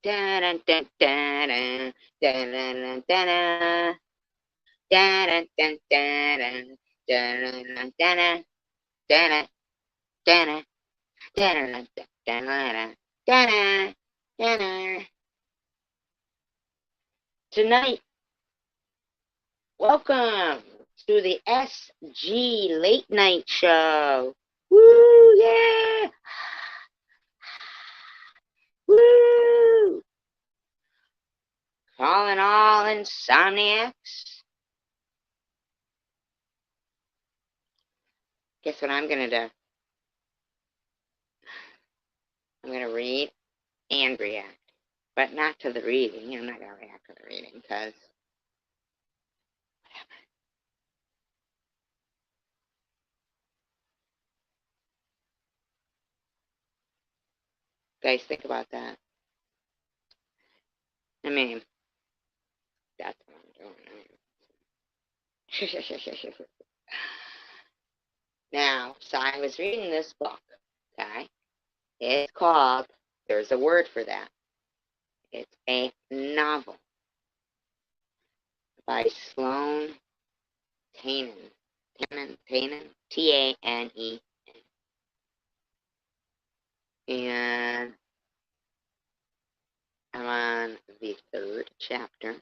Dun, dun, dun, dun, dun, dun, dun, dun, dun, dun, dun, dun, dun, dun, dun, dun, dun, dun. Tonight, welcome to the SG Late Night Show. Woo, yeah! Woo! Calling all insomniacs. Guess what I'm gonna do? I'm gonna read and react. But not to the reading. I'm not gonna react to the reading because whatever. Guys, think about that. I mean, that's what I'm doing. Now, so I was reading this book, okay? It's called, there's a word for that. It's a novel by Sloan Tannen. Tane. And I'm on the 3rd chapter.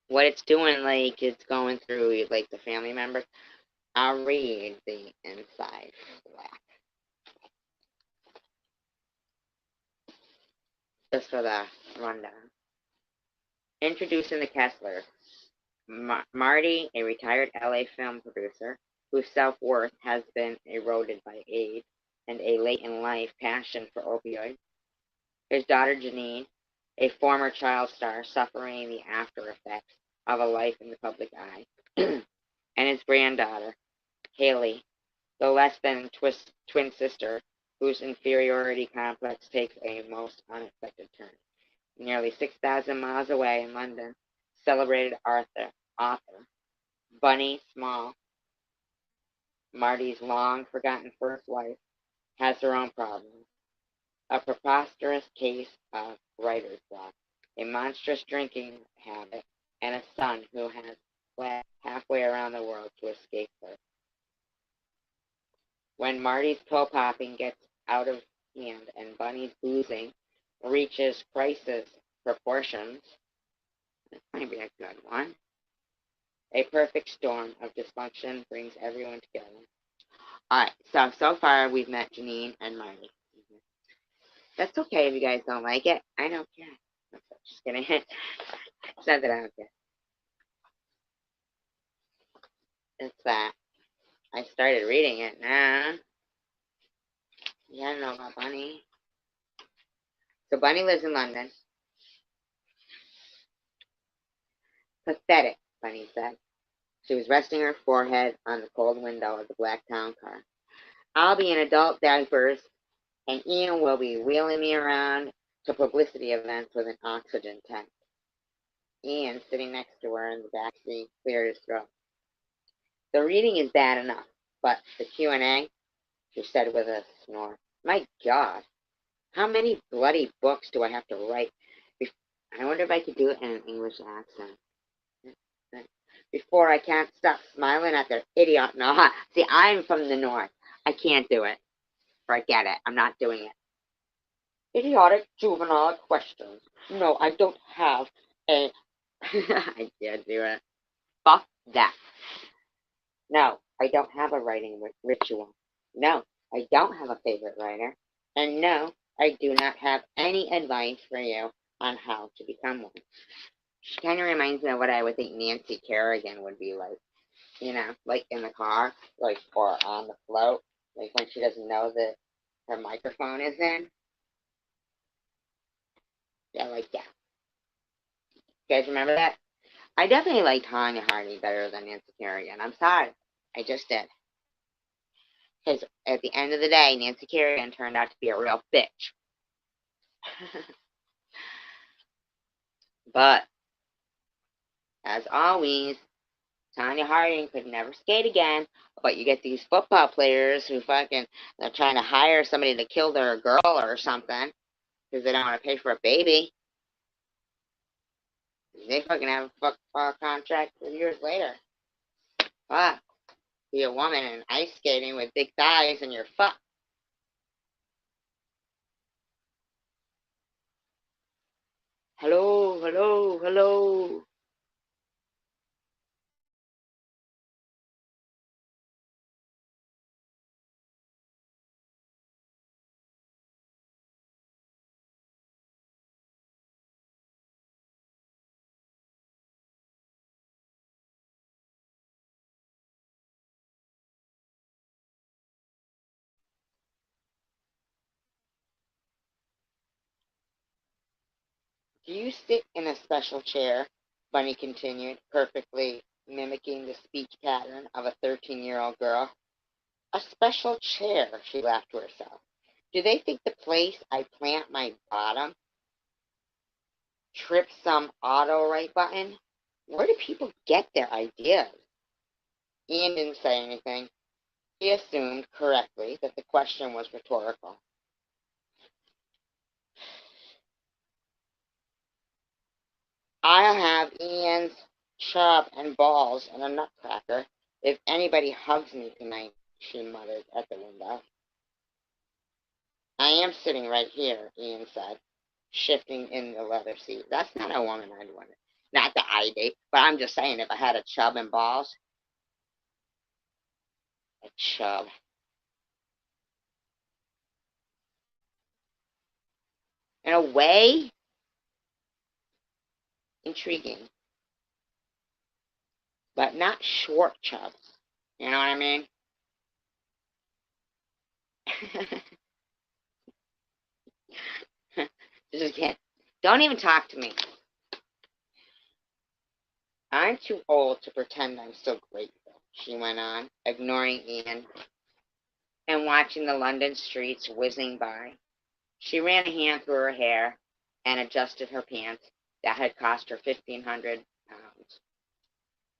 What it's doing, like, it's going through, like, the family members. I'll read the inside flap. Just for the rundown. Introducing the Kesslers. Marty, a retired LA film producer, whose self-worth has been eroded by AIDS and a late-in-life passion for opioids. His daughter Janine, a former child star suffering the after-effects of a life in the public eye. And his granddaughter, Haley, the less-than-twin sister, whose inferiority complex takes a most unexpected turn. Nearly 6,000 miles away in London, celebrated author Bunny Small, Marty's long-forgotten first wife, has her own problems. A preposterous case of writer's block, a monstrous drinking habit, and a son who has fled halfway around the world to escape her. When Marty's pill-popping gets out of hand and Bunny's boozing reaches crisis proportions, this might be a good one. A perfect storm of dysfunction brings everyone together. Alright, so far we've met Janine and Marty. That's okay if you guys don't like it. I don't care. I'm just kidding. It's not that I don't care. It's that I started reading it now. You gotta know about Bunny. So Bunny lives in London. Pathetic, Bunny said. She was resting her forehead on the cold window of the black town car. I'll be in adult diapers, and Ian will be wheeling me around to publicity events with an oxygen tank. Ian, sitting next to her in the back seat, cleared his throat. The reading is bad enough, but the Q&A, she said with a snore. My God, how many bloody books do I have to write? I wonder if I could do it in an English accent. Before I can't stop smiling at their idiot. No, see, I'm from the north. I can't do it. Forget it. I'm not doing it. Idiotic juvenile questions. No, I don't have a... I can't do it. Fuck that. No, I don't have a writing ritual. No, I don't have a favorite writer. And no, I do not have any advice for you on how to become one. She kind of reminds me of what I would think Nancy Kerrigan would be like. You know, like in the car, like, or on the float, like when she doesn't know that her microphone is in. Yeah, like that. You guys remember that? I definitely like Tanya Harding better than Nancy Kerrigan. I'm sorry. I just did. Because at the end of the day, Nancy Kerrigan turned out to be a real bitch. But, as always, Tanya Harding could never skate again. But you get these football players who fucking, they're trying to hire somebody to kill their girl or something. because they don't want to pay for a baby. They fucking have a fuck contract years later. Fuck. Be a woman and ice skating with big thighs and you're fucked. Hello, hello, hello. Do you sit in a special chair? Bunny continued, perfectly mimicking the speech pattern of a 13-year-old girl. A special chair, she laughed to herself. Do they think the place I plant my bottom trips some auto right button? Where do people get their ideas? Ian didn't say anything. He assumed correctly that the question was rhetorical. I'll have Ian's chub and balls and a nutcracker if anybody hugs me tonight, she muttered at the window. I am sitting right here, Ian said, shifting in the leather seat. That's not a woman I'd want. Not that I date, but I'm just saying if I had a chub and balls. A chub. In a way, intriguing. But not short chubs. You know what I mean? Just can't. Don't even talk to me. I'm too old to pretend I'm so grateful, she went on, ignoring Ian and watching the London streets whizzing by. She ran a hand through her hair and adjusted her pants that had cost her 1,500 pounds.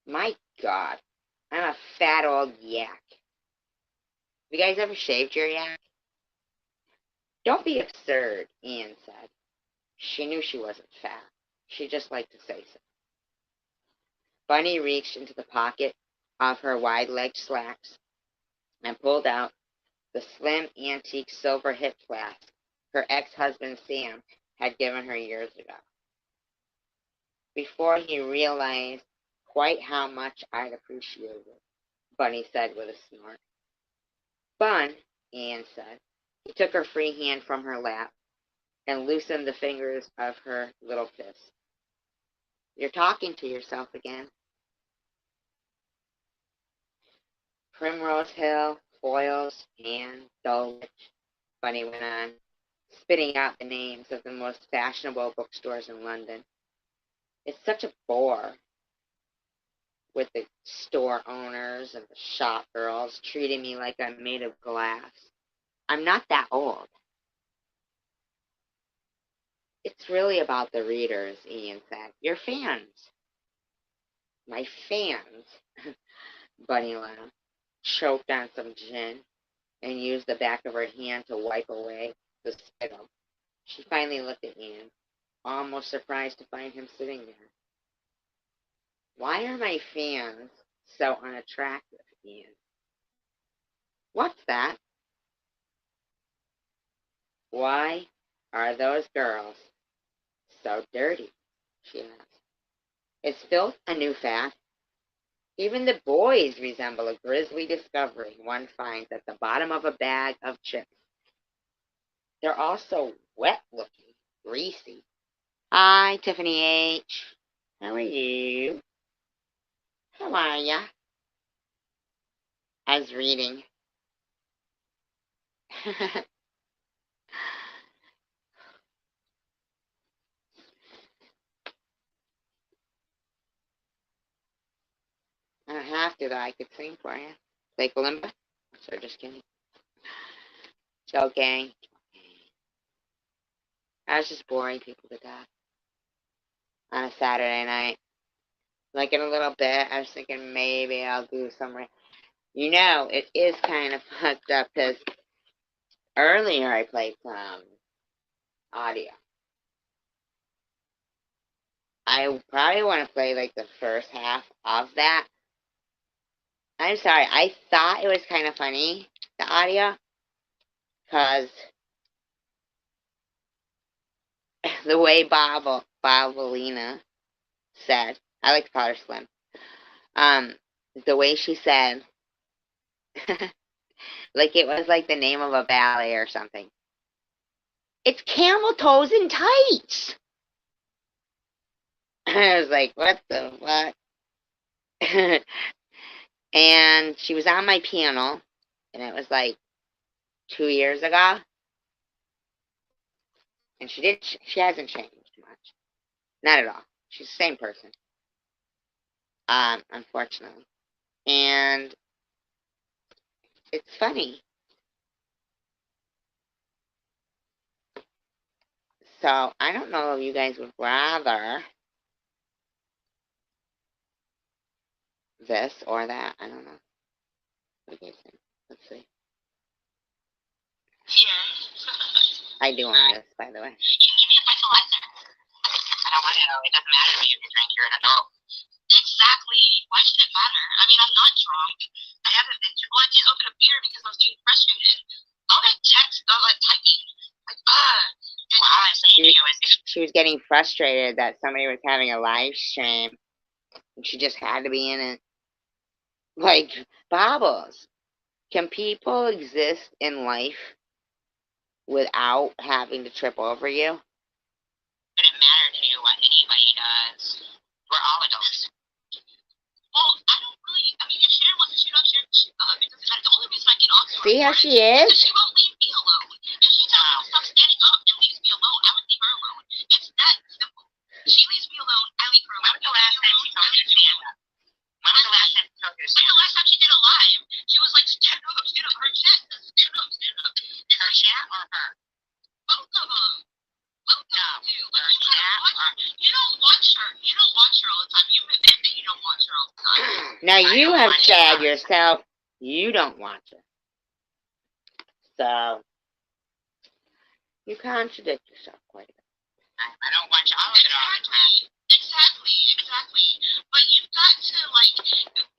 My God, I'm a fat old yak. Have you guys ever shaved your yak? Don't be absurd, Ian said. She knew she wasn't fat. She just liked to say so. Bunny reached into the pocket of her wide-legged slacks and pulled out the slim antique silver hip flask her ex-husband Sam had given her years ago. Before he realized quite how much I'd appreciate it, Bunny said with a snort. Bun, Ian said. He took her free hand from her lap and loosened the fingers of her little fist. You're talking to yourself again. Primrose Hill, Foyles, and Dulwich, Bunny went on, spitting out the names of the most fashionable bookstores in London. It's such a bore with the store owners and the shop girls treating me like I'm made of glass. I'm not that old. It's really about the readers, Ian said. Your fans. My fans, Bunny laughed, choked on some gin, and used the back of her hand to wipe away the spittle. She finally looked at Ian, almost surprised to find him sitting there. Why are my fans so unattractive, Ian? What's that? Why are those girls so dirty? She asked. Is filth a new fact? Even the boys resemble a grisly discovery one finds at the bottom of a bag of chips. They're all so wet-looking, greasy. Hi, Tiffany H. How are you? How are ya? I was reading. I don't have to, though. I could sing for you. Play kalimba? So just kidding. Joking. I was just boring people to death on a Saturday night. Like in a little bit, I was thinking maybe I'll do some. You know, it is kind of fucked up because earlier I played some audio. I probably want to play like the first half of that. I'm sorry, I thought it was kind of funny, the audio, because the way Bobalina said, I like to call her Slim, the way she said, like it was like the name of a ballet or something. It's camel toes and tights. I was like, what the fuck? And she was on my piano, and it was like 2 years ago. And she hasn't changed much. Not at all. She's the same person. Unfortunately. And it's funny. So, I don't know if you guys would rather this or that. I don't know. What do you guys think? Let's see. Here. I do want this, by the way. You can give me a breathalyzer. I don't want to know. It doesn't matter to me if you drink. You're an adult. Exactly. Why should it matter? I mean, I'm not drunk. I haven't been drunk. Well, I can't open a beer because I was getting frustrated. All that text, all that typing. Like, what I'm saying to you is she was getting frustrated that somebody was having a live stream, and she just had to be in it. Like, Bobbles, can people exist in life without having to trip over you? It doesn't matter to you what anybody does. We're all adults. Well, I don't really. I mean, if Sharon wants to shoot off, Sharon shoot off. It doesn't matter. The only reason I get off. See how she is? She won't leave me alone. If she tells me to stop standing up and leaves me alone, I would leave her alone. It's that simple. She leaves me alone. I leave her alone. When was the last time she told you to stand up? When was the last time she told you to stand up? The last time she did a live, she was like, stand up, stand up. Her chat says, stand up, stand up. Is her chat or her? Both of them. Both of them do. Like, you don't watch her. You don't watch her all the time. You admit that you don't watch her all the time. Now you have said yourself you don't watch her. So, you contradict yourself quite a bit. I don't watch all of it all the time. Exactly. But you've got to, like,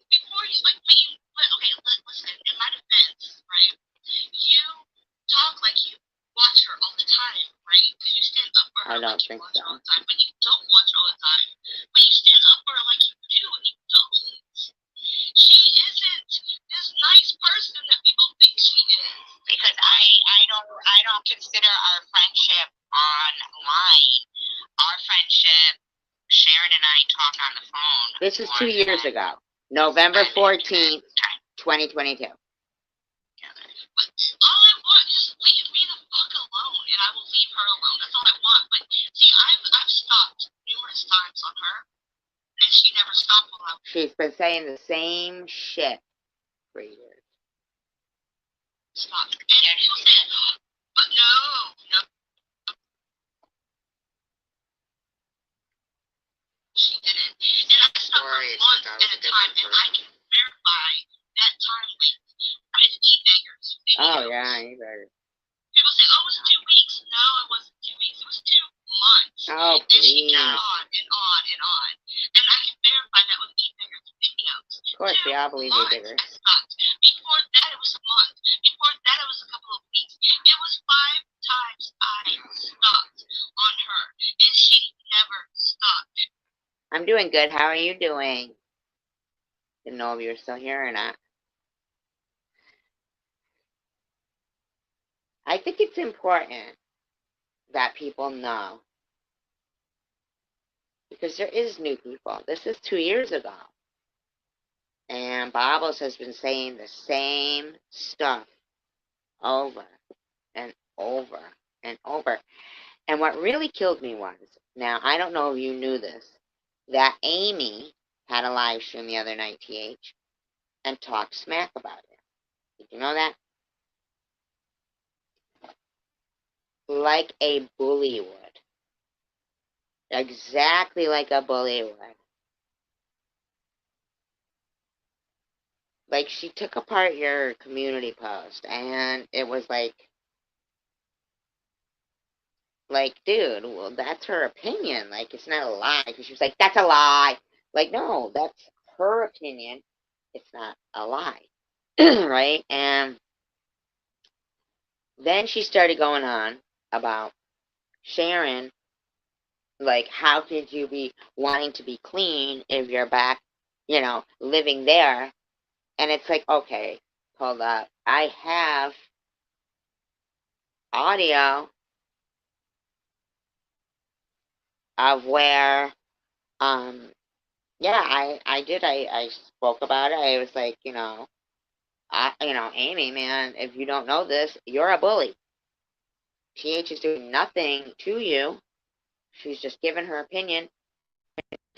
before you, like, okay, listen, in my defense, right, you talk like you watch her all the time, right? Because you stand up for her I don't like you think watch so. her all the time, but you don't watch her all the time. But you stand up for her like you do, and you don't. She isn't this nice person that people think she is. Because I don't consider our friendship online. Our friendship, Sharon and I talk on the phone. This is 2 years ago. November 14th, 2022. But all I want is leave me the fuck alone, and I will leave her alone. That's all I want. But see, I've stopped numerous times on her, and she never stopped when I. She's been saying the same shit for years. Stop. And people said, but no. She didn't. And I stopped her once at a time, and I can verify that time with e-beggars. Oh, yeah, e-beggars. People say, oh, it was 2 weeks. No, it wasn't 2 weeks. It was 2 months. Oh, and she please. got on and on and on. And I can verify that with e-beggars videos. Of course, we all believe e-beggars. I stopped. Before that, it was a month. Before that, it was a couple of weeks. It was 5 times I stopped on her, and she never stopped. I'm doing good. How are you doing? Didn't know if you were still here or not. I think it's important that people know. Because there is new people. This is 2 years ago. And Bobbles has been saying the same stuff over and over and over. And what really killed me was, now I don't know if you knew this, that Amy had a live stream the other night, TH, and talked smack about it. Did you know that? Like a bully would. Exactly like a bully would. Like, she took apart your community post, and it was like, Like, dude, well, that's her opinion. Like, it's not a lie. Because she was like, that's a lie. Like, no, that's her opinion. It's not a lie. Right? And then she started going on about Sharon. Like, how could you be wanting to be clean if you're back, living there? And it's like, okay, hold up. I have audio of where, um, yeah, I did. I spoke about it. I was like, Amy, man, if you don't know this, you're a bully. TH is doing nothing to you. She's just giving her opinion,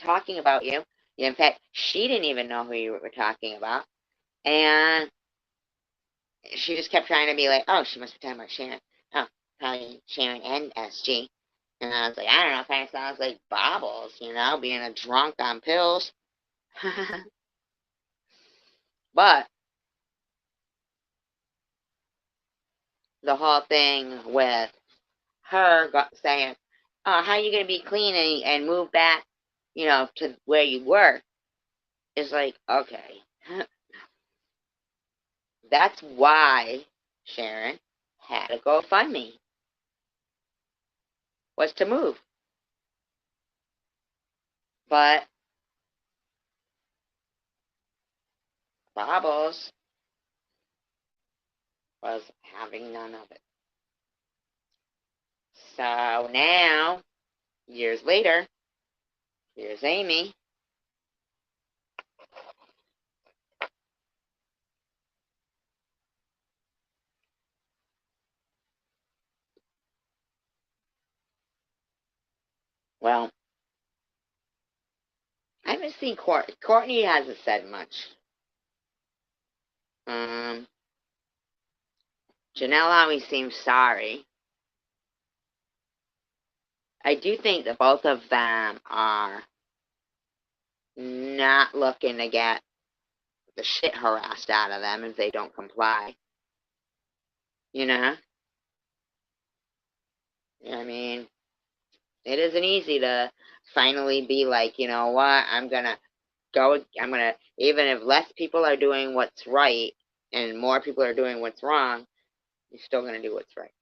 talking about you. In fact, she didn't even know who you were talking about. And she just kept trying to be like, oh, she must be talking about Sharon. Oh, probably Sharon and SG. And I was like, I don't know, kind of sounds like Bobbles, being a drunk on pills. But the whole thing with her saying, oh, how are you going to be clean and move back, to where you were? Is like, okay. That's why Sharon had a GoFundMe, was to move. But Bobbles was having none of it. So now, years later, here's Amy. Well, I haven't seen Courtney. Courtney hasn't said much. Janelle always seems sorry. I do think that both of them are not looking to get the shit harassed out of them if they don't comply. I mean, it isn't easy to finally be like, you know what, I'm gonna, even if less people are doing what's right and more people are doing what's wrong, you're still gonna do what's right.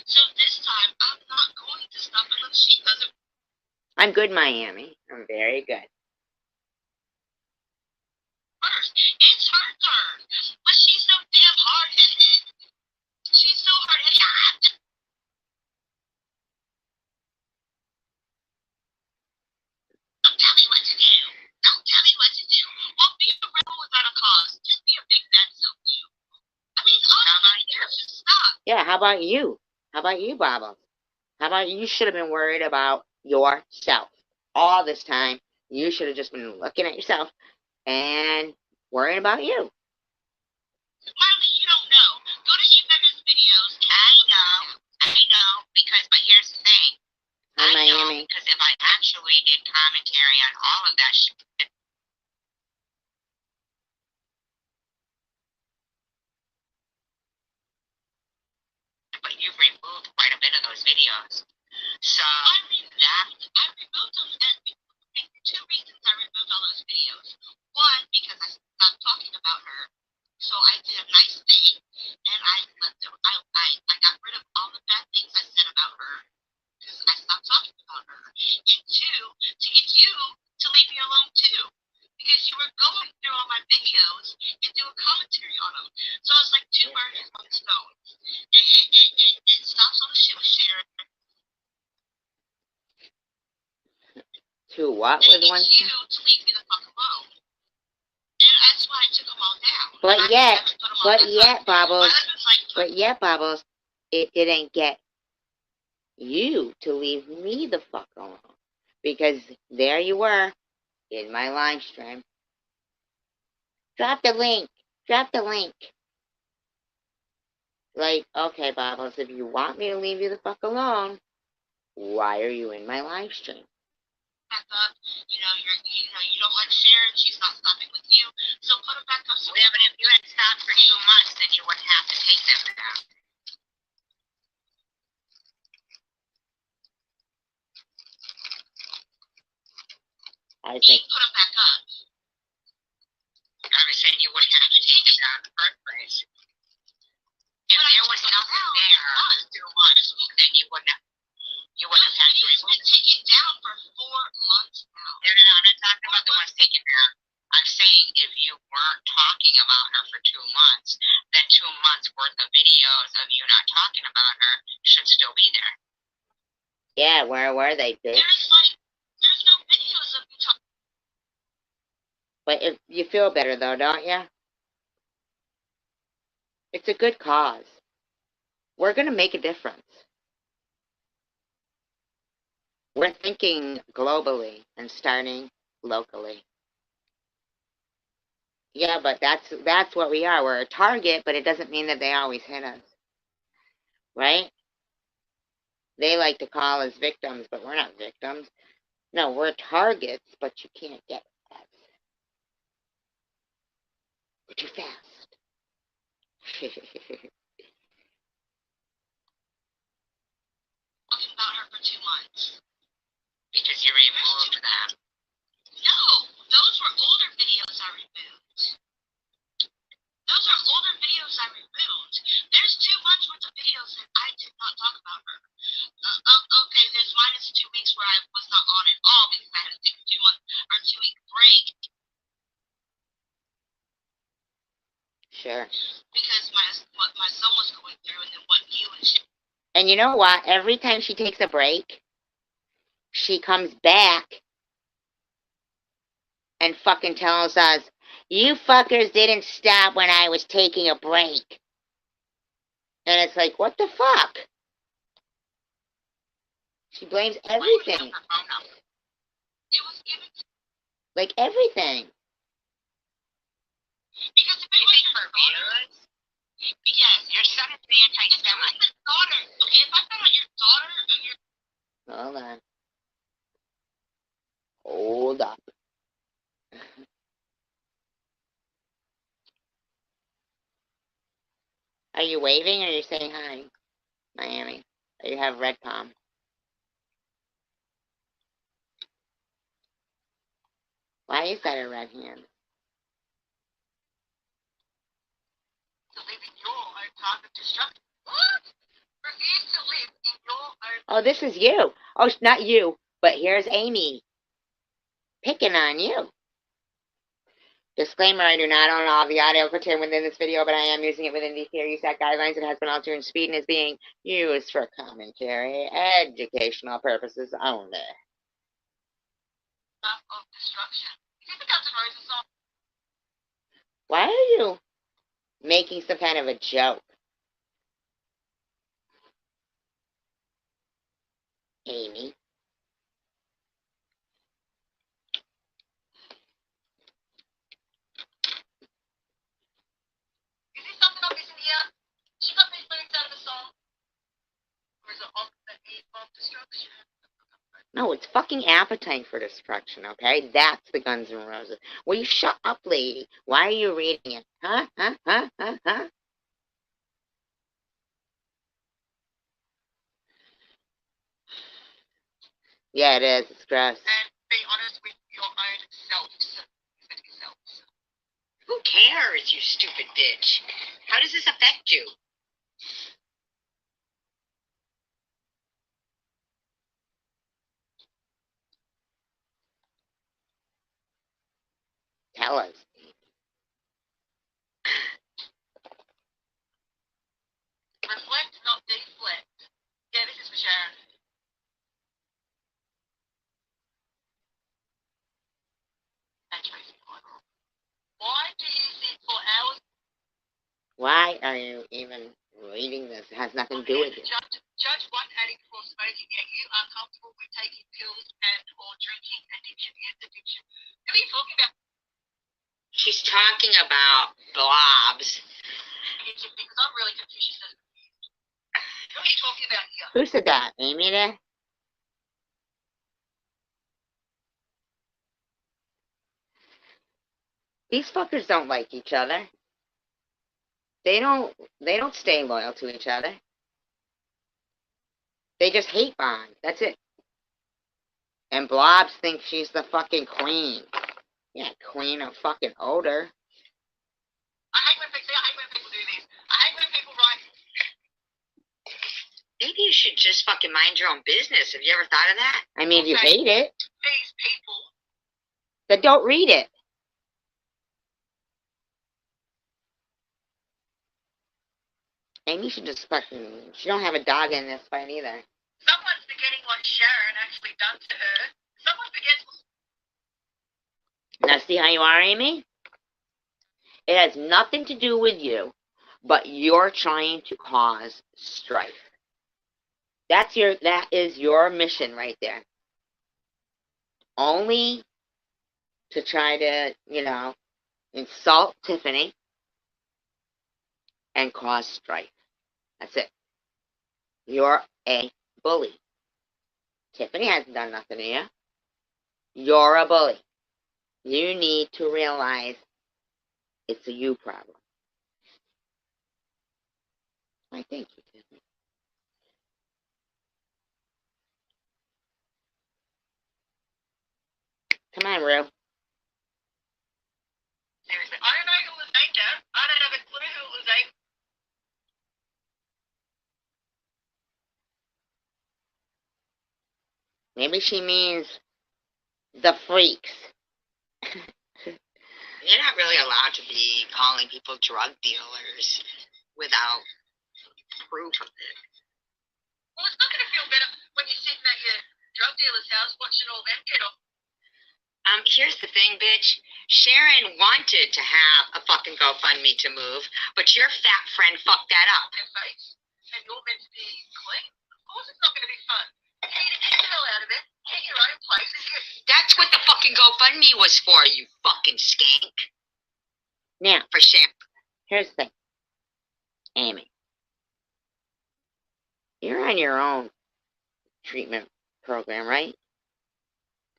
So this time, I'm not going to stop unless she doesn't. I'm good, Miami. I'm very good. First, it's her turn, but she's so damn hard-headed. She's so hard-headed. Don't tell me what to do. Don't tell me what to do. Well, be a rebel without a cause. Just be a big fat self you. I mean, how about you? Just stop. Yeah, how about you? How about you, Baba? How about you should have been worried about yourself all this time. You should have just been looking at yourself and worrying about you. Marley, you don't know. Go to E-Beggar's videos. I know, but here's the thing. Hi, Miami. Because if I actually did commentary on all of that shit, but you've removed quite a bit of those videos. So I removed them, and two reasons I removed all those videos. One, because I stopped talking about her. So I did a nice thing, and I got rid of all the bad things I said about her, because I stopped talking about her. And two, to get you to leave me alone too, because you were going through all my videos and doing commentary on them. So I was like, two birds with one stone. It stops all the shit with Sharon. To what with one? You to leave me the fuck alone. And that's why I took them all down. But yet, Bobbles, it didn't get you to leave me the fuck alone. Because there you were in my live stream. Drop the link. Like, okay, Bobbles, if you want me to leave you the fuck alone, why are you in my live stream? Back up, you don't like Sharon, she's not stopping with you, so put them back up. Yeah, but if you had stopped for 2 months, then you wouldn't have to take them down. I He think. put them back up. I was saying you wouldn't have to take them down in the first place. If there was nothing there for 2 months, then you wouldn't have had to remove it. It's been taken down for 4 months now. No, I'm not talking about the ones taken down. I'm saying if you weren't talking about her for 2 months, then 2 months worth of videos of you not talking about her should still be there. Yeah, where were they, bitch? There's no videos of you talking. But if you feel better though, don't you? It's a good cause. We're gonna make a difference. We're thinking globally and starting locally. Yeah, but that's what we are. We're a target, but it doesn't mean that they always hit us. Right? They like to call us victims, but we're not victims. No, we're targets, but you can't get us. We're too fast. Talking about her for 2 months. Because you removed them. No, those were older videos I removed. Those are older videos I removed. There's 2 months worth of videos that I did not talk about her. Okay, there's minus 2 weeks where I was not on at all because I had to take a 2 month or 2 week break. Sure. Because what my son was going through and then what you and shit. And you know what? Every time she takes a break, she comes back and fucking tells us, you fuckers didn't stop when I was taking a break. And it's like, what the fuck? She blames everything. It was given to Like everything. because if it was for views, yes, your son is the anti-Semite. Daughter, okay, if I found out your daughter or your Hold on. Hold up. Are you waving or are you saying hi, Miami? Or you have red palm? Why is that a red hand? to live in your own path of destruction. What? Refuse to live in your own. Oh, this is you. Oh, not you, but here's Amy. Picking on you. Disclaimer, I do not own all the audio contained within this video, but I am using it within the Fair Use Act guidelines. It has been altered in speed and is being used for commentary, educational purposes only. Path of destruction. Is it the Guns N' Roses song? Why are you making some kind of a joke? Amy. Is it something I'm missing here? She got these lyrics out of the song? Or is it ultimate need of destruction? No, it's fucking Appetite for Destruction, okay? That's the Guns N' Roses. Will you shut up, lady? Why are you reading it? Huh? Yeah, it is. It's gross. And be honest with your own selves. Who cares, you stupid bitch? How does this affect you? Tell us. Reflect, not deflect. Yeah, this is for Sharon. And Tracy Michael. Why do you sit for hours? Why are you even reading this? It has nothing to do with it. Judge one addict for smoking, yet you are comfortable with taking pills and or drinking addiction is addiction. Who are you talking about? She's talking about blobs. Because I'm really confused. She says confused. Who are you talking about here? Who said that? Amy there? These fuckers don't like each other. They don't stay loyal to each other. They just hate bond. That's it. And Blobs thinks she's the fucking queen. Yeah, queen of fucking odor. I hate when people do this. I hate when people write. Maybe you should just fucking mind your own business. Have you ever thought of that? I mean, if you hate it, These people. then don't read it. Amy should just fucking... She don't have a dog in this fight either. Someone's forgetting what Sharon actually done to her. Someone forgets. Now, see how you are, Amy? It has nothing to do with you, but you're trying to cause strife. That is your mission right there. Only to try to, insult Tiffany and cause strife. That's it. You're a bully. Tiffany hasn't done nothing to you. You're a bully. You need to realize it's a you problem. I thank you, Tiffany. Come on, Rue. Seriously, I don't know who was named Dad. I don't have a clue who it was named. Maybe she means the freaks. You're not really allowed to be calling people drug dealers without proof of it. Well, it's not going to feel better when you're sitting at your drug dealer's house watching all them get off. Here's the thing, bitch. Sharon wanted to have a fucking GoFundMe to move, but your fat friend fucked that up. And you're meant to be clean. Of course it's not going to be fun. You need to get the hell out of it, get your own place, and that's what the fucking GoFundMe was for, you fucking skank. Now, For Sharon. here's the thing. Amy, you're on your own treatment program, right?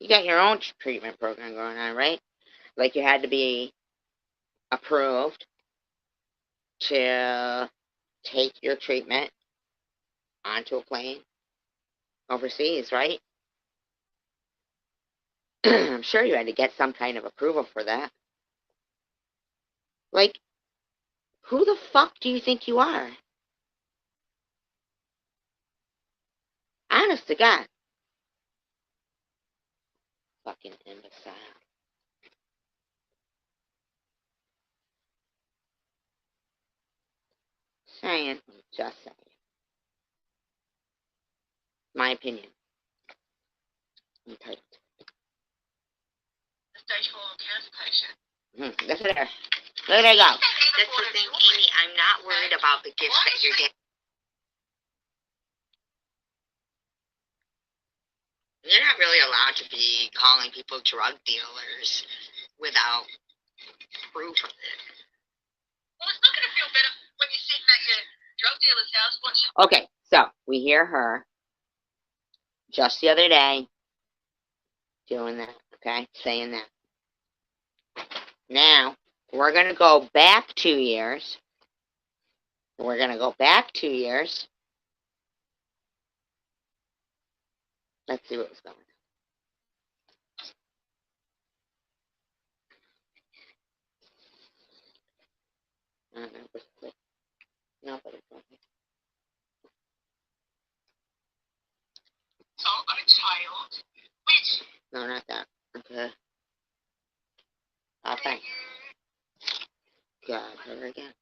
You got your own treatment program going on, right? Like you had to be approved to take your treatment onto a plane overseas, right? I'm sure you had to get some kind of approval for that. Like, who the fuck do you think you are? Honest to God. Fucking imbecile. Saying, just saying. My opinion. Entitled. Stage 4 cancer patient. Look at her. Look at her go. That's the thing, Amy. I'm not worried about the gifts that you're getting. You're not really allowed to be calling people drug dealers without proof of it. Well, it's not going to feel better when you're sitting at your drug dealer's house watching. Okay, so we hear her just the other day doing that, okay? Saying that. Now, we're going to go back 2 years. We're going to go back 2 years. Let's see what was going on. I don't know. Nobody's going here. So, on a child, which... No, not that. Okay. Oh, thanks. God, her again.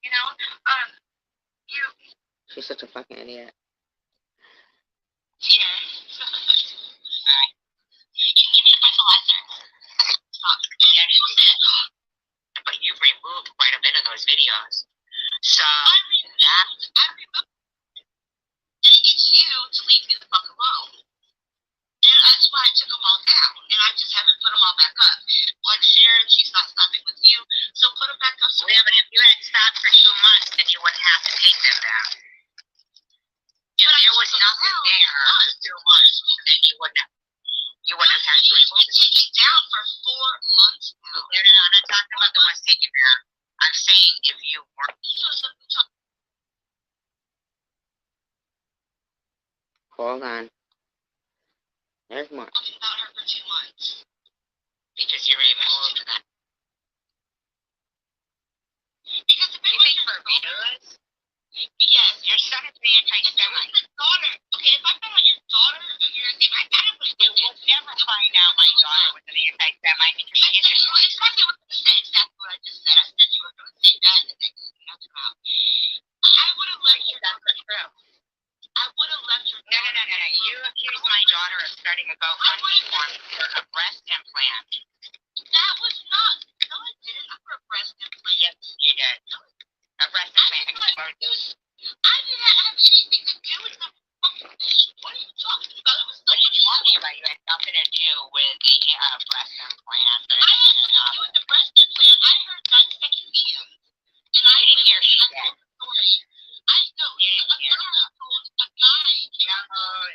You know, She's such a fucking idiot. yeah. Give me a breathalyzer. Yeah, but you've removed quite a bit of those videos. So, I removed. It's you to leave me the fuck alone. And that's why I took them all down. And I just haven't put them all back up. Like Sharon, she's not stopping with you. So put them back up. So yeah, but if you had stopped for 2 months, then you wouldn't have to take them down. If there was nothing there, then you wouldn't have had to remove it. Taking down for 4 months. Hold on. There's more. Talking about her for 2 months. Because you removed that. Because if it was your daughter, yes, your son is the anti-Semite. Daughter. Okay, if I found out your daughter, if I thought it was, they will never find out my daughter was an anti-Semite because she is. Exactly what you said. Exactly what I just said. I said you were going to say that, and then you knocked it out. I would have left you. That's the truth. I would have left your. No. You accused my daughter of starting a GoFundMe for a breast implant. That was not. No, I didn't. Not for a breast implant. Yes, you did. A breast implant. I didn't have anything to do with the fucking thing. What are you talking about? It was so. What are you talking about? You had nothing to do with the breast implant. I had nothing to do with the breast implant. I heard that second video, and I didn't hear shit. I told the story. I know. A girl told a guy. No,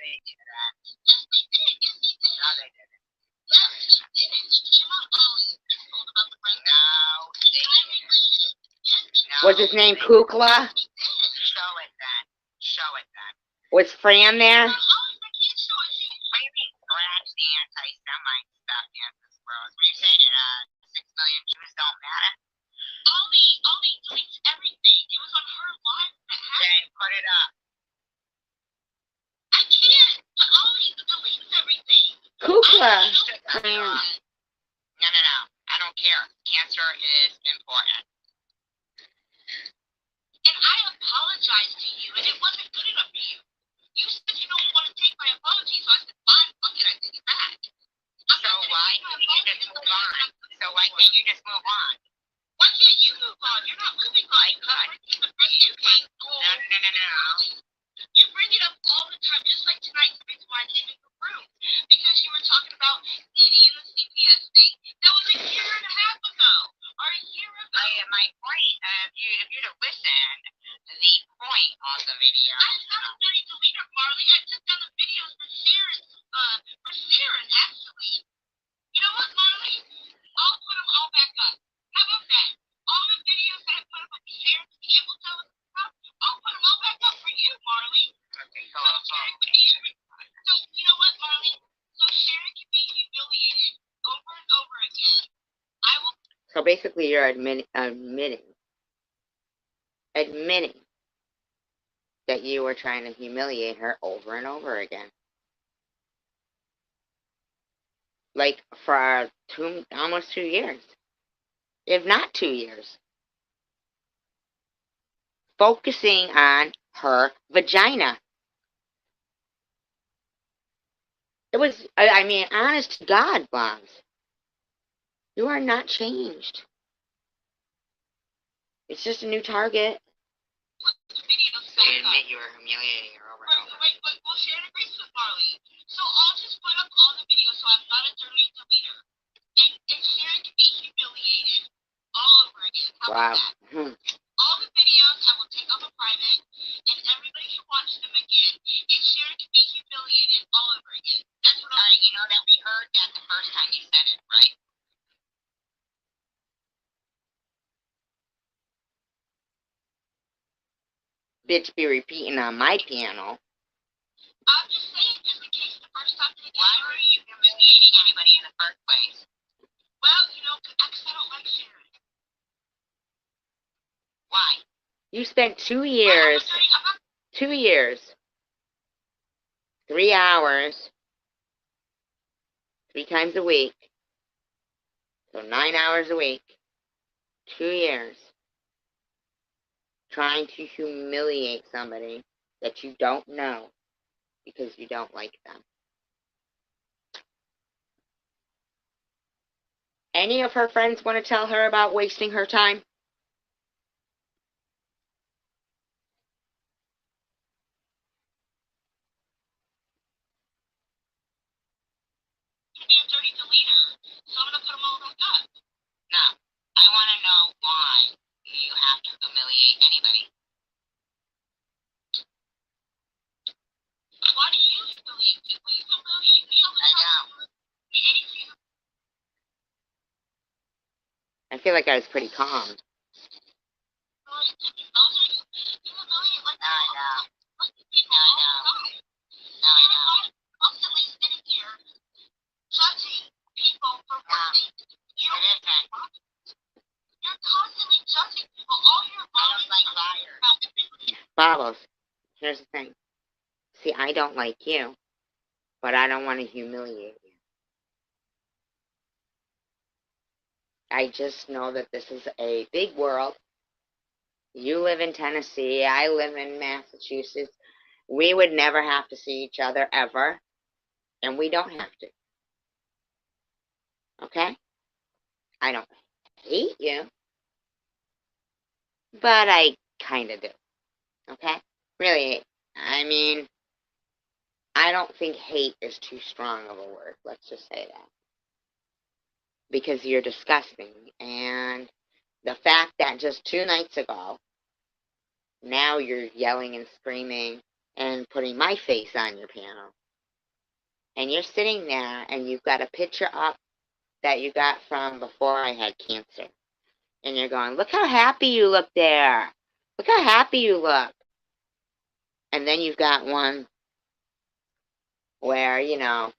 they did that. Yes, they did. Yes, they did. No, they didn't. Yes, they didn't. He came out early and told about the breast. No, they didn't. Yes, Was his name Kukla? Show it then. Show it then. Was Fran there? What do you mean, scratch the anti-Semite stuff in this world? What are you saying? 6 million Jews don't matter? Ollie deletes everything. It was on her live. Then put it up. I can't. Ollie deletes everything. Kukla. No. I don't care. Cancer is important. And I apologized to you, and it wasn't good enough for you. You said you don't want to take my apology, so I said, fine, fuck it, I take it back. So why can't you just move on? Why can't you move on? You're not moving on. I could. You can't. No. You bring it up all the time, just like tonight, the reason why I came in the room. Because you were talking about Diddy and the CPS thing. That was a year and a half ago. Or a year ago. My point, if you'd have listened, the point on the video. I'm not a dirty deleter, Marley. I took down the videos for Sharon, actually. You know what, Marley? I'll put them all back up. How about that? All the videos that I put up with Sharon's cable television stuff, I'll put them all back up for you, Marley. Okay, so you know what, Marley? So Sharon can be humiliated over and over again. I will. So basically, you're admitting that you were trying to humiliate her over and over again. Like for almost 2 years. If not 2 years. Focusing on her vagina. It was, I mean, honest to God, Bonds. You are not changed. It's just a new target. I admit you were humiliating her over and over. But Sharon agrees with Marley. So I'll just put up all the videos so I'm not a dirty deleter. And Sharon can be humiliated all over again. How Wow. about that? All the videos I will take off a private, and everybody can watch them again. And Sharon can be humiliated all over again. That's what I'm saying. You know that we heard that the first time you said it, right? Bitch be repeating on my piano. I'm just saying, just in case the first time they did. Why were you humiliating anybody in the first place? Well, you know, because I don't like Sharon. Why? You spent 2 years. 2 years. 3 hours. 3 times a week. So 9 hours a week. 2 years. Trying to humiliate somebody that you don't know because you don't like them. Any of her friends want to tell her about wasting her time? To be a dirty deleter, so I'm gonna put them all back up. No, I want to know why you have to humiliate anybody. Why do you humiliate people? You humiliate me all the time. I know. We hate you. I feel like I was pretty calm. You humiliate like I know. No, I Bobbles, here's the thing. See, I don't like you, but I don't want to humiliate you. I just know that this is a big world. You live in Tennessee. I live in Massachusetts. We would never have to see each other ever, and we don't have to. Okay? I don't hate you, but I kind of do. Okay? Really, I mean, I don't think hate is too strong of a word. Let's just say that. Because you're disgusting. And the fact that just 2 nights ago, now you're yelling and screaming and putting my face on your panel. And you're sitting there and you've got a picture up that you got from before I had cancer. And you're going, look how happy you look there. Look how happy you look. And then you've got one where, you know,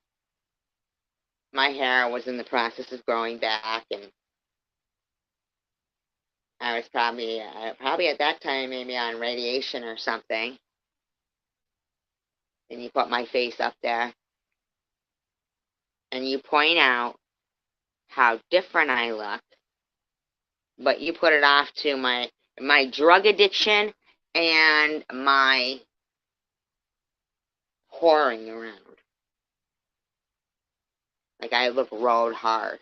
my hair was in the process of growing back, and I was probably at that time maybe on radiation or something. And you put my face up there, and you point out how different I look, but you put it off to my drug addiction and my whoring around. Like I look rolled hard.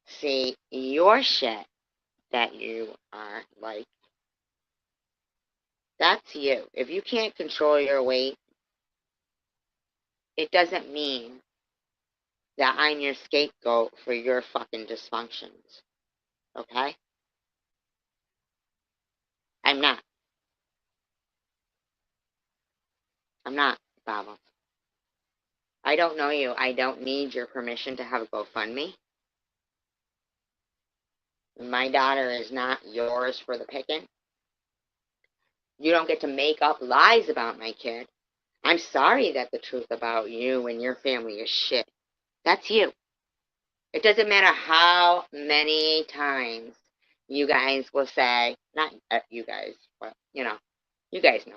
See, your shit that you are like, that's you. If you can't control your weight, it doesn't mean that I'm your scapegoat for your fucking dysfunctions. Okay? I'm not. I'm not, Baba. I don't know you. I don't need your permission to have a GoFundMe. My daughter is not yours for the picking. You don't get to make up lies about my kid. I'm sorry that the truth about you and your family is shit. That's you. It doesn't matter how many times you guys will say, not you guys, but, you know, you guys know.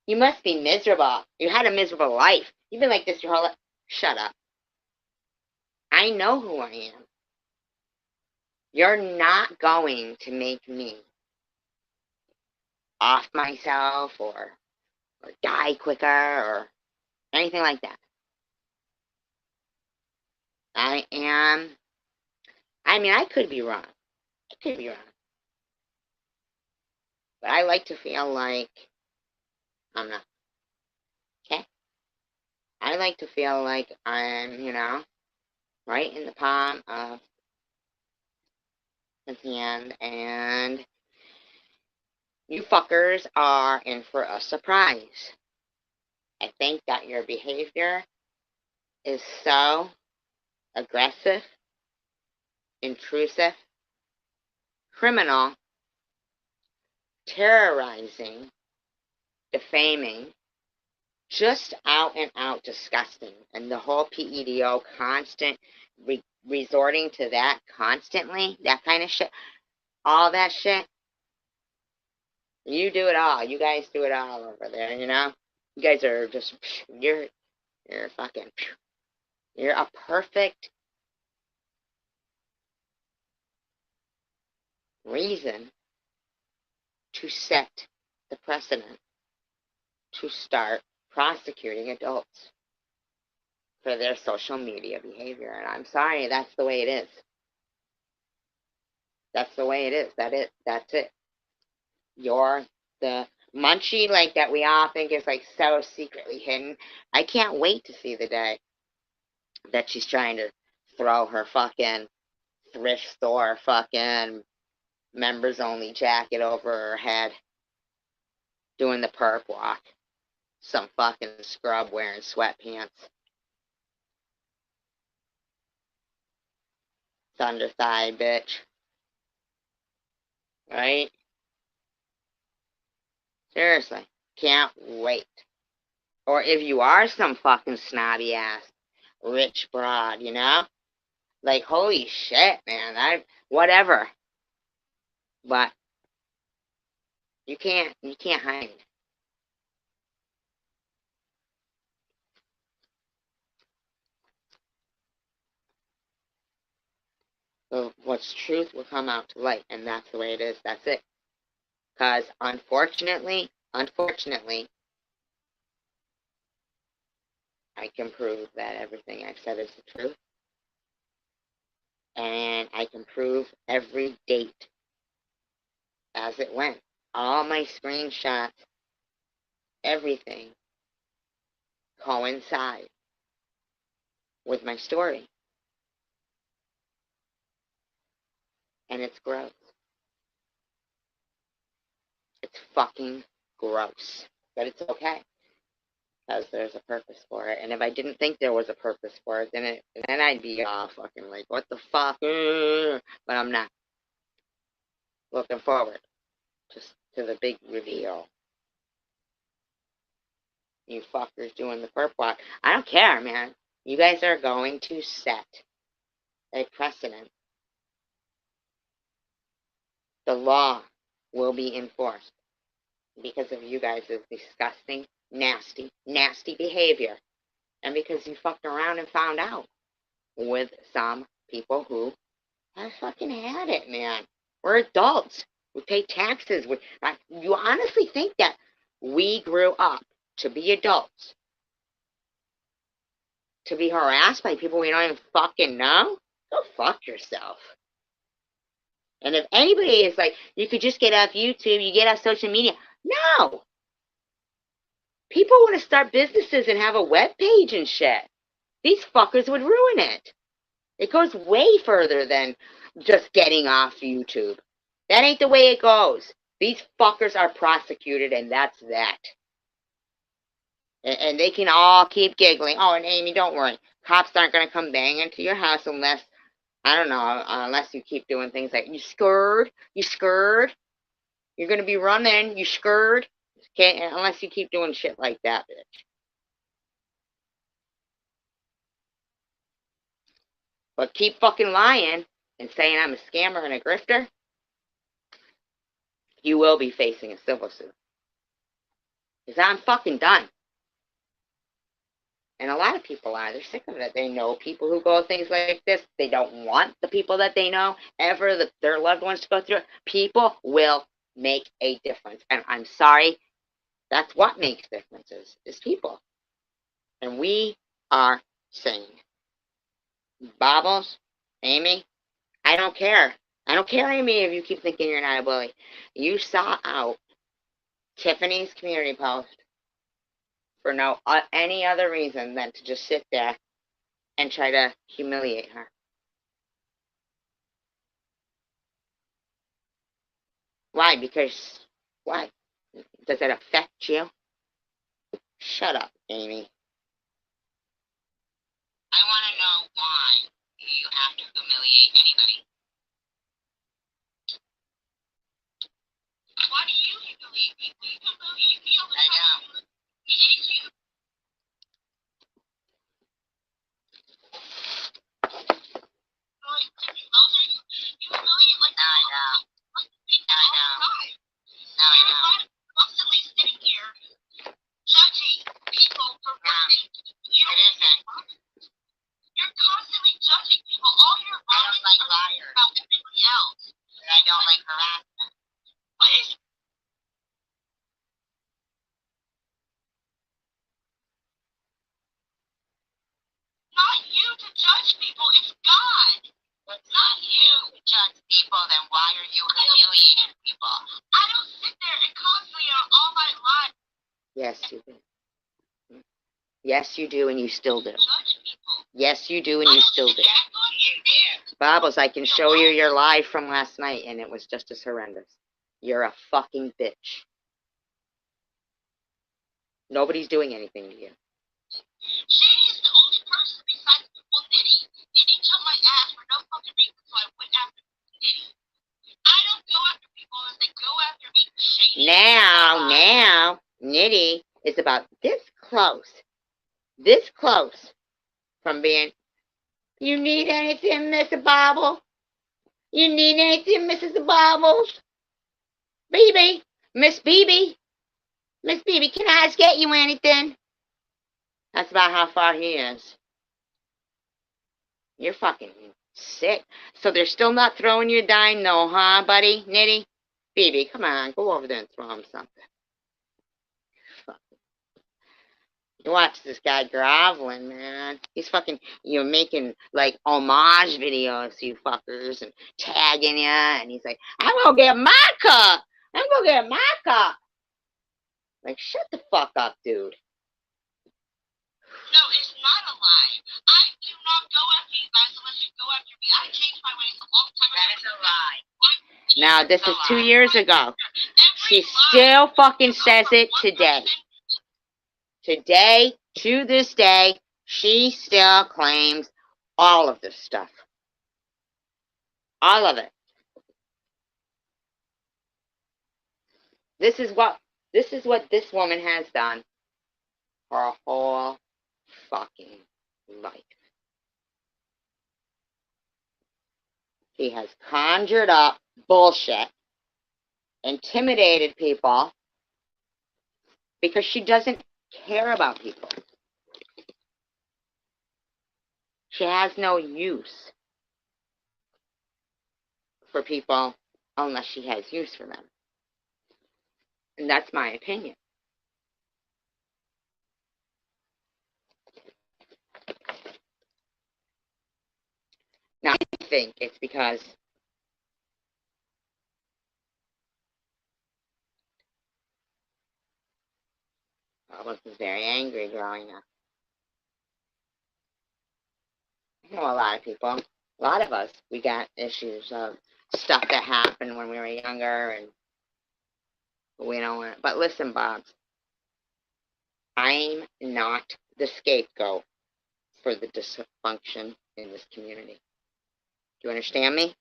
You must be miserable. You had a miserable life. You've been like this your whole life. Shut up. I know who I am. You're not going to make me off myself or die quicker or anything like that. I mean, I could be wrong. I could be wrong. But I like to feel like I'm not. Okay? I like to feel like I'm, you know, right in the palm of his hand, and you fuckers are in for a surprise. I think that your behavior is so aggressive, intrusive, criminal, terrorizing, defaming, just out and out disgusting. And the whole PEDO constant resorting to that constantly, that kind of shit, all that shit, you do it all. You guys do it all over there, you know? You guys are just, you're fucking, you're a perfect reason to set the precedent to start prosecuting adults for their social media behavior. And I'm sorry, that's the way it is. That's the way it is. That's it. You're the munchie like that we all think is like so secretly hidden. I can't wait to see the day that she's trying to throw her fucking thrift store fucking members only jacket over her head doing the perp walk. Some fucking scrub wearing sweatpants. Thunder thigh bitch. Right? Seriously. Can't wait. Or if you are some fucking snobby ass rich broad, you know? Like, holy shit, man. Whatever. But you can't hide. So what's truth will come out to light, and that's the way it is. That's it. Because unfortunately, I can prove that everything I've said is the truth. And I can prove every date as it went. All my screenshots, everything coincide with my story. And it's gross. It's fucking gross. But it's okay. Because there's a purpose for it. And if I didn't think there was a purpose for it, then I'd be all fucking like, what the fuck? But I'm not. Looking forward just to the big reveal. You fuckers doing the perp walk. I don't care, man. You guys are going to set a precedent. The law will be enforced because of you guys' disgusting, nasty, nasty behavior. And because you fucked around and found out with some people who have fucking had it, man. We're adults. We pay taxes. You honestly think that we grew up to be adults, to be harassed by people we don't even fucking know? Go fuck yourself. And if anybody is like, you could just get off YouTube, you get off social media. No. People want to start businesses and have a web page and shit. These fuckers would ruin it. It goes way further than just getting off YouTube. That ain't the way it goes. These fuckers are prosecuted, and that's that. And they can all keep giggling. Oh, and Amy, don't worry. Cops aren't going to come bang into your house unless, I don't know, unless you keep doing things like, you scared? You scared? You're going to be running? You scared? Okay, unless you keep doing shit like that, bitch. But keep fucking lying and saying I'm a scammer and a grifter, you will be facing a civil suit. Because I'm fucking done. And a lot of people are. They're sick of it. They know people who go things like this. They don't want the people that they know ever, their loved ones to go through it. People will make a difference. And I'm sorry, that's what makes differences, is people. And we are sane. Bobbles, Amy, I don't care. I don't care, Amy, if you keep thinking you're not a bully. You saw out Tiffany's community post for no any other reason than to just sit there and try to humiliate her. Why? Because, why? Does it affect you? Shut up, Amy. I want to know why you have to humiliate anybody. Why do you humiliate people? You humiliate me all the time. I know. He hates you. You humiliate like that. I know. Constantly sitting here judging people for what they do. It isn't. You're constantly judging people. All your wrongs like liars about everybody else. And I don't like harassment. What is not you to judge people, it's God. It's not you to judge people, then why are you humiliating people? I don't sit there and constantly all my life. Yes, you do. Yes, you do, and you still do. Yes, you do, and you still do. Bobbles, I can show you your live from last night, and it was just as horrendous. You're a fucking bitch. Nobody's doing anything to you. Shady is the only person besides, well, Nitty. Nitty jumped my ass for no fucking reason, so I went after Nitty. I don't go after people unless they go after me. Shady. Now, Nitty is about this close from being You need anything, Mr. Bobble? You need anything, Mrs. Bobbles? BB, Miss BB, Miss BB, can I get you anything? That's about how far he is. You're fucking sick. So they're still not throwing you a dime, though, huh, buddy? Nitty? BB, come on, go over there and throw him something. You watch this guy groveling, man. He's fucking, you're making, like, homage videos, you fuckers, and tagging you, and he's like, I'm gonna get my cup! I'm gonna get my cup! Like, shut the fuck up, dude. No, it's not a lie. I do not go after you guys unless you go after me. I changed my ways a long time ago. That is a lie. Now, this is 2 years ago. She still fucking says it today. Today, to this day, she still claims all of this stuff. All of it. This is what this woman has done for a whole fucking life. She has conjured up bullshit, intimidated people, because she doesn't care about people. She has no use for people unless she has use for them. And that's my opinion. Now, I think it's because I was very angry growing up. I know a lot of people, a lot of us, we got issues of stuff that happened when we were younger, and we don't want. But listen, Bobs, I'm not the scapegoat for the dysfunction in this community. Do you understand me?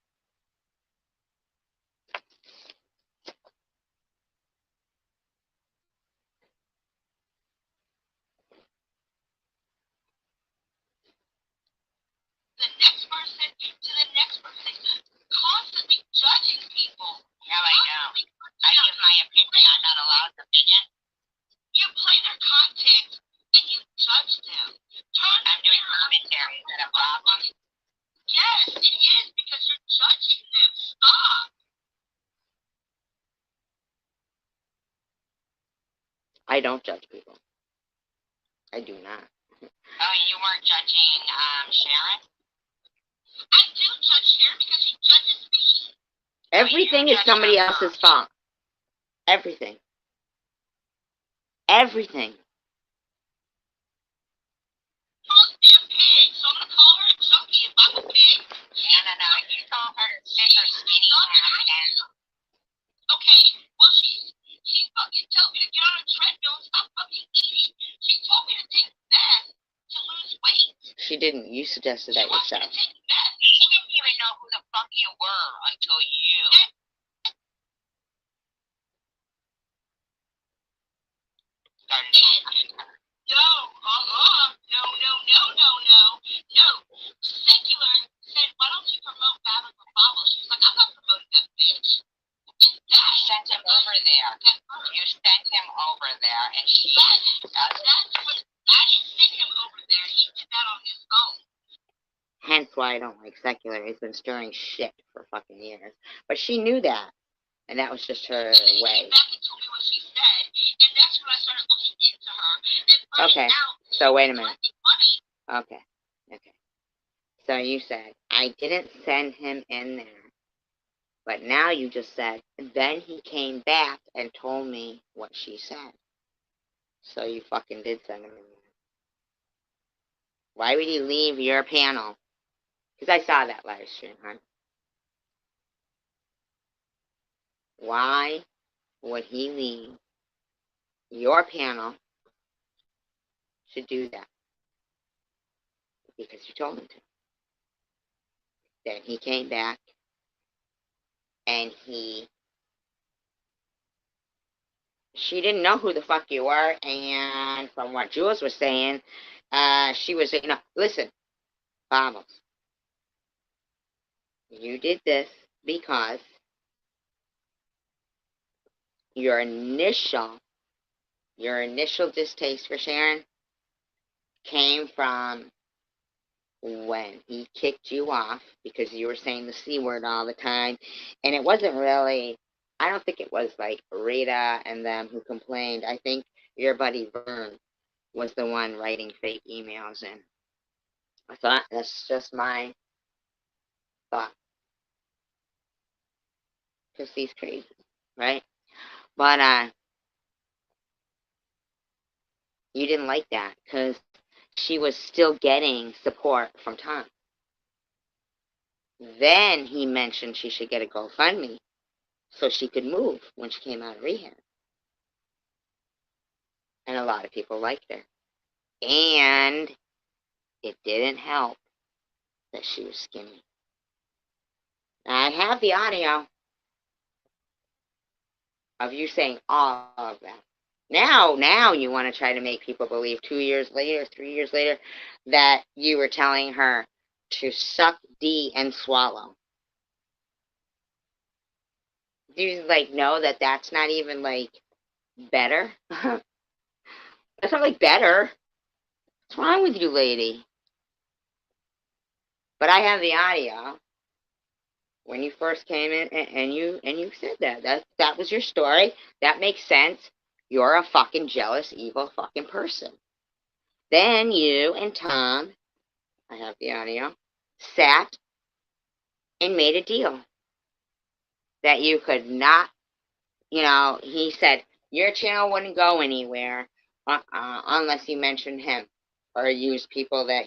The next person to the next person, constantly judging people. Yeah, I know. I give my opinion. I'm not allowed to opinion. You play their content and you judge them. I'm doing commentary. Is that a problem? Yes, it is, because you're judging them. Stop. I don't judge people. I do not. Oh, you weren't judging Sharon? I do judge Sharon because she judges me. Everything is somebody else's fault. Everything. Everything. Be a pig, so I'm gonna call her a junkie if I'm a pig. No. You call her thick or skinny. Okay, well she fucking told me to get on a treadmill and stop fucking eating. She told me to take meth to lose weight. She didn't. You suggested that yourself. She didn't even know who the fuck you were until you started talking to her. No. Secular said, why don't you promote Babylon for Bobble? She was like, I'm not promoting that bitch. And that sent him over there. You sent him over there, and she. That's what. I didn't send him over there. He did that on his own. Hence why I don't like Secular. He's been stirring shit for fucking years. But she knew that. And that was just her way. Okay, so wait a minute. Okay. So you said, I didn't send him in there. But now you just said, then he came back and told me what she said. So you fucking did send him in there. Why would he leave your panel? Because I saw that live stream, hon. Why would he leave your panel to do that? Because you told him to. Then he came back and she didn't know who the fuck you were, and from what Jules was saying, she was, listen, Bobbles, you did this because your initial distaste for Sharon came from when he kicked you off because you were saying the C word all the time. And it wasn't really, I don't think it was like Rita and them who complained. I think your buddy Vern was the one writing fake emails in. I thought that's just my thought. Because he's crazy, right? But you didn't like that because she was still getting support from Tom. Then he mentioned she should get a GoFundMe so she could move when she came out of rehab. And a lot of people liked her. And it didn't help that she was skinny. Now, I have the audio of you saying all of that. Now you want to try to make people believe 2 years later, 3 years later, that you were telling her to suck D and swallow. Do you, like, know that that's not even, like, better? That's not, like, better. What's wrong with you, lady? But I have the audio when you first came in, and you said that was your story. That makes sense. You're a fucking jealous, evil fucking person. Then you and Tom, I have the audio, sat and made a deal that you could not, he said your channel wouldn't go anywhere unless you mentioned him or used people that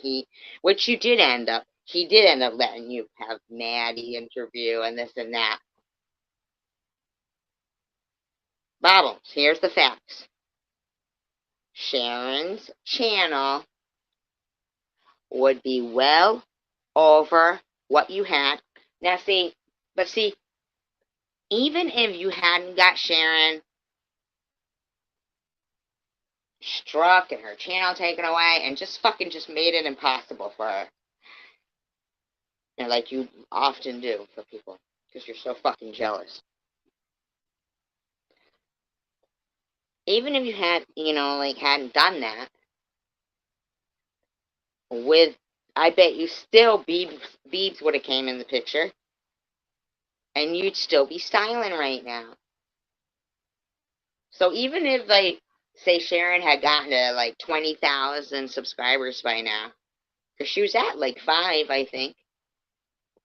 which you did end up. He did end up letting you have Maddie interview and this and that. Bobbles, here's the facts. Sharon's channel would be well over what you had. Now see, even if you hadn't got Sharon struck and her channel taken away and just made it impossible for her, like you often do for people because you're so fucking jealous. Even if you had, hadn't done that, I bet you still Beebs would have came in the picture, and you'd still be styling right now. So even if, say Sharon had gotten to, 20,000 subscribers by now, because she was at, 5, I think,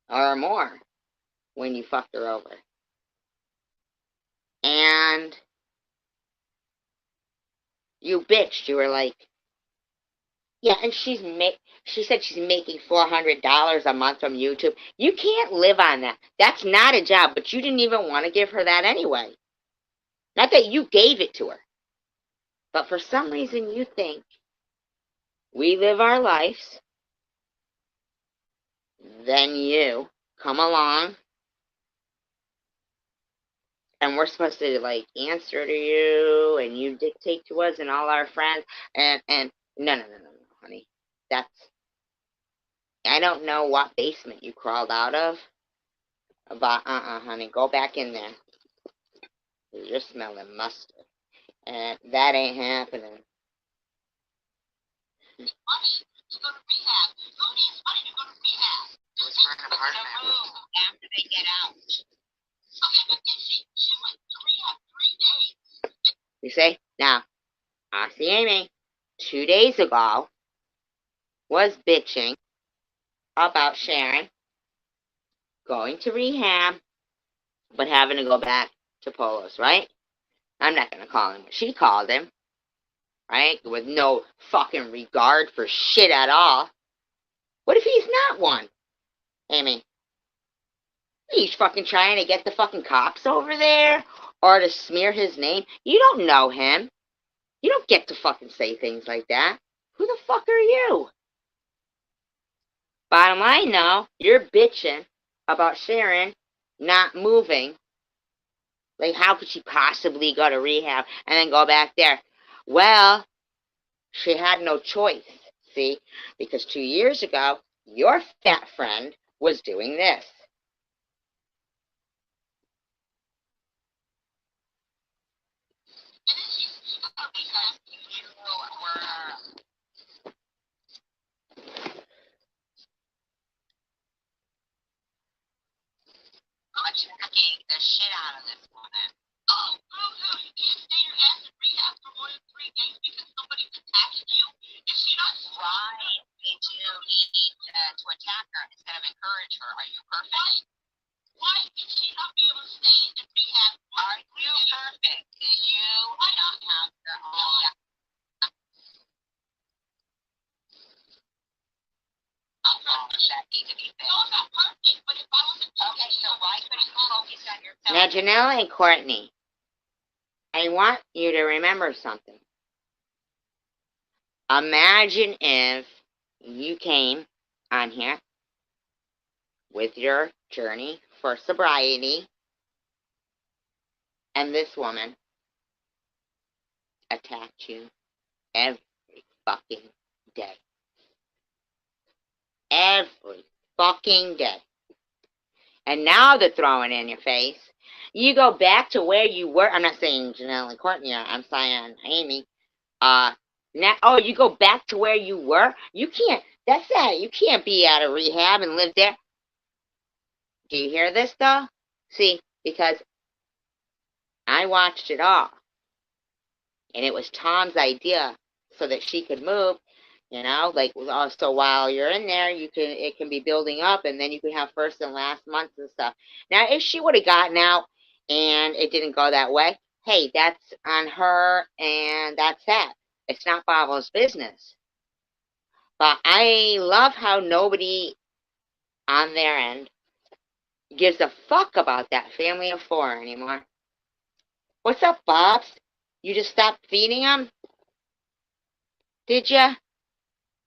or more, when you fucked her over. And you bitched. You were like, yeah, and she said she's making $400 a month from YouTube. You can't live on that. That's not a job, but you didn't even want to give her that anyway. Not that you gave it to her. But for some reason you think we live our lives, then you come along, and we're supposed to, answer to you, and you dictate to us and all our friends, and no, honey. I don't know what basement you crawled out of, but honey, go back in there. You're smelling mustard, and that ain't happening. Money to go to rehab. Who needs money to go to rehab? Just for an apartment after they get out. Okay, but then she went to rehab 3 days. You see? Now, Aussie Amy, 2 days ago, was bitching about Sharon going to rehab, but having to go back to Polos, right? I'm not going to call him. She called him, right? With no fucking regard for shit at all. What if he's not one, Amy? He's fucking trying to get the fucking cops over there or to smear his name. You don't know him. You don't get to fucking say things like that. Who the fuck are you? Bottom line, though, you're bitching about Sharon not moving. Like, how could she possibly go to rehab and then go back there? Well, she had no choice, see? Because 2 years ago, your fat friend was doing this. attacking the shit out of this woman. Oh, you can't stay your ass in rehab for more than 3 days because somebody's attacking you? Is she not right? We do need to attack her instead of encourage her. Are you perfect? Why did she not be able to stay in rehab? Are you perfect? Do you not have the that need to be fixed? No, I'm not perfect, but if I was okay, so why couldn't you focus on yourself? Now, Janelle and Courtney, I want you to remember something. Imagine if you came on here with your journey for sobriety and this woman attacked you every fucking day. Every fucking day. And now they're throwing in your face. You go back to where you were. I'm not saying Janelle and Courtney, I'm saying Amy. Now, you go back to where you were? You can't, that's that. You can't be out of rehab and live there. Do you hear this, though? See, because I watched it all. And it was Tom's idea so that she could move, so while you're in there, it can be building up, and then you can have first and last months and stuff. Now, if she would have gotten out and it didn't go that way, hey, that's on her, and that's that. It's not Bob's business. But I love how nobody on their end gives a fuck about that family of 4 anymore. What's up, Bobs? You just stopped feeding them? Did ya?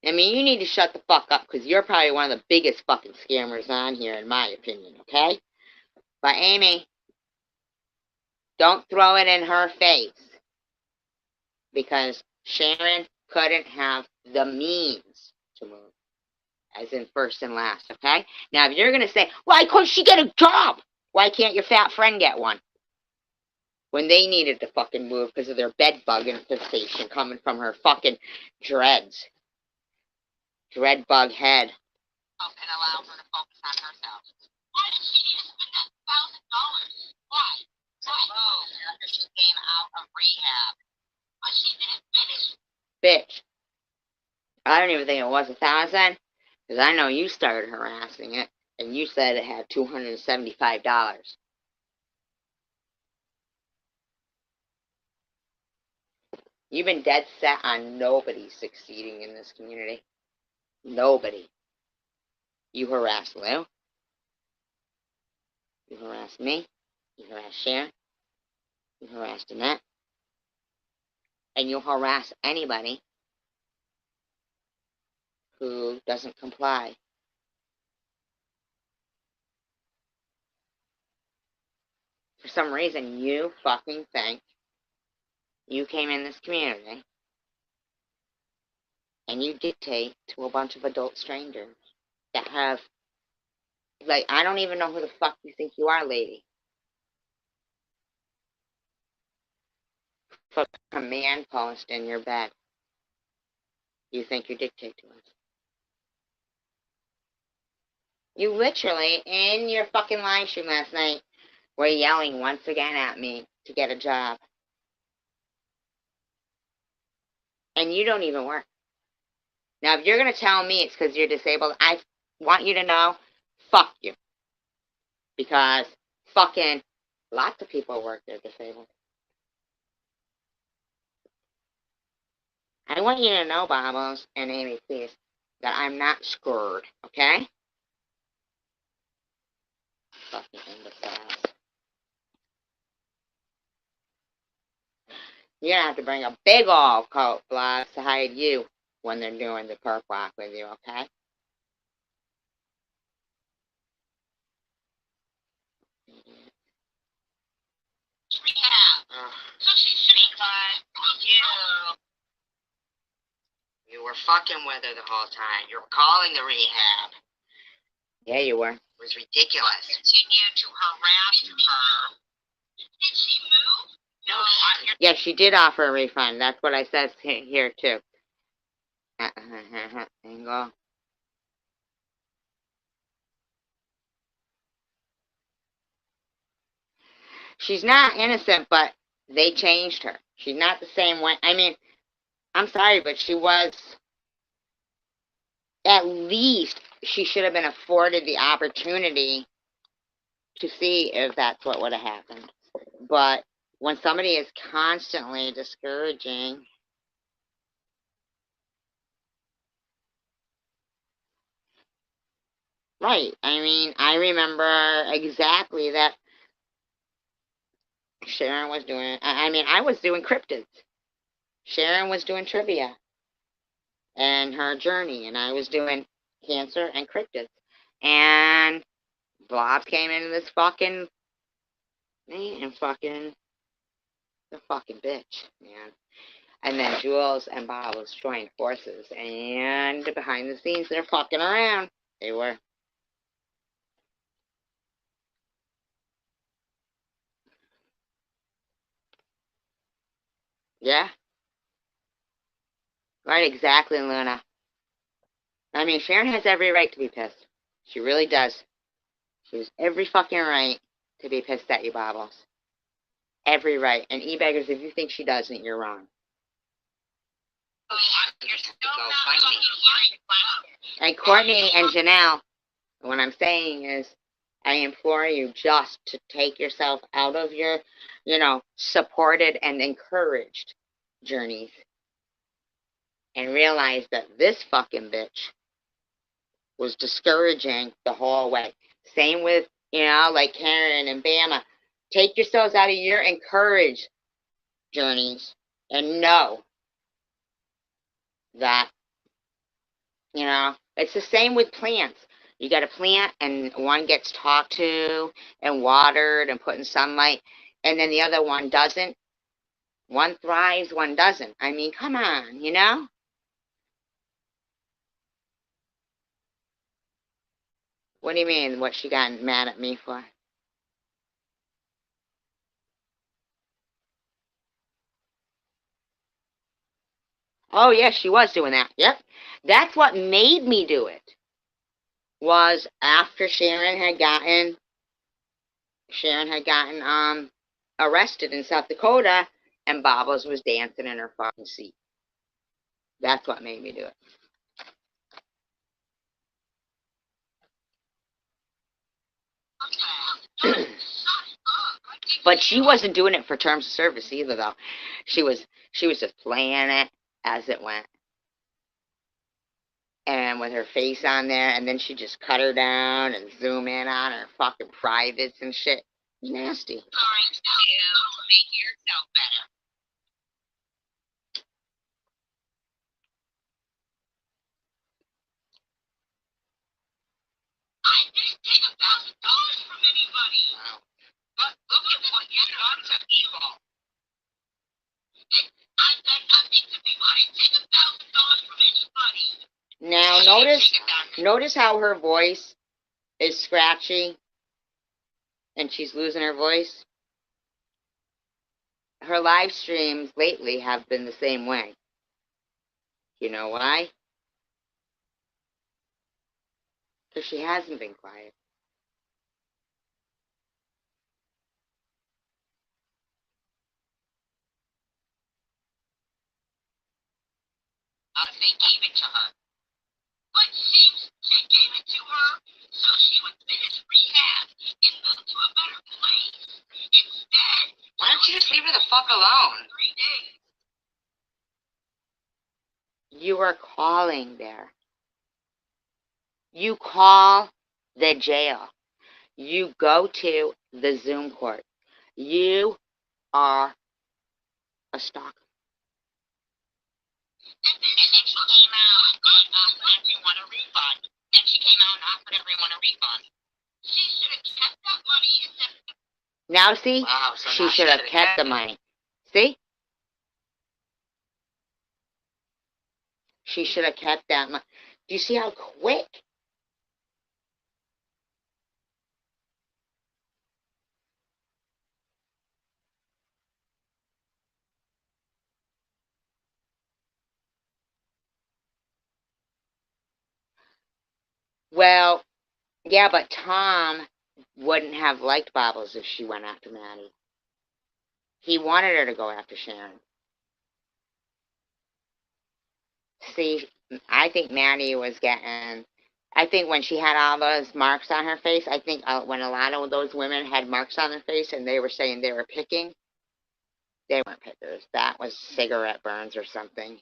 I mean, you need to shut the fuck up, because you're probably one of the biggest fucking scammers on here, in my opinion, okay? But Amy, don't throw it in her face, because Sharon couldn't have the means to move, as in first and last, okay? Now, if you're going to say, why couldn't she get a job? Why can't your fat friend get one? When they needed to fucking move because of their bed bug infestation coming from her fucking dreads. Dread bug head. And allow her to focus on herself. Why did she need to spend that $1,000? Why? After she came out of rehab. But she didn't finish. Bitch. I don't even think it was 1,000, because I know you started harassing it, and you said it had $275. You've been dead set on nobody succeeding in this community. Nobody. You harassed Lou. You harassed me. You harassed Sharon. You harassed Annette. And you'll harass anybody who doesn't comply. For some reason, you fucking think you came in this community and you dictate to a bunch of adult strangers that have, I don't even know who the fuck you think you are, lady. Put a command post in your bed. You think you dictate to us. You literally, in your fucking live stream last night, were yelling once again at me to get a job. And you don't even work. Now, if you're going to tell me it's because you're disabled, I want you to know, fuck you. Because fucking lots of people work they're disabled. I want you to know, Bobos and Amy, please, that I'm not screwed, okay? Fucking imbeciles. You're going to have to bring a big old coat, Blogs, to hide you when they're doing the perk walk with you, okay? Rehab. Because you were fucking with her the whole time. You were calling the rehab. Yeah, you were. It was ridiculous. Continue to harass her. Did she move? Yeah, she did offer a refund. That's what I said here, too. Angle. She's not innocent, but they changed her. She's not the same way. I mean, I'm sorry, but she was, at least, she should have been afforded the opportunity to see if that's what would have happened. But when somebody is constantly discouraging, right, I mean, I remember exactly that Sharon was doing, I mean, I was doing cryptids. Sharon was doing trivia and her journey, and I was doing cancer and cryptids. And Bob came into this fucking and fucking the fucking bitch, man. And then Jules and Bob was joining forces, and behind the scenes, they're fucking around. They were. Yeah. Right, exactly, Luna. I mean, Sharon has every right to be pissed. She really does. She has every fucking right to be pissed at you, Bobbles. Every right. And e-beggars, if you think she doesn't, you're wrong. And Courtney and Janelle, what I'm saying is, I implore you just to take yourself out of your, supported and encouraged journeys and realize that this fucking bitch was discouraging the whole way. Same with, like Karen and Bama. Take yourselves out of your encouraged journeys and know that, it's the same with plants. You got a plant and one gets talked to and watered and put in sunlight, and then the other one doesn't. One thrives, one doesn't. I mean, come on, What do you mean, what she got mad at me for? Oh, yes, she was doing that. Yep. That's what made me do it. Was after Sharon had gotten arrested in South Dakota, and Bobbles was dancing in her fucking seat. That's what made me do it. But she wasn't doing it for terms of service either, though. She was just playing it as it went, and with her face on there, and then she just cut her down and zoom in on her fucking privates and shit. Nasty. Trying to make yourself better. I didn't take $1,000 from anybody. Wow. But look at what you done to people. I've done nothing to people. I didn't take $1,000 from anybody. Now notice how her voice is scratchy and she's losing her voice. Her live streams lately have been the same way. You know why? Because she hasn't been quiet. They gave it to her. But they gave it to her so she would finish rehab and move to a better place. Instead, why don't you just leave her the fuck alone? 3 days. You are calling there. You call the jail. You go to the Zoom court. You are a stalker. And then she came out and offered everyone a refund. Then she came out and offered everyone a refund. She should have kept that money instead of... Now see? Wow, so she should have kept the money. See? She should have kept that money. Do you see how quick? Well, yeah, but Tom wouldn't have liked Bobbles if she went after Maddie. He wanted her to go after Sharon. See, I think Maddie was getting. I think when she had all those marks on her face, I think when a lot of those women had marks on their face and they were saying they were picking, they weren't pickers. That was cigarette burns or something.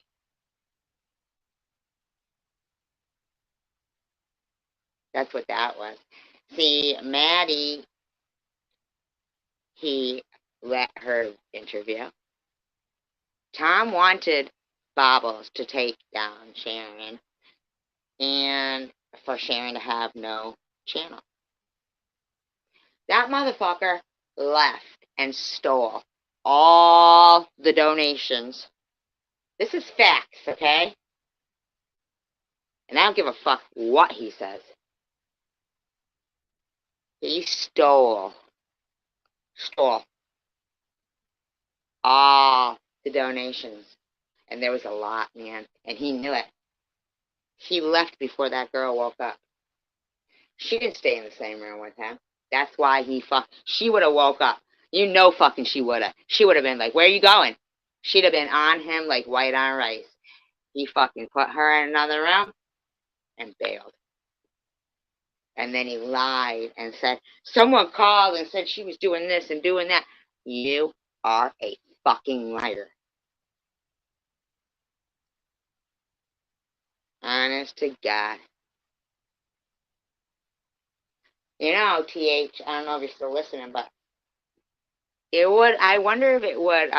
That's what that was. See, Maddie, he let her interview. Tom wanted Bobbles to take down Sharon and for Sharon to have no channel. That motherfucker left and stole all the donations. This is facts, okay? And I don't give a fuck what he says. He stole all the donations. And there was a lot, man. And he knew it. He left before that girl woke up. She didn't stay in the same room with him. That's why she would have woke up. You know fucking she would have. She would have been like, where are you going? She'd have been on him like white on rice. He fucking put her in another room and bailed. And then he lied and said, someone called and said she was doing this and doing that. You are a fucking liar. Honest to God. You know, TH, I don't know if you're still listening, but I wonder if it would,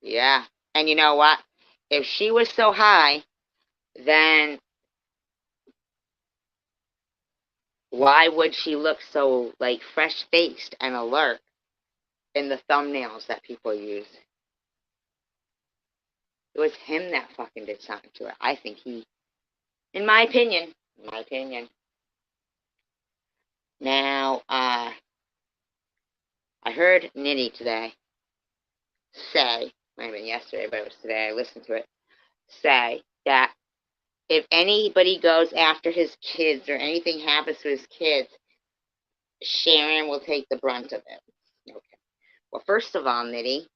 yeah. And you know what? If she was so high, then why would she look so, like, fresh-faced and alert in the thumbnails that people use? It was him that fucking did something to her. I think in my opinion. Now, I heard Nitty today say, might have been yesterday, but it was today, I listened to it, say that if anybody goes after his kids or anything happens to his kids, Sharon will take the brunt of it. Okay. Well, first of all, Nitty,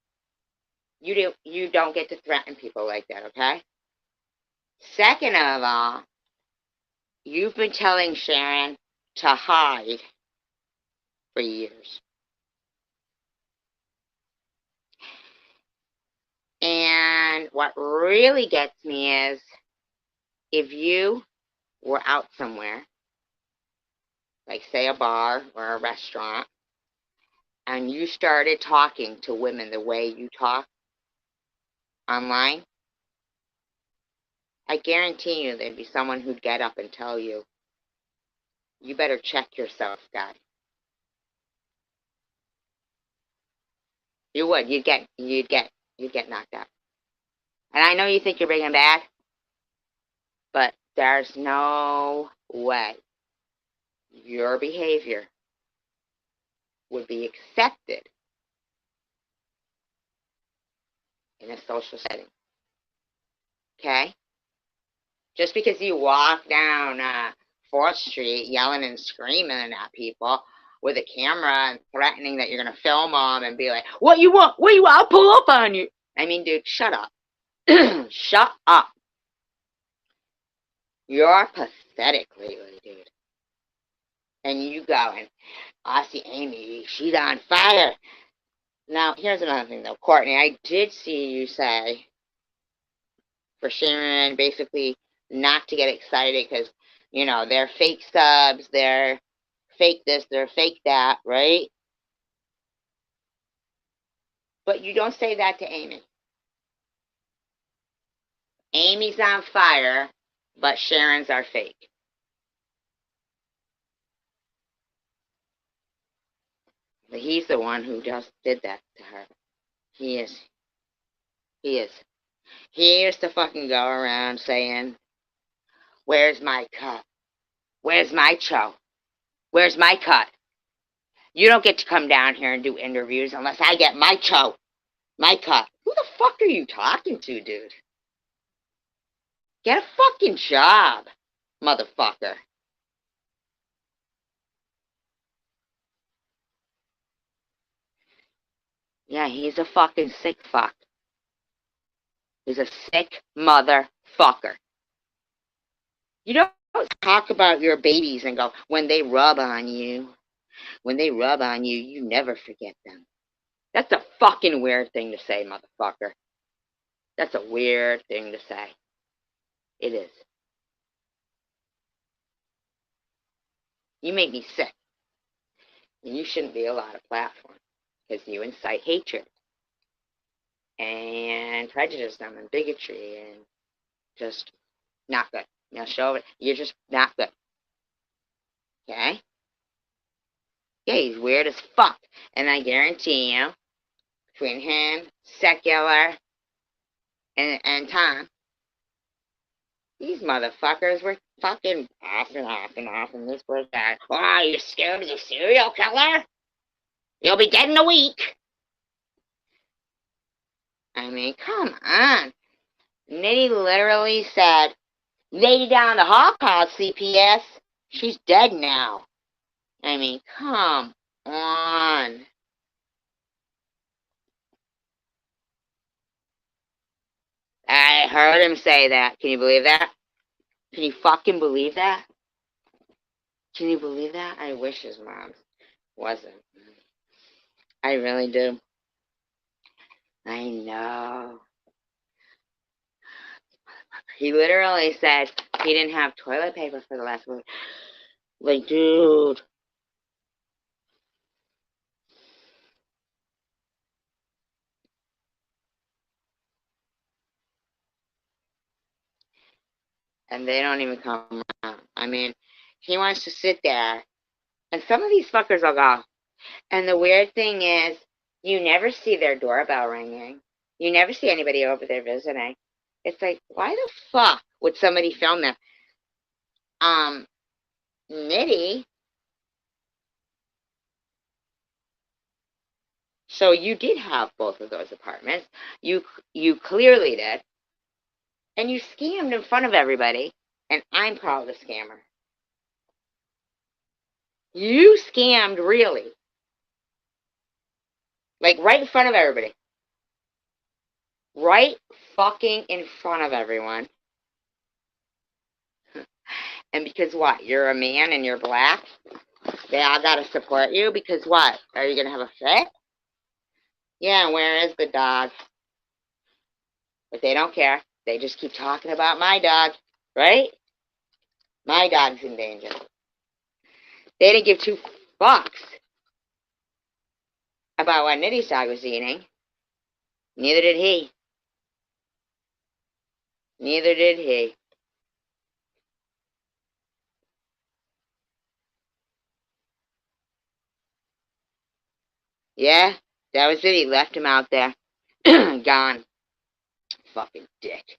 you don't get to threaten people like that, okay? Second of all, you've been telling Sharon to hide for years. And what really gets me is if you were out somewhere, like say a bar or a restaurant, and you started talking to women the way you talk online, I guarantee you there'd be someone who'd get up and tell you, you better check yourself, guy. You would. You'd get knocked out. And I know you think you're big and bad, but there's no way your behavior would be accepted in a social setting. Okay? Just because you walk down 4th Street yelling and screaming at people with a camera and threatening that you're going to film them and be like, what you want? What you want? I'll pull up on you. I mean, dude, shut up. Shut up. You're pathetic lately, dude. And you going, I see Amy, she's on fire. Now, here's another thing, though. Courtney, I did see you say for Sharon basically not to get excited because, you know, they're fake subs, they're fake this, they're fake that, right? But you don't say that to Amy. Amy's on fire, but Sharon's are fake. But he's the one who just did that to her. He is. He used to fucking go around saying, where's my cut? Where's my cho? Where's my cut? You don't get to come down here and do interviews unless I get my cho, my cut. Who the fuck are you talking to, dude? Get a fucking job, motherfucker. Yeah, he's a fucking sick fuck. He's a sick motherfucker. You don't talk about your babies and go, when they rub on you, you never forget them. That's a fucking weird thing to say, motherfucker. That's a weird thing to say. It is. You make me sick. And you shouldn't be allowed a platform because you incite hatred and prejudice them and bigotry and just not good. Now show it. You're just not good. Okay? Yeah, he's weird as fuck. And I guarantee you, between him, Secular, and Tom, these motherfuckers were fucking off and this was that. Oh, you're scared of the serial killer? You'll be dead in a week. I mean, come on. Nitty literally said, lady down the hall called CPS. She's dead now. I mean, come on. I heard him say that. Can you believe that? Can you fucking believe that? Can you believe that? I wish his mom wasn't. I really do. I know. He literally said he didn't have toilet paper for the last week. Like, dude. And they don't even come around. I mean, he wants to sit there. And some of these fuckers will go. And the weird thing is, you never see their doorbell ringing. You never see anybody over there visiting. It's like, why the fuck would somebody film them? Nitty. So you did have both of those apartments. You clearly did. And you scammed in front of everybody. And I'm probably the scammer. You scammed, really. Like, right in front of everybody. Right fucking in front of everyone. And because what? You're a man and you're black? They all gotta support you because what? Are you gonna have a fit? Yeah, where is the dog? But they don't care. They just keep talking about my dog, right? My dog's in danger. They didn't give two fucks about what Nitty's dog was eating. Neither did he. Neither did he. Yeah, that was it. He left him out there. Gone. Fucking dick.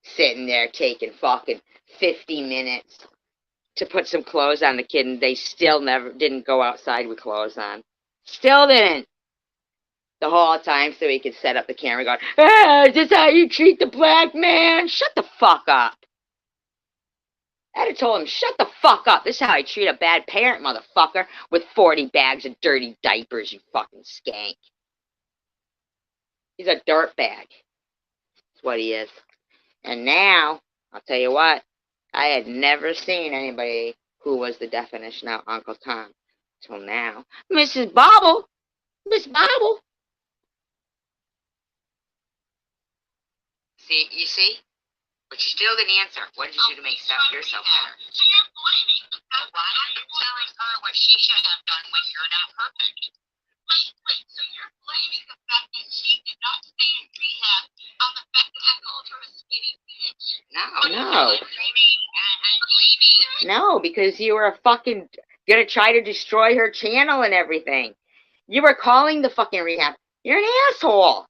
Sitting there taking fucking 50 minutes to put some clothes on the kid, and they still never didn't go outside with clothes on. Still didn't. The whole time so he could set up the camera going, is this how you treat the black man? Shut the fuck up. I'd have told him, shut the fuck up. This is how I treat a bad parent, motherfucker, with 40 bags of dirty diapers, you fucking skank. He's a dirtbag. That's what he is. And now, I'll tell you what, I had never seen anybody who was the definition of Uncle Tom till now. Mrs. Bobble. Miss Bobble. See, you see? But you still didn't answer. What did you do to make yourself better? So you're blaming. Why are you telling her what she should have done when you're not perfect? Wait, so you're blaming the fact that she did not stay in rehab on the fact that I called her a skinny bitch? No. No, because you were fucking gonna try to destroy her channel and everything. You were calling the fucking rehab. You're an asshole.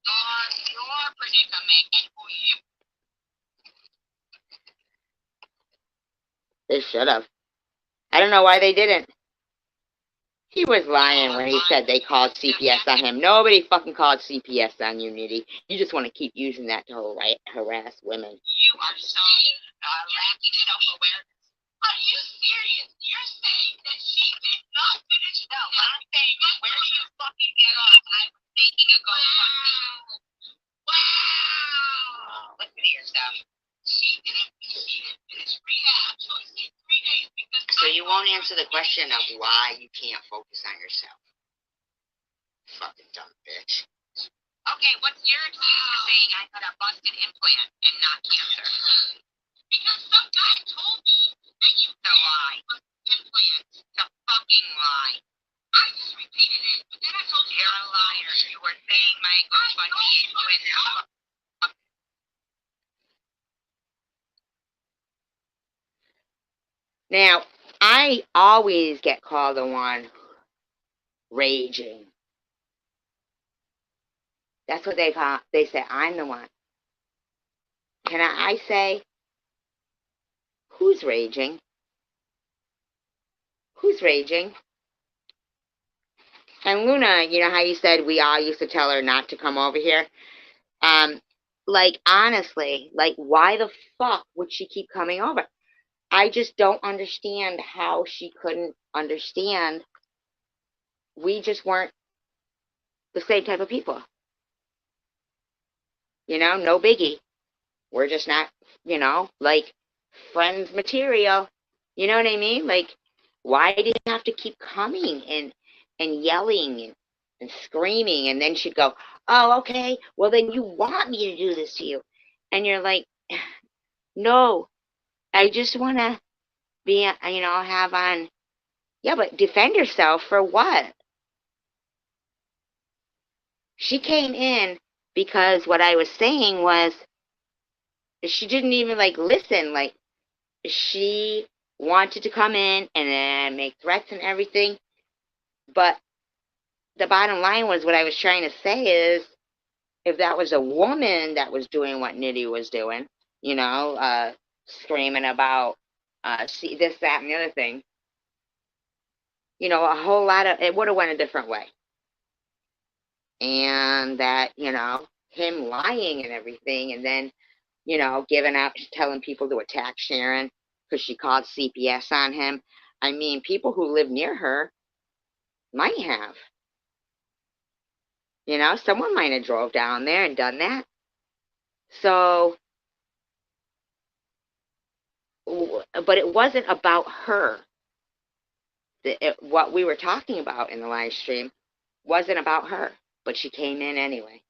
Your predicament for you. They should have. I don't know why they didn't. He was lying when he said they called CPS on him. Nobody fucking called CPS on you, Nitty. You just want to keep using that to harass women. You are so lacking self-awareness. Are you serious? You're saying that she did not finish? No, what I'm saying is, where do you fucking get off? I'm making a GoFundMe. Wow! Listen to yourself. She didn't finish rehab. So it's in 3 days because. So you won't answer the question of why you can't focus on yourself. Fucking dumb bitch. Okay, what's your excuse for saying I got a busted implant and not cancer? Because some guy told me that you the lie. Implant. The fucking lie. I just repeated it, but then I told you you're a liar. You were saying my GoFundMe when Now, I always get called the one raging. That's what they call. They say I'm the one. Can I say, who's raging? Who's raging? And Luna, you know how you said we all used to tell her not to come over here? Like, honestly, like, why the fuck would she keep coming over? I just don't understand how she couldn't understand. We just weren't the same type of people. You know, no biggie. We're just not, you know, like, friends material. You know what I mean? Like, why did you have to keep coming and yelling and screaming? And then she'd go, oh, okay, well, then you want me to do this to you. And you're like, no, I just want to be, you know, have on, yeah, but defend yourself for what? She came in because what I was saying was, she didn't even, like, listen. Like, she wanted to come in and then make threats and everything. But the bottom line was, what I was trying to say is, if that was a woman that was doing what Nitty was doing, you know, screaming about see this, that, and the other thing, you know, a whole lot of it would have went a different way. And that, you know, him lying and everything, and then, you know, giving up, telling people to attack Sharon because she called CPS on him. I mean, people who live near her might have. You know, someone might have drove down there and done that. So, but it wasn't about her. What we were talking about in the live stream wasn't about her, but she came in anyway.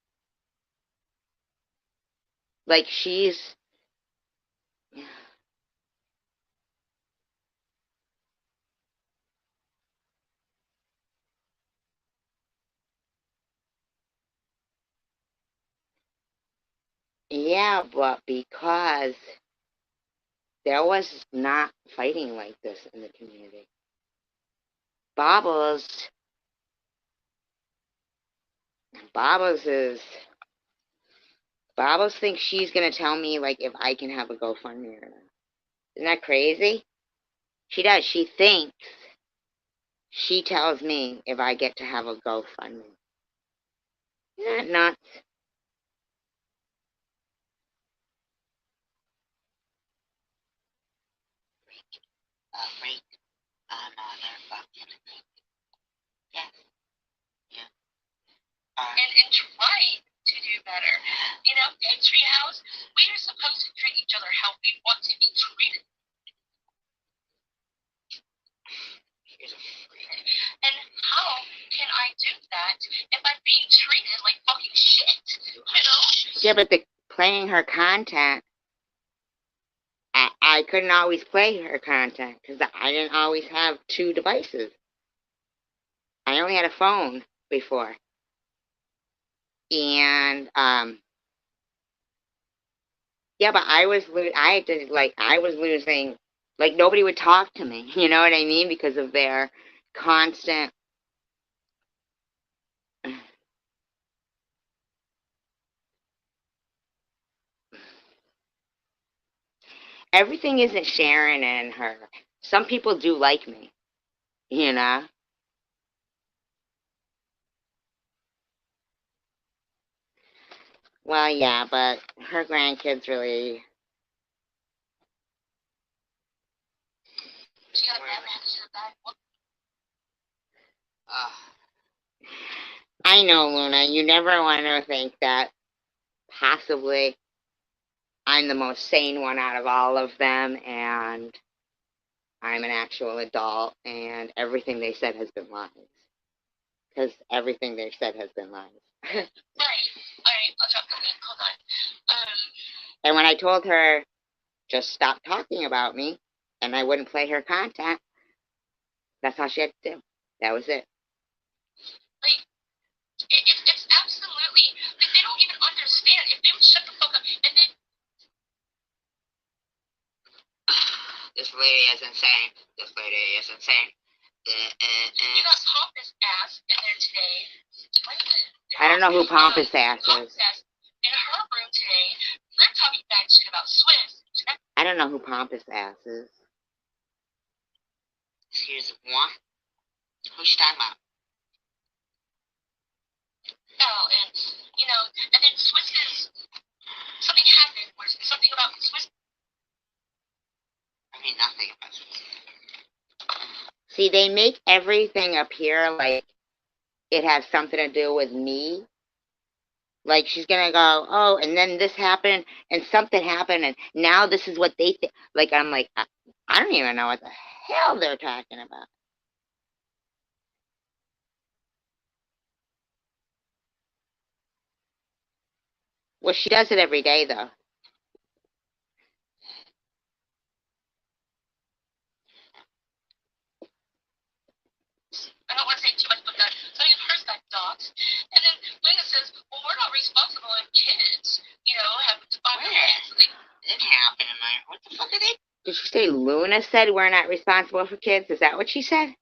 Like, she's... Yeah, but because there was not fighting like this in the community. Bobbles thinks she's going to tell me, like, if I can have a GoFundMe or not. Isn't that crazy? She does. She thinks she tells me if I get to have a GoFundMe. Isn't that nuts? Break another fucking thing. Yes. Yeah. And try to do better. You know, in Treehouse, we are supposed to treat each other how we want to be treated. And how can I do that if I'm being treated like fucking shit? You know? Yeah, but playing her content, I couldn't always play her content because I didn't always have 2 devices. I only had a phone before. And, yeah, but I was losing, like, nobody would talk to me, you know what I mean? Because of their constant, everything isn't Sharon and her. Some people do like me, you know? Well, yeah, but her grandkids really. She got a bad man. She's a bad woman. I know, Luna. You never want to think that possibly I'm the most sane one out of all of them, and I'm an actual adult, and everything they said has been lies. Because everything they've said has been lies. Right. Alright, I'll drop the link. Hold on. And when I told her, just stop talking about me, and I wouldn't play her content, that's all she had to do. That was it. Like, it's absolutely, like, they don't even understand. If they would shut the fuck up, and then... This lady is insane. This lady is insane. You got Pompous Ass in there today. I don't know who Pompous Ass is. In her room today, they're talking bad shit about Swiss. I don't know who Pompous Ass is. Excuse me. Who's she talking about? Oh, and, you know, and then Swiss is... Something happened where something about Swiss... I mean, nothing about Swiss. See, they make everything appear like it has something to do with me. Like, she's gonna go, oh, and then this happened, and something happened, and now this is what they think. Like, I'm like, I don't even know what the hell they're talking about. Well, she does it every day, though. I don't want to say too much, but something of hers got doxed. And then Luna says, well, we're not responsible if kids, you know, have to find kids. Like, it didn't happen in my... What the fuck are they... Did she say Luna said we're not responsible for kids? Is that what she said?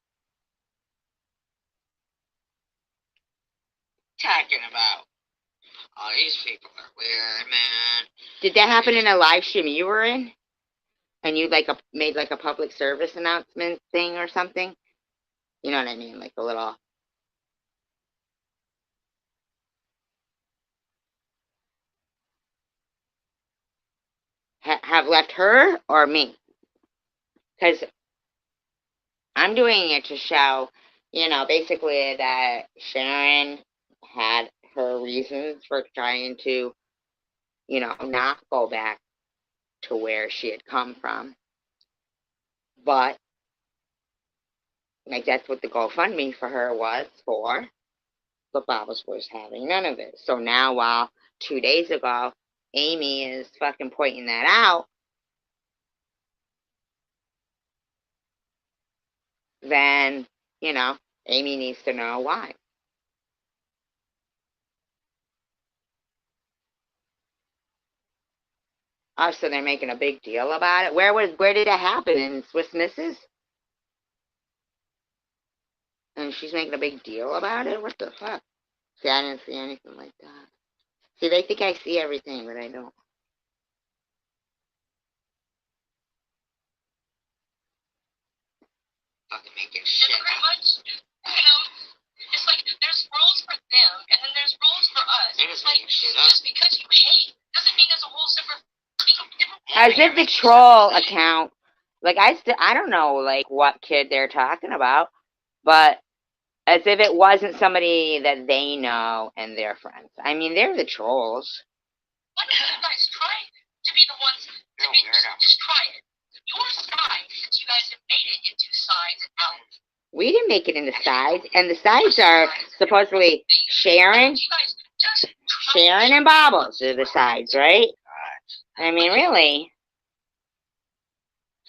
Talking about? Oh, these people are weird, man. Did that happen in a live stream you were in? And you like made like a public service announcement thing or something? You know what I mean? Like a little... have left her or me? Because I'm doing it to show, you know, basically that Sharon had her reasons for trying to, you know, not go back to where she had come from. But, like, that's what the GoFundMe for her was for. But Bob's was having none of it. So now, while 2 days ago, Amy is fucking pointing that out, then, you know, Amy needs to know why. Oh, so they're making a big deal about it? Where did it happen? In Swiss Misses? And she's making a big deal about it? What the fuck? See, I didn't see anything like that. See, they think I see everything, but I don't. Fucking making shit pretty up. much, you know, it's like there's rules for them, and then there's rules for us. They're just like, making shit up. just because you hate doesn't mean there's a whole separate... As if the troll account, like, I don't know, like, what kid they're talking about, but as if it wasn't somebody that they know and their friends. I mean, they're the trolls. Why don't you guys try to be the ones to be... Just try it. Your side, since you guys have made it into sides and outs. We didn't make it into sides, and the sides are supposedly Sharon and Bobbles are the sides, right? I mean, really.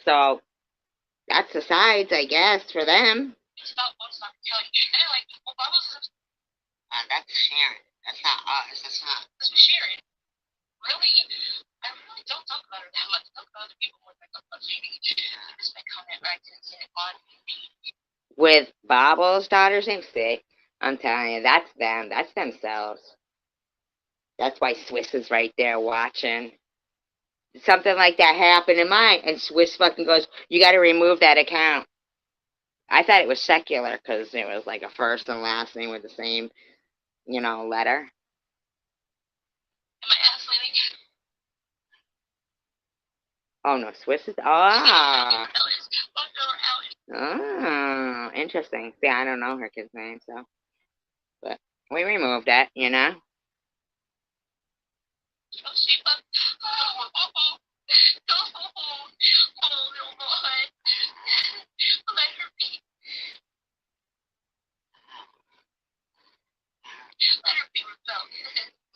So, that's the sides, I guess, for them. It's about one side telling you. And they're like, well, Bobbles is... That's Sharon. That's not us. That's not... This was Sharon. Really? I really don't talk about her that much. I talk about other people more than I talk about Jamie. This is my comment, right? I didn't say it on me. With Bobbles' daughter's name, see, I'm telling you, that's them. That's themselves. That's why Swiss is right there watching. Something like that happened in mine, and Swiss fucking goes, you got to remove that account. I thought it was secular because it was like a first and last name with the same, you know, letter. And Oh, no, Swiss is... Ah. Oh, interesting. See, I don't know her kid's name, so... But we removed it, you know?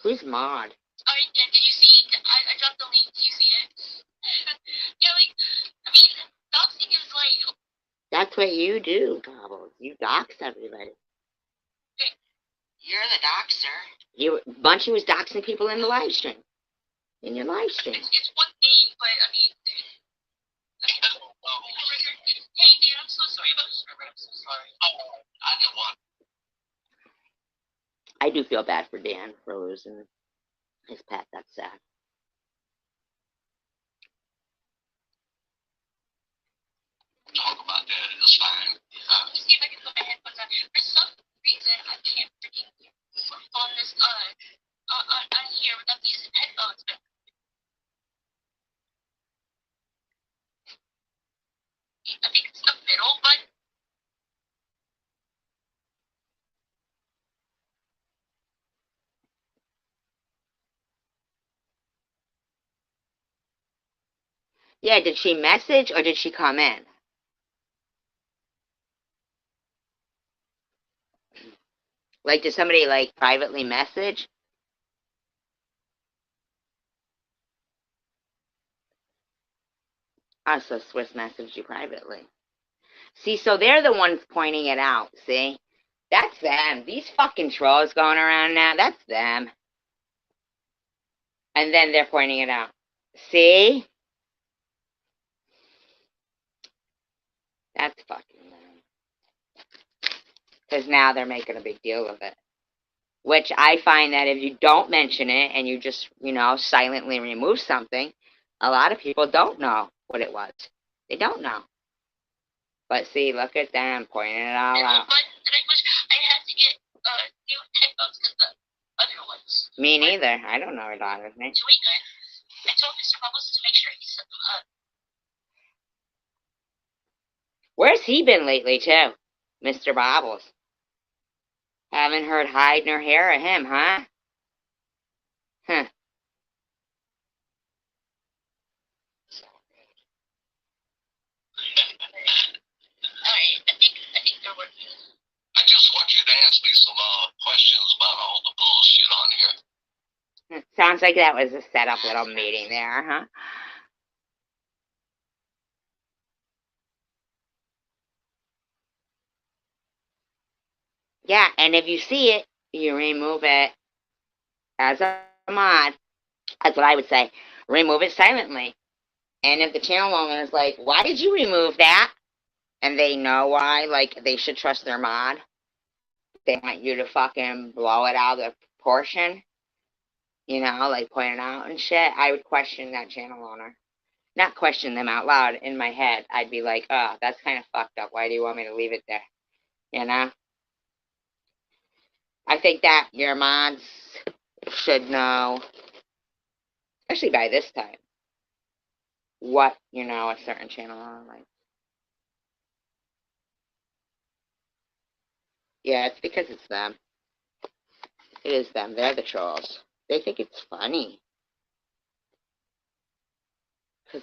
Who's Maud? Oh, yeah, did you see? I dropped the link. Did you see it? Yeah, like, I mean, doxing is like... That's what you do, Bobbles. You dox everybody. You're the doxer. Munchie was doxing people in the live stream. In your live stream. It's one thing, but, I mean... Hey, Dan, I'm so sorry about this. I'm so sorry. Oh, I didn't want... I do feel bad for Dan for losing his pet. That's sad. Talk about that. It's fine. Let me see if I can put my headphones on. For some reason, I can't freaking on this, on here without these headphones. But I think it's the middle button. Yeah, did she message or did she come in? Like, did somebody, like, privately message? Oh, so Swiss messaged you privately. See, so they're the ones pointing it out, see? That's them. These fucking trolls going around now, that's them. And then they're pointing it out. See? That's fucking them. Because now they're making a big deal of it. Which I find that if you don't mention it and you just, you know, silently remove something, a lot of people don't know what it was. They don't know. But see, look at them pointing it all out. But I wish I had to get new headphones because the other ones. Me neither. I don't know her daughter's name. Doing good. I told Mr. Bubbles to make sure he set them up. Where's he been lately, too? Mr. Bobbles. Haven't heard hide nor hair of him, huh? Huh. Alright, I think they're working. I just want you to ask me some questions about all the bullshit on here. Sounds like that was a set-up little meeting there, huh? Yeah, and if you see it, you remove it as a mod. That's what I would say. Remove it silently. And if the channel owner is like, why did you remove that? And they know why, like, they should trust their mod. They want you to fucking blow it out of proportion. You know, like, point it out and shit. I would question that channel owner. Not question them out loud. In my head, I'd be like, oh, that's kind of fucked up. Why do you want me to leave it there? You know? I think that your mods should know, especially by this time, what, you know, a certain channel owner likes. Yeah, it's because it's them. It is them. They're the trolls. They think it's funny.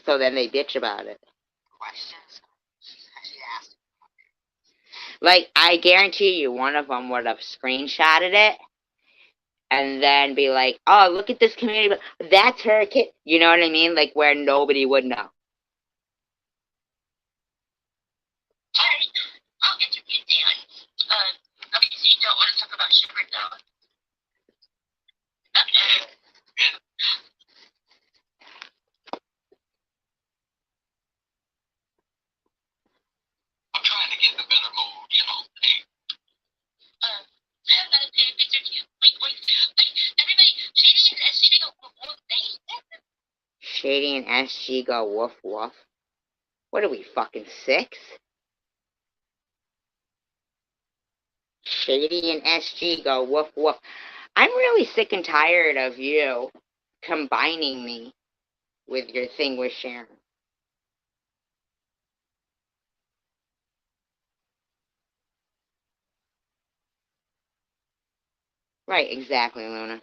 So then they bitch about it. Questions? She asked. Like, I guarantee you one of them would have screenshotted it and then be like, oh, look at this community. That's her kid. You know what I mean? Like, where nobody would know. Alright, I'll interview Dan. Obviously you don't want to talk about sugar though. I'm trying to get in a better mood, you know. Hey. I'm gonna take a picture of you. Wait. Everybody, Shady and SG, they go woof. Shady and SG go woof woof. What are we, fucking 6? Shady and SG go woof woof. I'm really sick and tired of you combining me with your thing with Sharon. Right, exactly, Luna.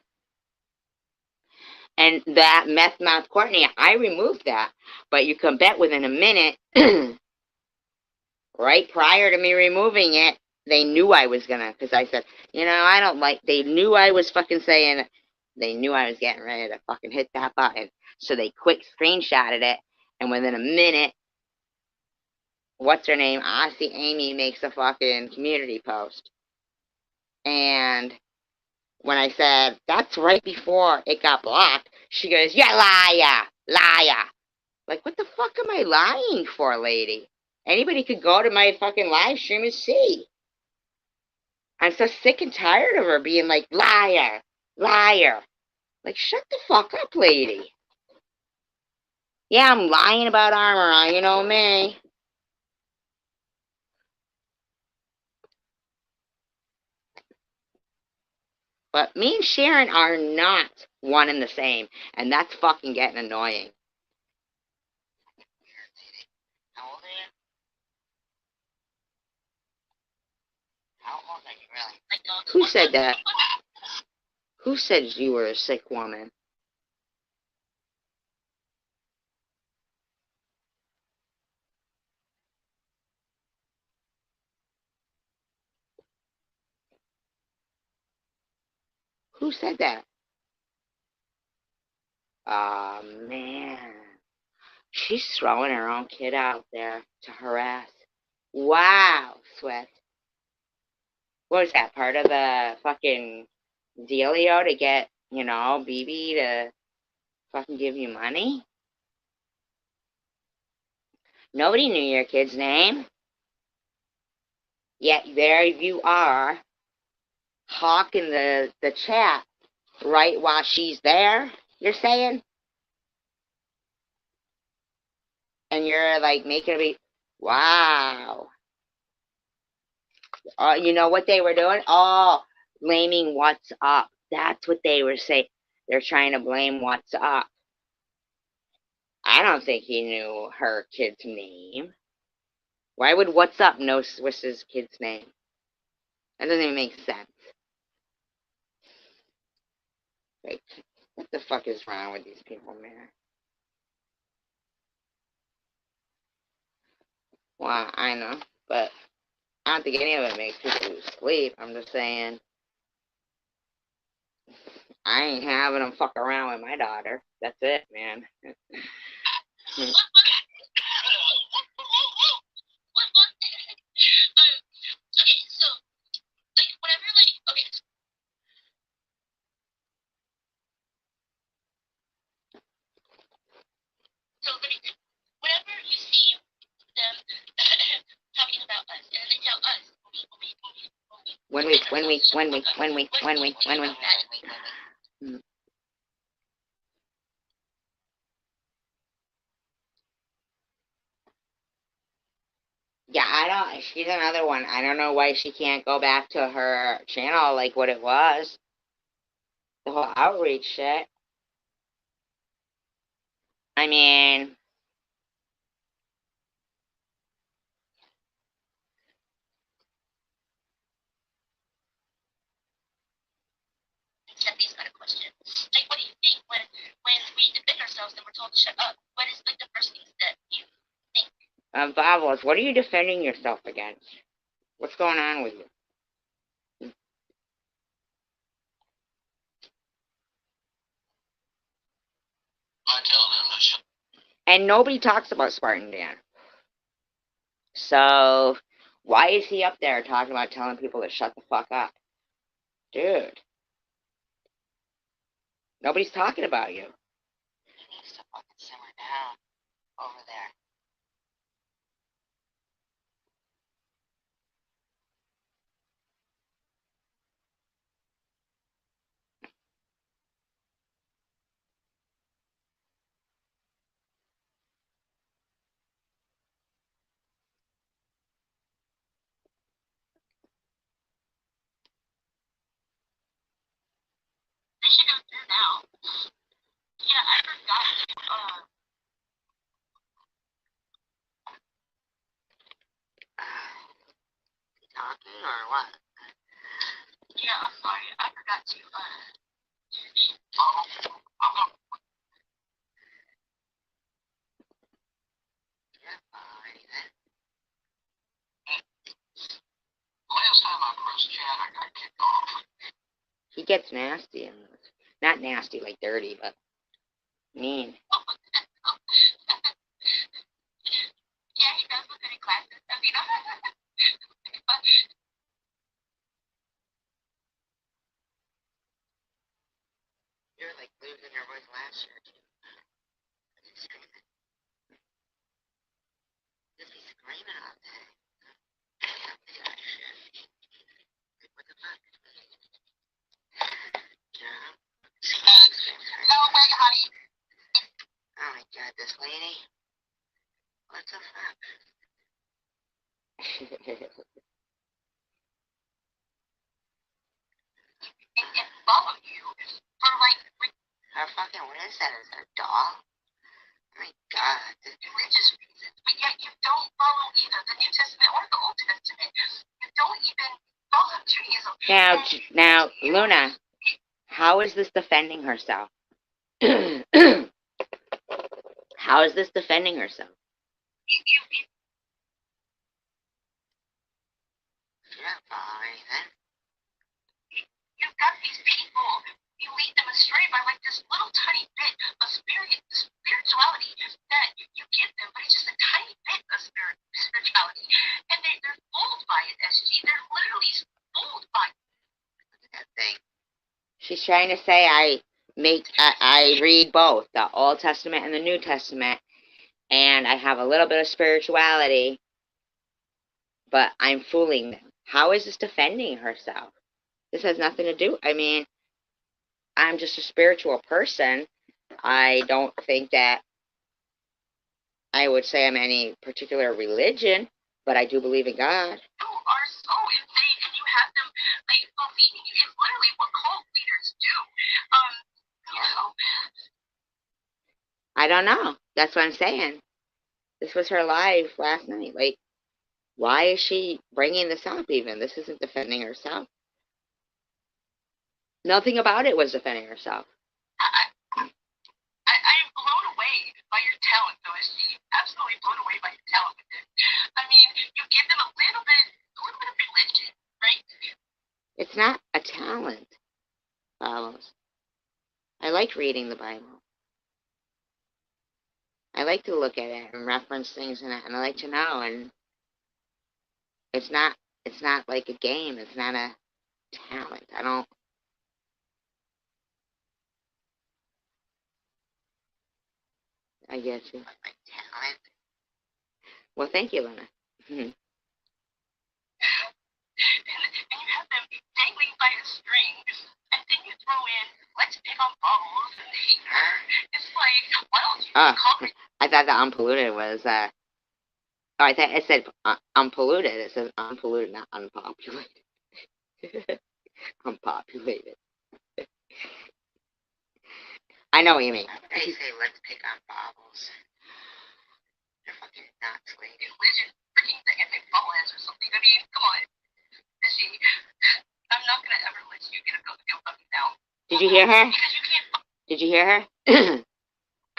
And that meth mouth Courtney, I removed that. But you can bet within a minute, right prior to me removing it, they knew I was gonna, because I said, I don't like, they knew I was fucking saying, they knew I was getting ready to fucking hit that button. So they quick screenshotted it, and within a minute, what's her name? I see Amy makes a fucking community post. And when I said, that's right before it got blocked, she goes, yeah, liar, liar. Like, what the fuck am I lying for, lady? Anybody could go to my fucking live stream and see. I'm so sick and tired of her being like, liar, liar. Like, shut the fuck up, lady. Yeah, I'm lying about armor, you know me. But me and Sharon are not one and the same, and that's fucking getting annoying. How old are you? How old are you, really? Who said that? Who said you were a sick woman? Who said that? Oh, man. She's throwing her own kid out there to harass. Wow, Sweat. What was that, part of the fucking dealio to get, BB to fucking give you money? Nobody knew your kid's name. Yet there you are, hawking the chat right while she's there, you're saying? And you're like making a big, wow. You know what they were doing? Oh, blaming what's up. That's what they were saying. They're trying to blame what's up. I don't think he knew her kid's name. Why would what's up know Swiss's kid's name? That doesn't even make sense. Like, what the fuck is wrong with these people, man? Well, I know, but I don't think any of it makes people lose sleep. I'm just saying, I ain't having them fuck around with my daughter. That's it, man. Whenever you see them talking about us, and they tell us when we. Yeah, I don't. She's another one. I don't know why she can't go back to her channel like what it was. The whole outreach shit. I mean, Steffi's got a question. Like, what do you think when we defend ourselves and we're told to shut up? What is like the first things that you think? Vavos, what are you defending yourself against? What's going on with you? I tell them to shut. And nobody talks about Spartan Dan. So, why is he up there talking about telling people to shut the fuck up? Dude. Nobody's talking about you. He needs to fucking simmer down over there. They should go through now. Yeah, I forgot. Talking or what? Yeah, I'm sorry. I forgot to, follow. Last time I pressed chat, I got kicked off. He gets nasty and not nasty like dirty, but mean. Yeah, he does look good in classes. I mean, you're like losing your voice last year. Just be screaming all day. What the fuck? Yeah. No way, honey. Oh my god, this lady. What the fuck? It follow you for like. How fucking what is that? Is that a doll? Oh my god. Religious reasons. But yet you don't follow either the New Testament or the Old Testament. You don't even follow Judaism. Now, Luna, how is this defending herself? How is this defending herself? You're not following anything. You've got these people. You lead them astray by like this little tiny bit of spirituality that you give them, but it's just a tiny bit of spirituality, and they're fooled by it. SG, they're literally fooled by it. Look at that thing. She's trying to say I read both the Old Testament and the New Testament, and I have a little bit of spirituality, but I'm fooling them. How is this defending herself? This has nothing to do. I mean, I'm just a spiritual person. I don't think that I would say I'm any particular religion, but I do believe in God. You are so insane, and you have them like believing you. It's literally what cult leaders do. You know. I don't know. That's what I'm saying. This was her live last night. Like, why is she bringing this up even? This isn't defending herself. Nothing about it was defending herself. I'm blown away by your talent, though, SG. Absolutely blown away by your talent with it. I mean, you give them a little bit of religion, right? It's not a talent, follows. I like reading the Bible. I like to look at it and reference things in it, and I like to know. And it's not like a game. It's not a talent. I get you. My talent. Well, thank you, Luna. And you have them dangling by a string, and then you throw in, let's pick on balls and hate her. It's like, why don't you call it? I thought the unpolluted was, I thought it said unpolluted. It says unpolluted, not unpopulated. Unpopulated. I know what you mean. They say, let's pick on baubles. They're fucking nuts, lady. Lizard freaking the epic ball ass or something. I mean, come on. I'm not gonna ever let you get a GoFundMe now. Did you hear her? Because you can't. Did you hear her?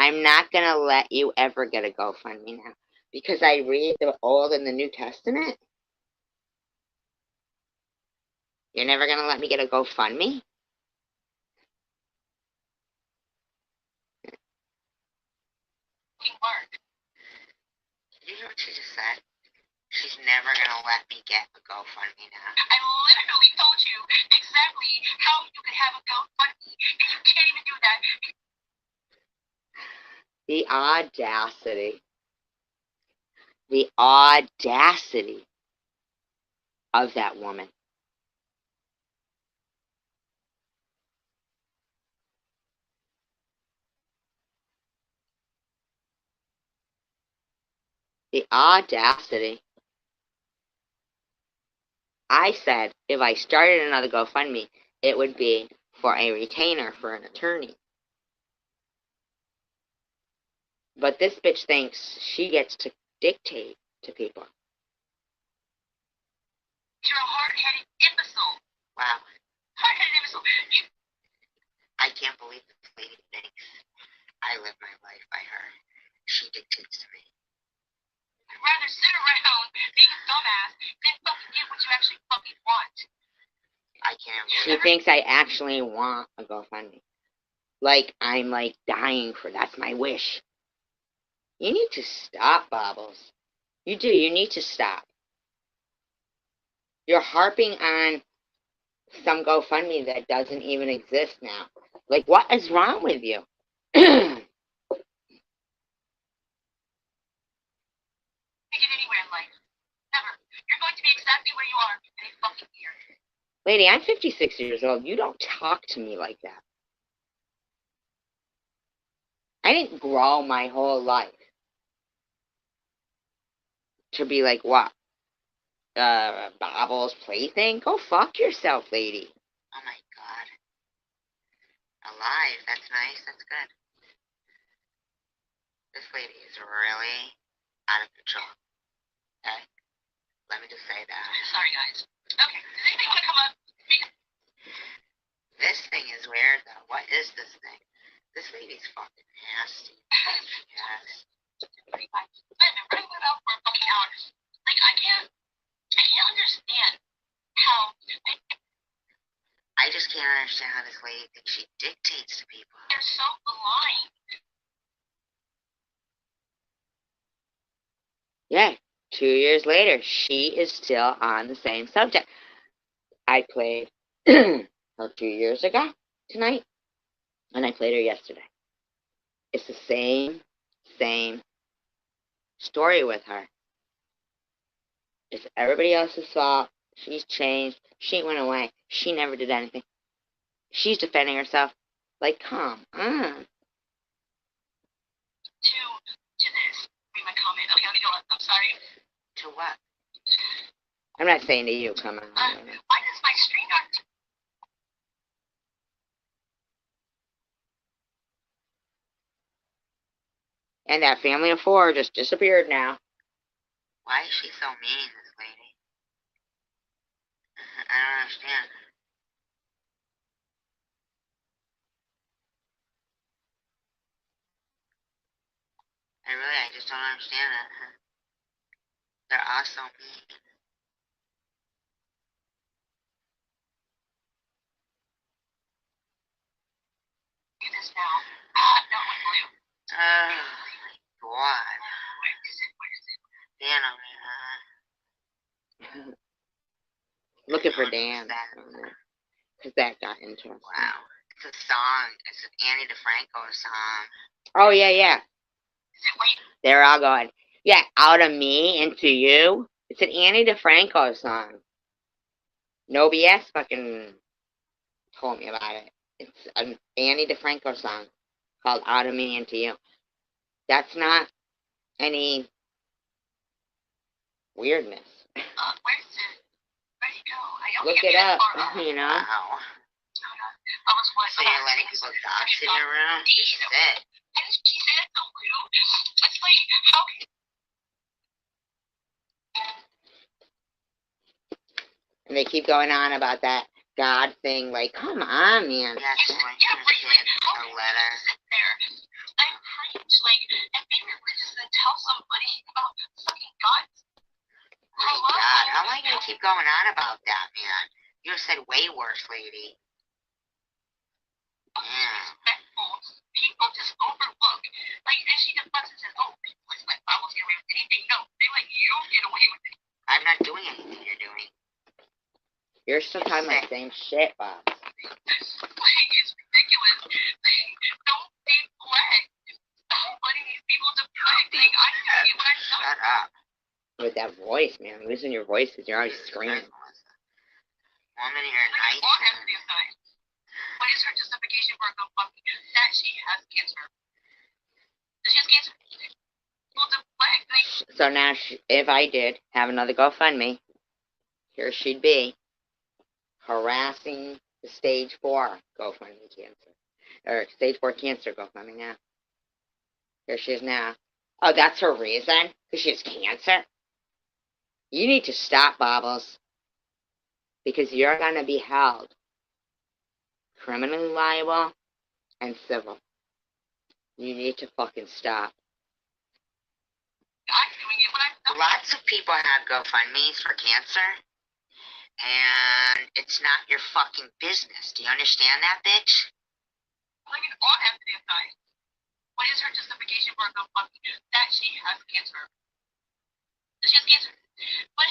I'm not gonna let you ever get a GoFundMe now because I read the Old and the New Testament. You're never gonna let me get a GoFundMe? Mark, did you hear what she just said? She's never gonna let me get a GoFundMe now. I literally told you exactly how you could have a GoFundMe, and you can't even do that. The audacity. The audacity of that woman. The audacity. I said if I started another GoFundMe, it would be for a retainer for an attorney. But this bitch thinks she gets to dictate to people. You're a hard-headed imbecile. Wow. dictates to me. I'd rather sit around being a dumbass than fucking get what you actually fucking want. I can't. She thinks I actually want a GoFundMe. Like, I'm, like, dying for that's my wish. You need to stop, Bobbles. You do. You need to stop. You're harping on some GoFundMe that doesn't even exist now. Like, what is wrong with you? Make it anywhere in life. Never. You're going to be exactly where you are in a fucking year. Lady, I'm 56 years old. You don't talk to me like that. I didn't grow my whole life to be like, what? Bobbles plaything? Go fuck yourself, lady. Oh my god. Alive. That's nice. That's good. This lady is really out of control. Okay? Let me just say that. Sorry, guys. Okay. Does anybody want to come up? This thing is weird, though. What is this thing? This lady's fucking nasty. Yes. I've been running around for a fucking hour. Like, I can't understand how. I just can't understand how this lady thinks she dictates to people. They're so blind. Yeah, 2 years later, she is still on the same subject. I played her 2 years ago tonight, and I played her yesterday. It's the same story with her. It's everybody else's fault. She's changed. She went away. She never did anything. She's defending herself. Like, come on. To this, read my comment. Okay, let me go on. I'm sorry. To what? I'm not saying to you, come on. Why does my screen not... And that family of 4 just disappeared now. Why is she so mean, this lady? I don't understand. I just don't understand it. They're all so mean. Do this now. No, with blue. Oh, my God. Where is it? Dan over here. Looking for Dan. Because that got interesting. Wow. It's a song. It's an Annie DeFranco song. Oh, yeah. They're all going, yeah, out of me into you. It's an Annie DeFranco song. No BS fucking told me about it. It's an Annie DeFranco song called Out of Me into You. That's not any weirdness. Where'd he go? Look it up, you know. Wow. So you're letting people dox in your room? Shit. And she said it's so rude. It's like, how can... And they keep going on about that God thing. Like, come on, man. Yeah, so like your kid a letter. Sit there and preach, like, and be religious and tell somebody about fucking God. Oh my God, how am I going to keep going on about that, man? You said way worse, lady. Yeah. People just overlook. Like, and she deflects and says, oh, people just let Bibles get away with anything. No, they let you get away with it. I'm not doing anything you're doing. You're still talking about the same shit, Bob. Like, it's ridiculous. Don't deflect. Stop letting these people deflect. Like, I can see what I know. Shut up. With that voice, man. Losing your voice because you're always screaming. Woman, you're nice. What is her justification for a GoFundMe? That she has cancer. She has cancer. Well, deflect. So now, if I did have another GoFundMe, here she'd be harassing the stage 4 GoFundMe cancer. Or stage 4 cancer GoFundMe now. Here she is now. Oh, that's her reason? Because she has cancer? You need to stop, Bobbles. Because you're going to be held criminally liable and civil. You need to fucking stop. Lots of people have GoFundMes for cancer, and it's not your fucking business. Do you understand that, bitch? Like an all Anthony died. What is her justification for a GoFundMe? That she has cancer. She has cancer. But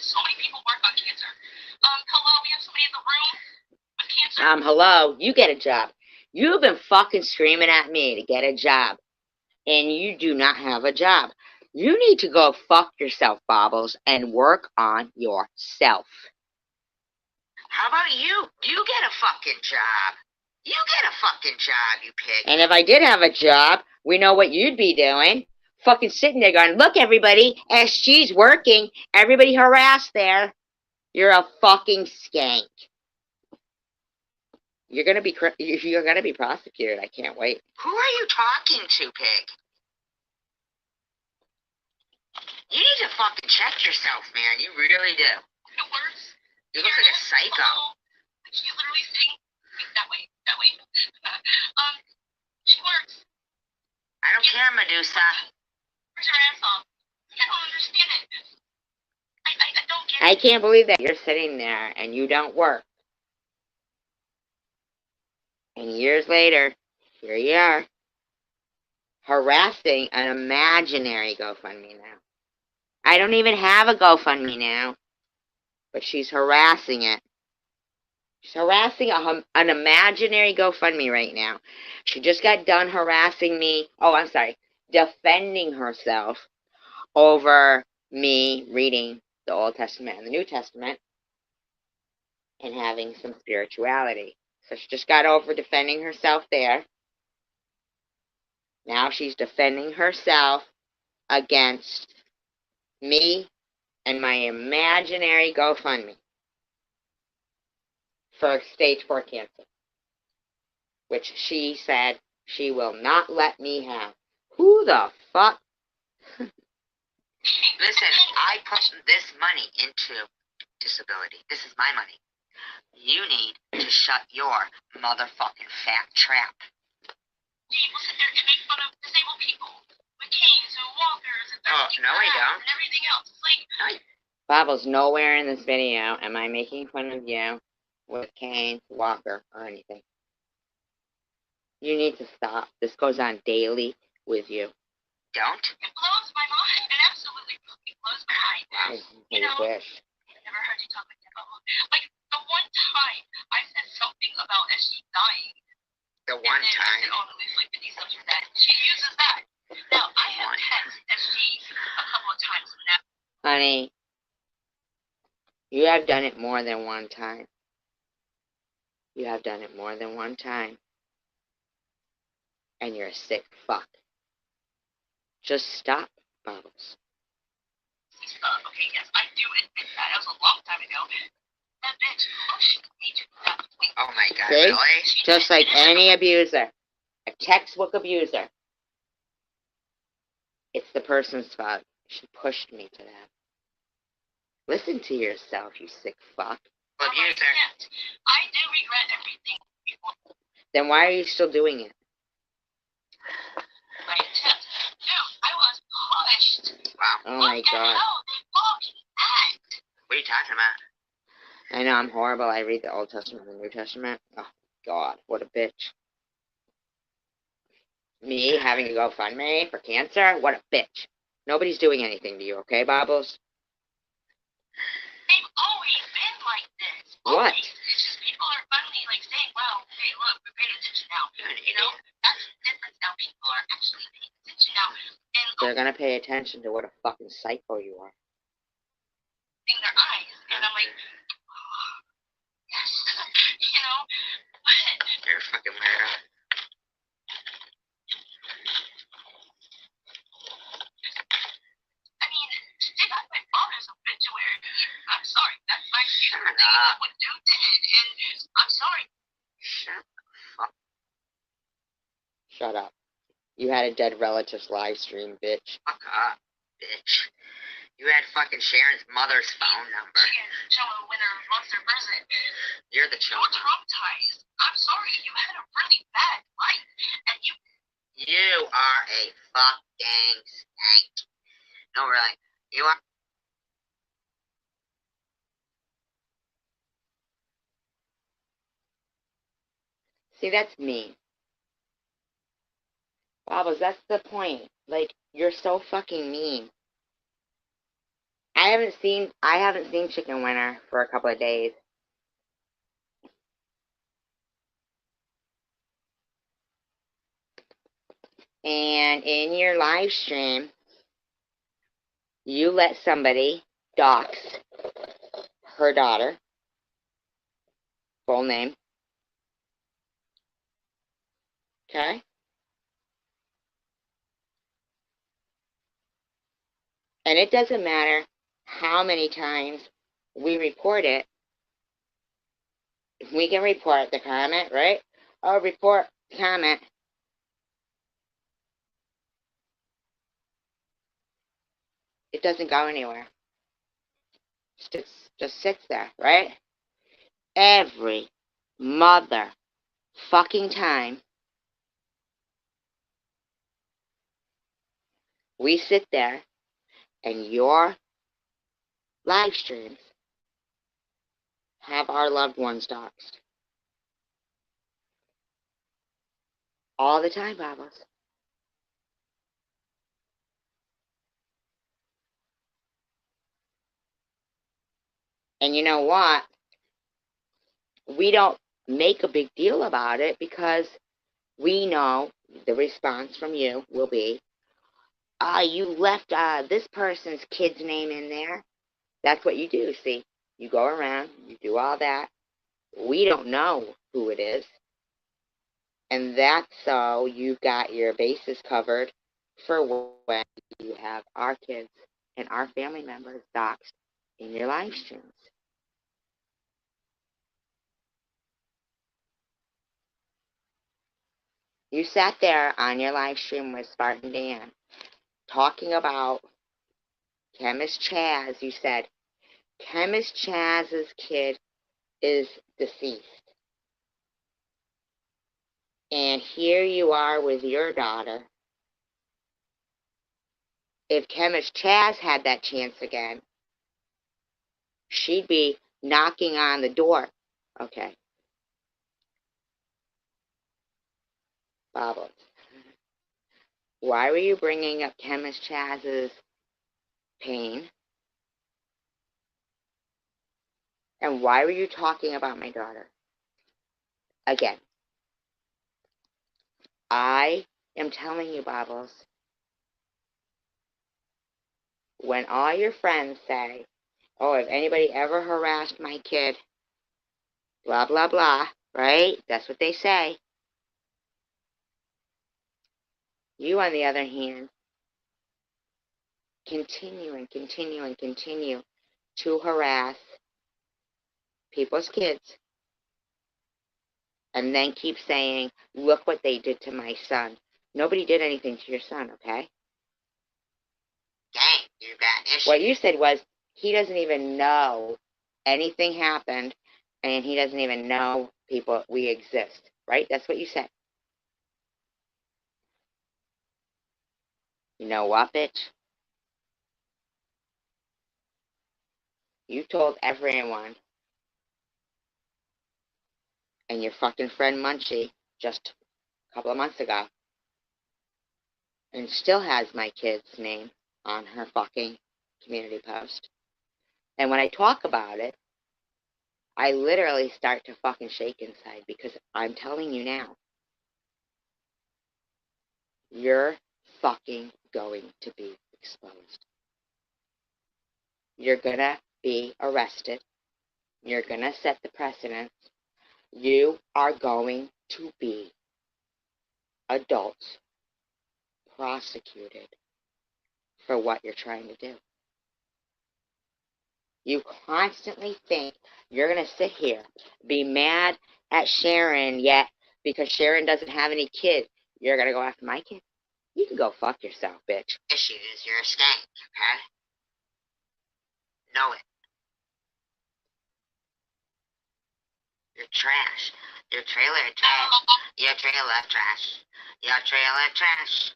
so many people work on cancer. Hello, we have somebody in the room with cancer. Hello, you get a job. You've been fucking screaming at me to get a job, and you do not have a job. You need to go fuck yourself, Bobbles, and work on yourself. How about you? You get a fucking job. You get a fucking job, you pig. And if I did have a job, we know what you'd be doing. Fucking sitting there going, look, everybody, SG's working. Everybody harassed there. You're a fucking skank. You're gonna be prosecuted. I can't wait. Who are you talking to, pig? You need to fucking check yourself, man. You really do. It works. You look like a psycho. She's literally sitting that way. She works. I don't care, Medusa. Where's your ass off? I don't understand it. I don't get it. I can't believe that you're sitting there and you don't work. And years later, here you are, harassing an imaginary GoFundMe now. I don't even have a GoFundMe now, but she's harassing it. She's harassing an imaginary GoFundMe right now. She just got done harassing me. Oh, I'm sorry. Defending herself over me reading the Old Testament and the New Testament and having some spirituality. So she just got over defending herself there. Now she's defending herself against me and my imaginary GoFundMe for stage 4 cancer, which she said she will not let me have. Who the fuck? Listen, I put this money into disability. This is my money. You need to shut your motherfucking fat trap. People sit there and make fun of disabled people with canes and walkers and no, I don't. And everything else. It's like, Bobbles, nowhere in this video am I making fun of you with cane, walker, or anything. You need to stop. This goes on daily with you. Don't? It blows my mind. It absolutely blows my mind. I wish. I've never heard you talk like that before. Like, the one time I said something about SG dying. The one time? She uses that. Now, I have texted SG a couple of times now. Honey, you have done it more than one time. You have done it more than one time. And you're a sick fuck. Just stop, Bubbles. Okay, yes, I do admit that. That was a long time ago. That bitch pushed me to that point. Oh my God, see? Really? Just like any abuser. A textbook abuser. It's the person's fault. She pushed me to that. Listen to yourself, you sick fuck. Abuser. I do regret everything. Then why are you still doing it? My attempt. Dude, I was pushed. Wow. Oh my God. What are you talking about? I know I'm horrible. I read the Old Testament and the New Testament. Oh God, what a bitch. Me having to GoFundMe for cancer? What a bitch. Nobody's doing anything to you, okay, Bobbles? They've always been like this. What? Always. It's just people are finally like saying, well, hey, look, we're paying attention now. You know, that's the difference now. People are actually paying attention now. And they're gonna pay attention to what a fucking psycho you are. In their eyes. And I'm like, oh, yes. You know, but you're a fucking weirdo. I mean, they got my father's obituary. I'm sorry. That's my favorite thing about what Dude did. And I'm sorry. Shut up. You had a dead relative's live stream, bitch. Fuck up, bitch. You had fucking Sharon's mother's phone number. She can show a winner lost her present. You're the children. You're traumatized. I'm sorry. You had a really bad life. And you are a fucking skank. No, really. You are. See, that's mean. Bobbles, that's the point. Like, you're so fucking mean. I haven't seen Chicken Winter for a couple of days. And in your live stream, you let somebody dox her daughter, full name, okay? And it doesn't matter how many times we report it. We can report the comment, right? Or report comment. It doesn't go anywhere. It just sits there, right? Every mother fucking time we sit there and your live streams have our loved ones doxxed. All the time, Bobbles. And you know what? We don't make a big deal about it because we know the response from you will be, you left this person's kid's name in there. That's what you do, see? You go around, you do all that. We don't know who it is. And that's so you've got your bases covered for when you have our kids and our family members doxxed in your live streams. You sat there on your live stream with Spartan Dan talking about Chemist Chaz. You said, Chemist Chaz's kid is deceased. And here you are with your daughter. If Chemist Chaz had that chance again, she'd be knocking on the door. Okay. Bobbles. Why were you bringing up Chemist Chaz's pain? And why were you talking about my daughter? Again, I am telling you, Bobbles, when all your friends say, oh, if anybody ever harassed my kid, blah, blah, blah, right? That's what they say. You, on the other hand, continue and continue and continue to harass people's kids and then keep saying, look what they did to my son. Nobody did anything to your son, okay? Dang, you got issues. What you said was, he doesn't even know anything happened, and he doesn't even know people, we exist, right? That's what you said. You know what, bitch? You told everyone, and your fucking friend Munchie, just a couple of months ago, and still has my kid's name on her fucking community post. And when I talk about it, I literally start to fucking shake inside because I'm telling you now, you're fucking going to be exposed. You're gonna be arrested. You're gonna set the precedent. You are going to be adults prosecuted for what you're trying to do. You constantly think you're going to sit here, be mad at Sharon, yet because Sharon doesn't have any kids, you're going to go after my kid? You can go fuck yourself, bitch. Issues, you're a skank, okay? Know it. You're trash. Your trailer trash. Your trailer trash. Your trailer trash.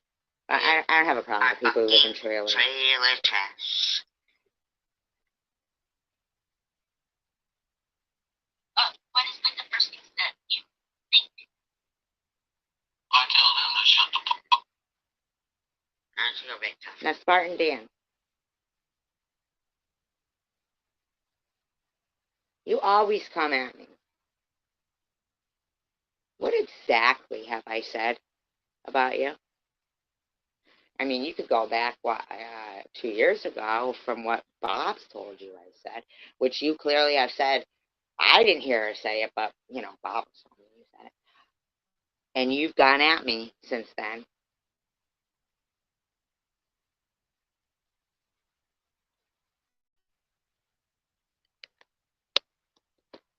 I don't have a problem with people who live in trailers. Trailer trash. What is like the first things that you think? I tell them to shut the fuck up. I should go back to Now, Spartan Dan, you always come at me. What exactly have I said about you? I mean, you could go back, 2 years ago from what Bob's told you I said, which you clearly have said. I didn't hear her say it, but, Bob was telling me you said it. And you've gone at me since then.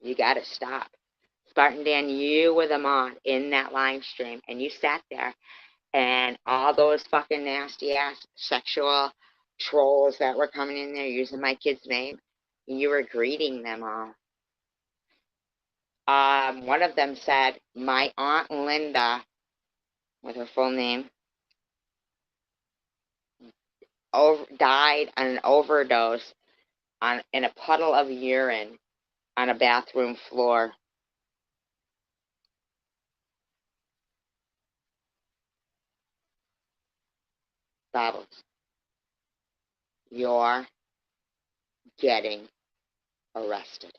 You got to stop. Spartan Dan, you were the mod in that live stream, and you sat there, and all those fucking nasty-ass sexual trolls that were coming in there using my kid's name, you were greeting them all. One of them said, my Aunt Linda, with her full name, died on an overdose in a puddle of urine on a bathroom floor. Bobbles, you're getting arrested.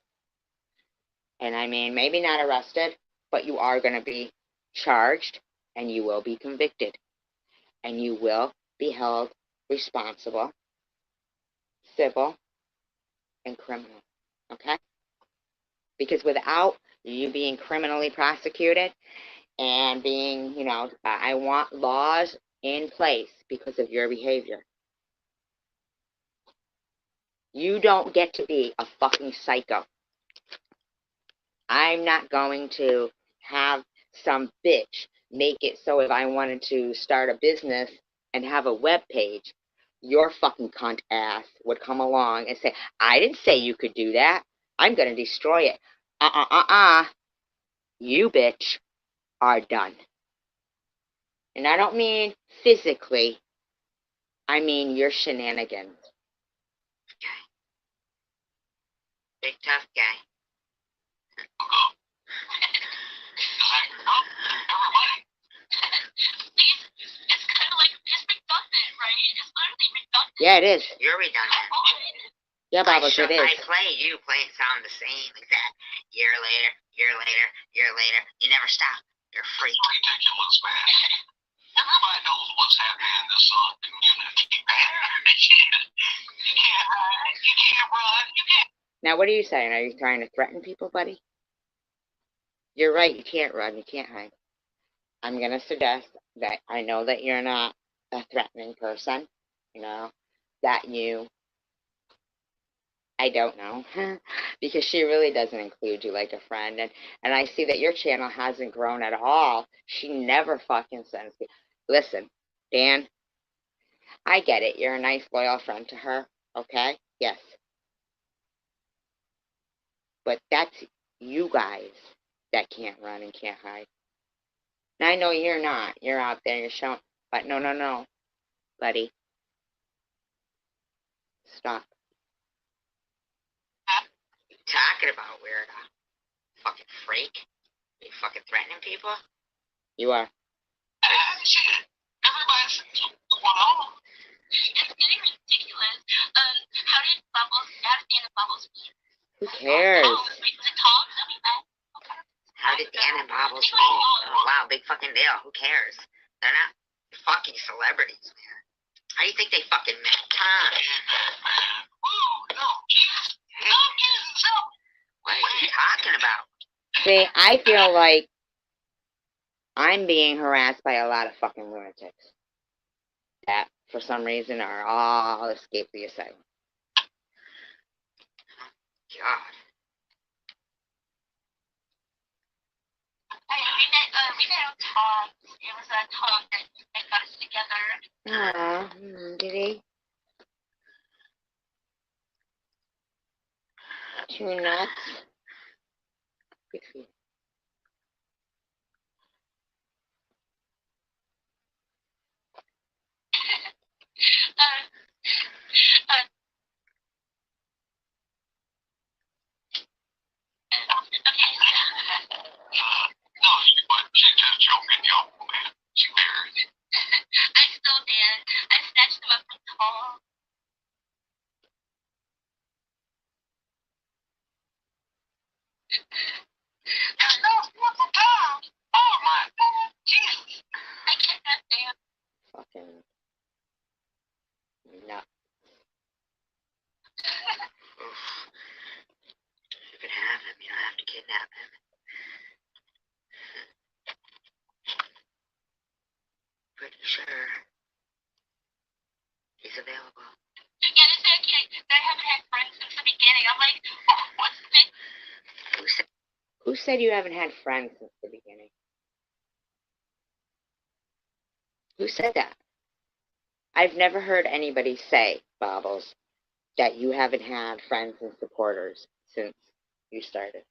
And I mean, maybe not arrested, but you are going to be charged, and you will be convicted, and you will be held responsible, civil, and criminal. Okay? Because without you being criminally prosecuted and being, I want laws in place because of your behavior. You don't get to be a fucking psycho. I'm not going to have some bitch make it so if I wanted to start a business and have a web page, your fucking cunt ass would come along and say, I didn't say you could do that. I'm going to destroy it. You bitch are done. And I don't mean physically. I mean your shenanigans. Okay. Big tough guy. It's kind of like it's redundant, right? It's literally redundant. Yeah, it is. You're redundant. Yeah, Bobbles, it is. I play, you play, it sound the same, like that. Year later, year later, year later. You never stop. You're free. It's ridiculous, man. Everybody knows what's happening in this community. You can't hide. You can't run. You can't. Now, what are you saying? Are you trying to threaten people, buddy? You're right. You can't run. You can't hide. I'm going to suggest that I know that you're not a threatening person, that I don't know, because she really doesn't include you like a friend, and I see that your channel hasn't grown at all. She never fucking sends me. Listen, Dan, I get it. You're a nice, loyal friend to her, okay? Yes. But that's you guys that can't run and can't hide. Now, I know you're not. You're out there, you're showing, but no, buddy. Stop. Talking about weird, fucking freak. Are you fucking threatening people? You are. Shit. Everybody's well. It's getting ridiculous. How did Dan and Bubbles meet? Who cares? Was it Tom that we met? How did Dan and Bubbles meet? Oh, wow, big fucking deal. Who cares? They're not fucking celebrities, man. How do you think they fucking met? Tom. No, Jesus. What are you talking about? See, I feel like I'm being harassed by a lot of fucking lunatics that, for some reason, are all escaped the asylum. God. We met Tom. It was Tom that got us together. Did he? Two nuts. Good for you. There's no beautiful time. Oh my God, Jesus! I can't stand. Fucking nut. You can have him. You don't have to kidnap him. Pretty sure he's available. Yeah, they said that I haven't had friends since the beginning. I'm like, oh, what's this? Who said you haven't had friends since the beginning? Who said that? I've never heard anybody say, Bobbles, that you haven't had friends and supporters since you started.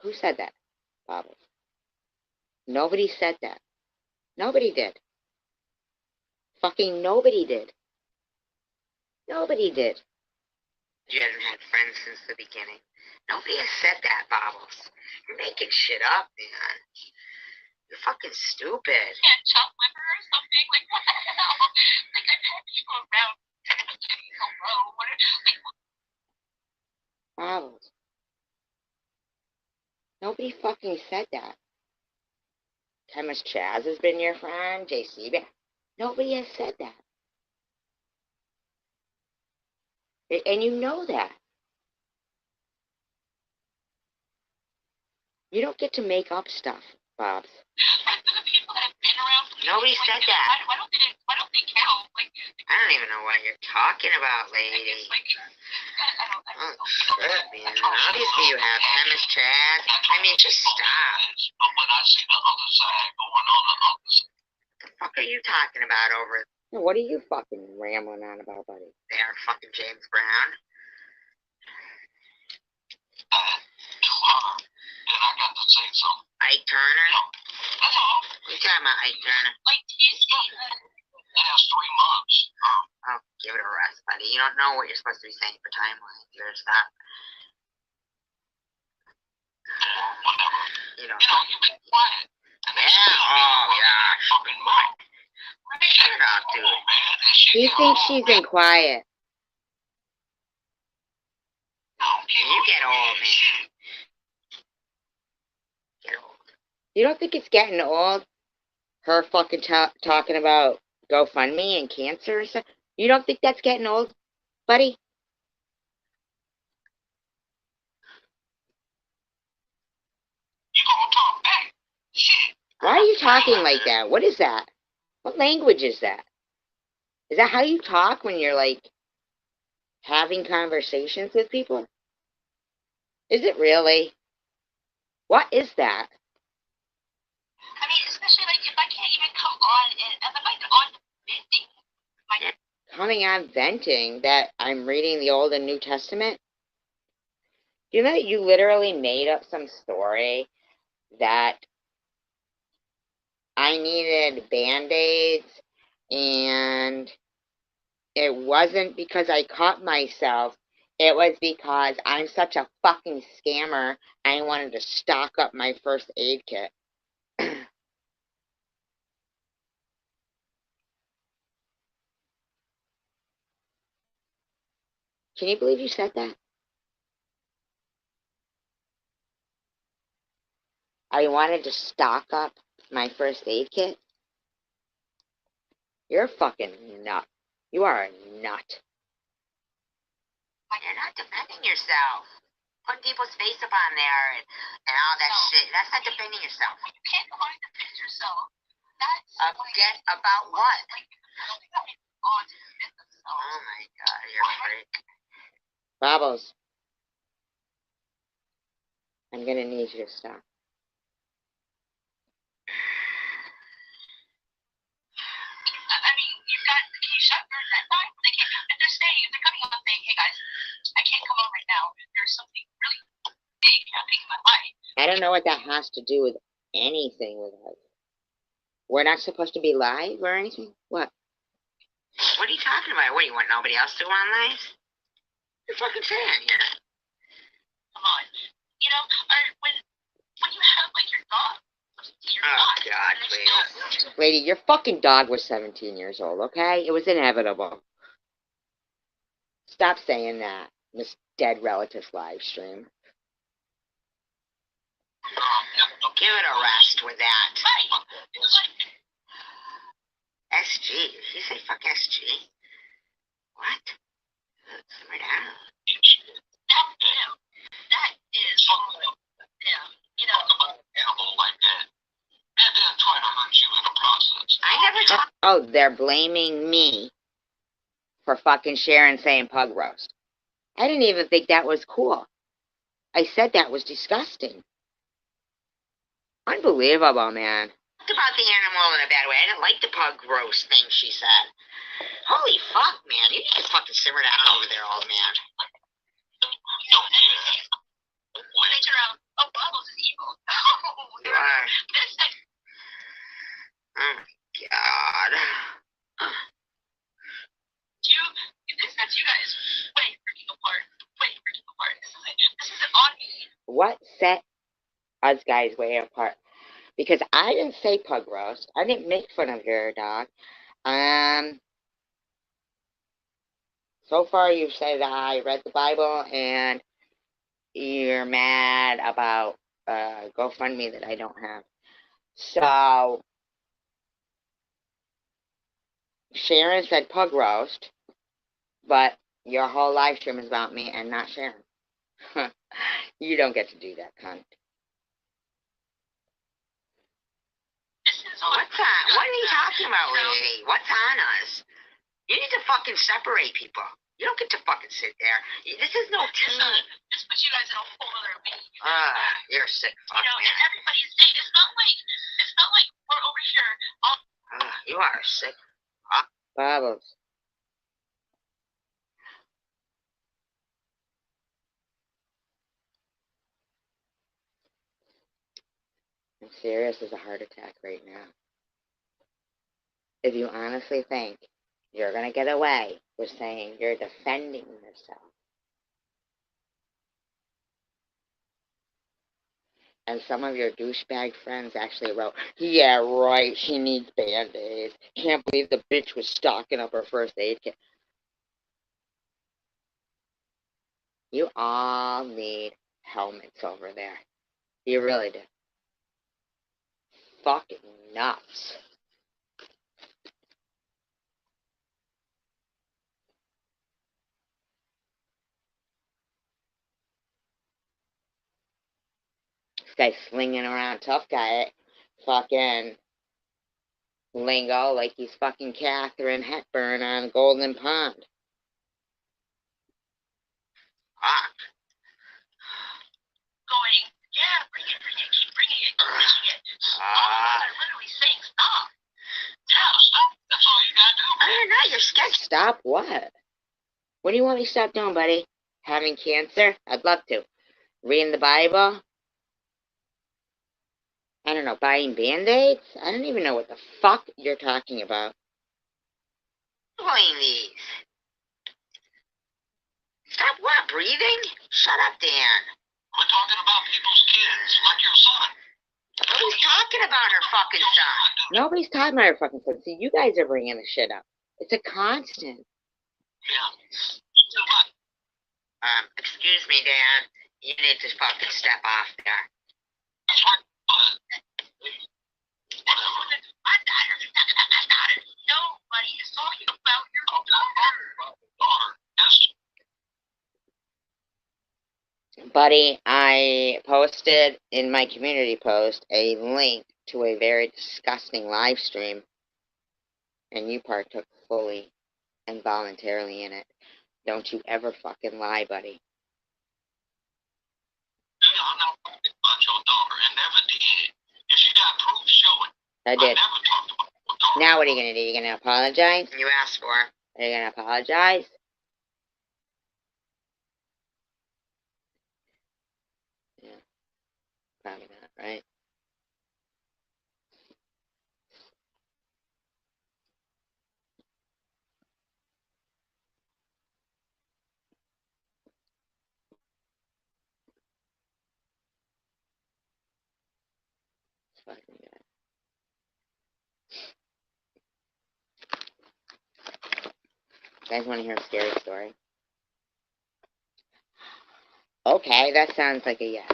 Who said that, Bobbles? Nobody said that. Nobody did. Fucking nobody did. Nobody did. You haven't had friends since the beginning. Nobody has said that, Bobbles. You're making shit up, man. You're fucking stupid. Yeah, chop liver or something. Like, what the hell? Like, I've had people around. Hello. Bobbles. Nobody fucking said that. Chemist Chaz has been your friend. JC. Nobody has said that. And you know that. You don't get to make up stuff, Bobs. The people that have been around. Nobody said that. Why don't they count? Like, I don't even know what you're talking about, lady. I don't Oh, shit, man. Obviously you have Chemist Chaz. I mean, just stop. But when I see the other side going on the other side. What the fuck are you talking about over there? What are you fucking rambling on about, buddy? They are fucking James Brown. To her, then I got to say something. Ike Turner? No, that's all. What are you talking about, Ike Turner? Like, it has 3 months. Oh, give it a rest, buddy. You don't know what you're supposed to be saying for timelines. You better stop. Whatever. You don't. You've been quiet. Yeah, oh, yeah. Fucking mic. Shut it up, dude. He thinks she's been quiet. You get old, man. Get old. You don't think it's getting old? Her fucking talking about GoFundMe and cancer and stuff? You don't think that's getting old, buddy? You gonna talk back? Shit. Why are you talking like that? What is that? What language is that? Is that how you talk when you're, like, having conversations with people? Is it really? What is that? I mean, especially, like, if I can't even come on and I'm like on venting. Coming on venting that I'm reading the Old and New Testament? You know that you literally made up some story that I needed Band-Aids and it wasn't because I caught myself. It was because I'm such a fucking scammer. I wanted to stock up my first aid kit. Can you believe you said that? I wanted to stock up my first aid kit? You're a fucking nut. You are a nut. But you're not defending yourself. Putting people's face up on there and all that shit. That's not defending yourself. You can't go and defend yourself. That's about what? Like, I don't think that means on to defend themselves. Oh my god, you're a freak. Babos. I'm gonna need you to stop. I mean, can you shut your that time? They can't, if they're coming up saying, hey guys, I can't come on right now. There's something really big happening in my life. I don't know what that has to do with anything with us. We're not supposed to be live or anything? What? What are you talking about? What, you want nobody else to go on live? You're fucking saying, yeah. Come on. You know, or when you have, like, your dog. Oh, God, please. Lady, your fucking dog was 17 years old, okay? It was inevitable. Stop saying that, Miss dead relatives live stream. Give it a rest with that. SG? Did she say fuck SG? What? Simmer down. That is, yeah, you know, animal like that. And then try to hurt you in the process. I never talked. Oh, they're blaming me for fucking Sharon saying pug roast. I didn't even think that was cool. I said that was disgusting. Unbelievable, man. About the animal in a bad way. I didn't like the pug roast thing she said. Holy fuck, man. You need to fucking simmer down over there, old man. When they turn around, oh, Bubbles is evil. Oh, you are. Oh, my God. This sets you guys way freaking apart. Way freaking apart. This isn't on me. What set us guys way apart? Because I didn't say pug roast. I didn't make fun of your dog. So far you've said that I read the Bible and you're mad about GoFundMe that I don't have. So Sharon said pug roast, but your whole live stream is about me and not Sharon. You don't get to do that, cunt. What's on? What are you talking about, lady? What's on us? You need to fucking separate people. You don't get to fucking sit there. This is no team. This puts you guys in a whole other league. You're a sick fuck, man. And everybody's saying it's not like we're over here. You are sick. Bubbles. I'm serious as a heart attack right now. If you honestly think you're going to get away with saying you're defending yourself, and some of your douchebag friends actually wrote, yeah, right, she needs Band-Aids. Can't believe the bitch was stocking up her first aid kit. You all need helmets over there. You really do. Fucking nuts. This guy's slinging around tough guy fucking lingo like he's fucking Catherine Hepburn on Golden Pond. Fuck. Going, yeah, bring it, keep bringing it, they're literally saying stop. Yeah, stop. That's all you gotta do. I don't know, you're scared. Stop what? What do you want me to stop doing, buddy? Having cancer? I'd love to. Reading the Bible? I don't know, buying Band-Aids? I don't even know what the fuck you're talking about. Playing these. Stop what? Breathing? Shut up, Dan. We're talking about people's kids, like your son. Nobody's talking about her fucking son. Nobody's talking about her fucking son. See, you guys are bringing the shit up. It's a constant. Yeah. So what? Excuse me, Dan. You need to fucking step off there. That's right, bud. Whatever. Nobody is talking about your daughter. Yes. Buddy, I posted in my community post a link to a very disgusting live stream, and you partook fully and voluntarily in it. Don't you ever fucking lie, buddy. I know about your daughter and never did. If you got proof, show it. I did. I never talked about your daughter. Now what are you going to do? You going to apologize? You asked for it. Are you going to apologize? Yeah. Probably not, right? Fucking good. You guys want to hear a scary story? Okay, that sounds like a yes.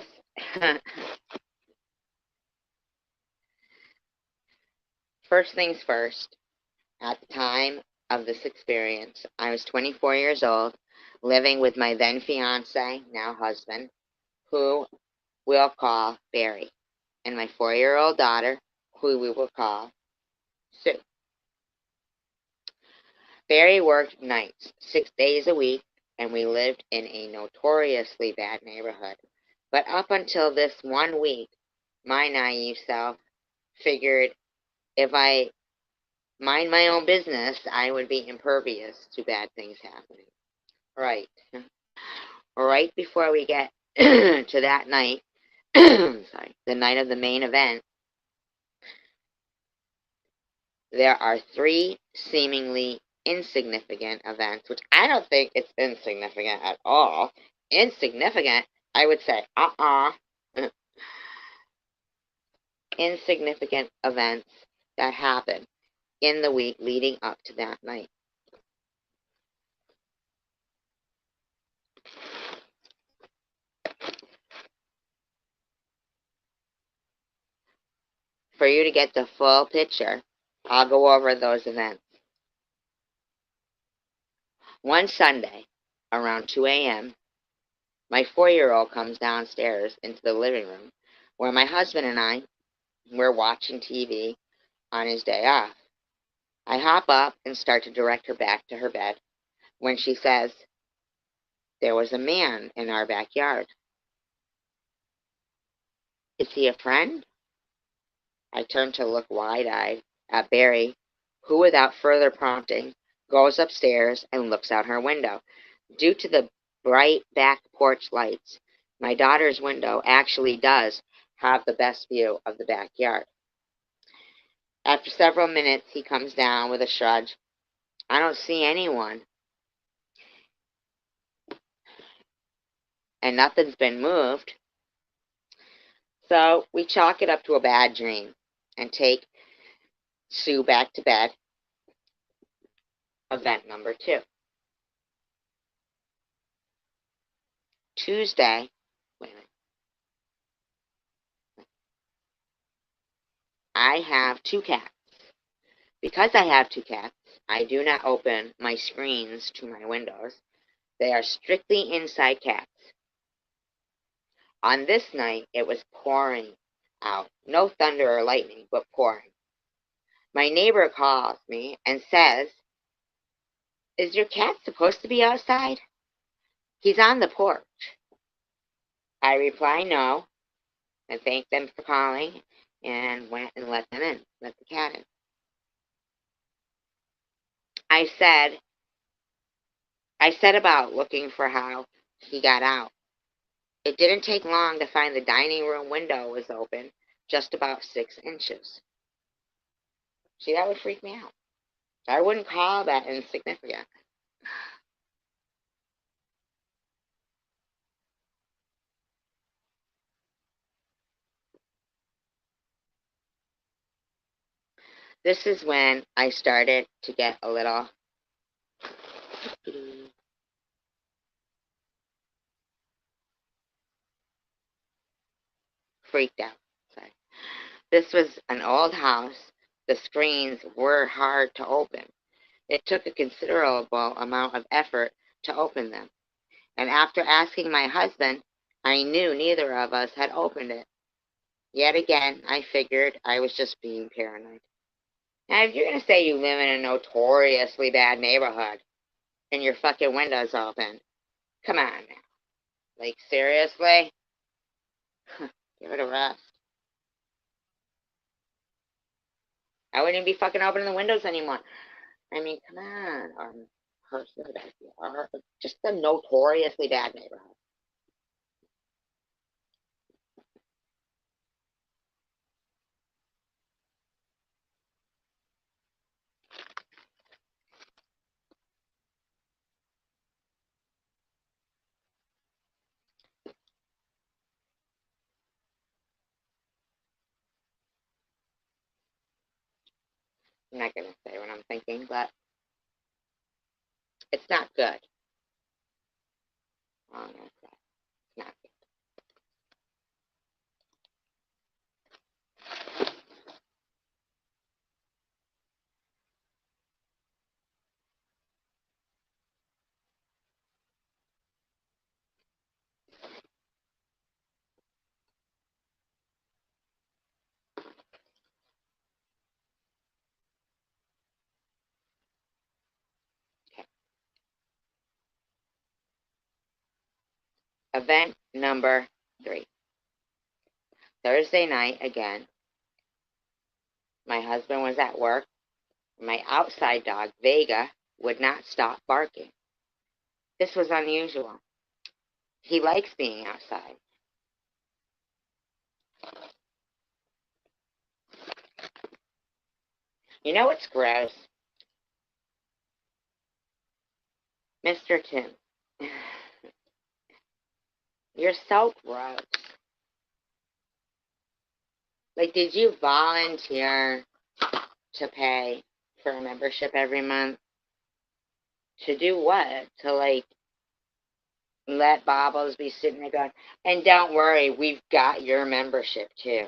First things first, at the time of this experience, I was 24 years old, living with my then fiance, now husband, who we'll call Barry, and my 4-year-old daughter, who we will call Sue. Barry worked nights 6 days a week, and we lived in a notoriously bad neighborhood. But up until this one week, my naive self figured if I mind my own business, I would be impervious to bad things happening. Right. Right before we get to that night, sorry, the night of the main event, there are three seemingly insignificant events, which I don't think it's insignificant at all. Insignificant, I would say, insignificant events that happen in the week leading up to that night. For you to get the full picture, I'll go over those events. One Sunday, around 2 a.m., my 4-year-old comes downstairs into the living room where my husband and I were watching TV on his day off. I hop up and start to direct her back to her bed when she says, "There was a man in our backyard." "Is he a friend?" I turn to look wide-eyed at Barry, who, without further prompting, goes upstairs and looks out her window. Due to the bright back porch lights, my daughter's window actually does have the best view of the backyard. After several minutes, he comes down with a shrug. "I don't see anyone, and nothing's been moved." So we chalk it up to a bad dream and take Sue back to bed. Event number 2. Tuesday, wait a minute. I have 2 cats. Because I have 2 cats, I do not open my screens to my windows. They are strictly inside cats. On this night, it was pouring out. No thunder or lightning, but pouring. My neighbor calls me and says, "Is your cat supposed to be outside? He's on the porch." I reply no, and thank them for calling, and went and let them in, let the cat in. I said about looking for how he got out. It didn't take long to find the dining room window was open, just about 6 inches. See, that would freak me out. I wouldn't call that insignificant. This is when I started to get a little freaked out. Sorry. This was an old house. The screens were hard to open. It took a considerable amount of effort to open them. And after asking my husband, I knew neither of us had opened it. Yet again, I figured I was just being paranoid. Now, if you're going to say you live in a notoriously bad neighborhood and your fucking window's open, come on now. Like, seriously? Give it a rest. I wouldn't even be fucking opening the windows anymore. I mean, come on. Just a notoriously bad neighborhood. I'm not going to say what I'm thinking, but it's not good. Oh, no, it's not Event number 3. Thursday night again. My husband was at work. My outside dog, Vega, would not stop barking. This was unusual. He likes being outside. You know what's gross? Mr. Tim, you're so gross. Like, did you volunteer to pay for a membership every month? To do what? To, like, let Bobbles be sitting there going, and don't worry, we've got your membership, too.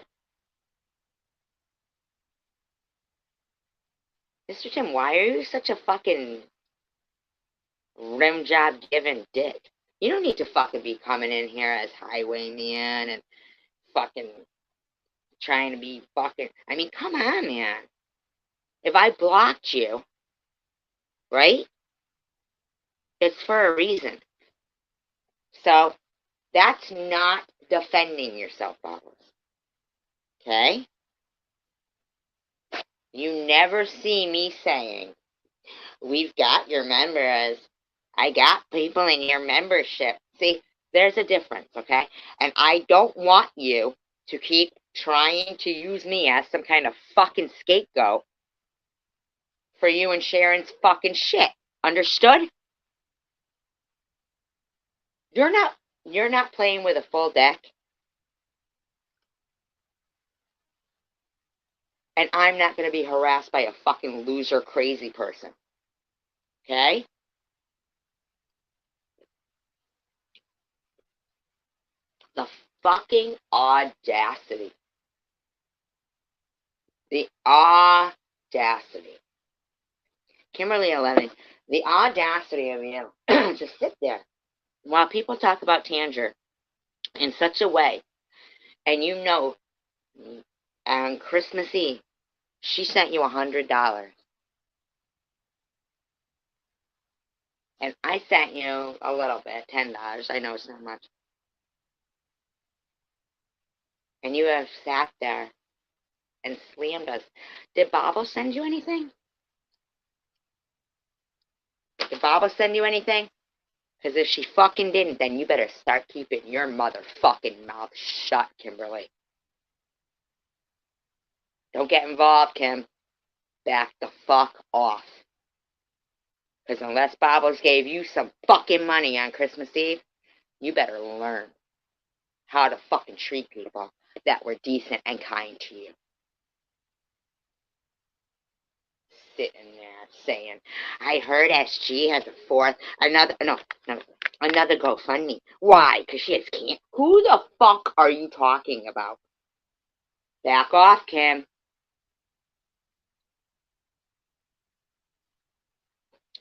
Mr. Tim, why are you such a fucking rim job giving dick? You don't need to fucking be coming in here as highwayman and fucking trying to be fucking... I mean, come on, man. If I blocked you, right, it's for a reason. So, that's not defending yourself, Bobbles. Okay? You never see me saying, we've got your members. I got people in your membership. See, there's a difference, okay? And I don't want you to keep trying to use me as some kind of fucking scapegoat for you and Sharon's fucking shit. Understood? You're not playing with a full deck. And I'm not going to be harassed by a fucking loser crazy person. Okay? The fucking audacity. The audacity. Kimberly 11, the audacity of you to sit there while people talk about Tanger in such a way, and you know, on Christmas Eve, she sent you $100. And I sent you a little bit, $10. I know it's not much. And you have sat there and slammed us. Did Bobble send you anything? Did Bobble send you anything? Because if she fucking didn't, then you better start keeping your motherfucking mouth shut, Kimberly. Don't get involved, Kim. Back the fuck off. Because unless Bobbles gave you some fucking money on Christmas Eve, you better learn how to fucking treat people that were decent and kind to you. Sitting there saying, I heard SG has another GoFundMe. Why? Because she has can't. Who the fuck are you talking about? Back off, Kim.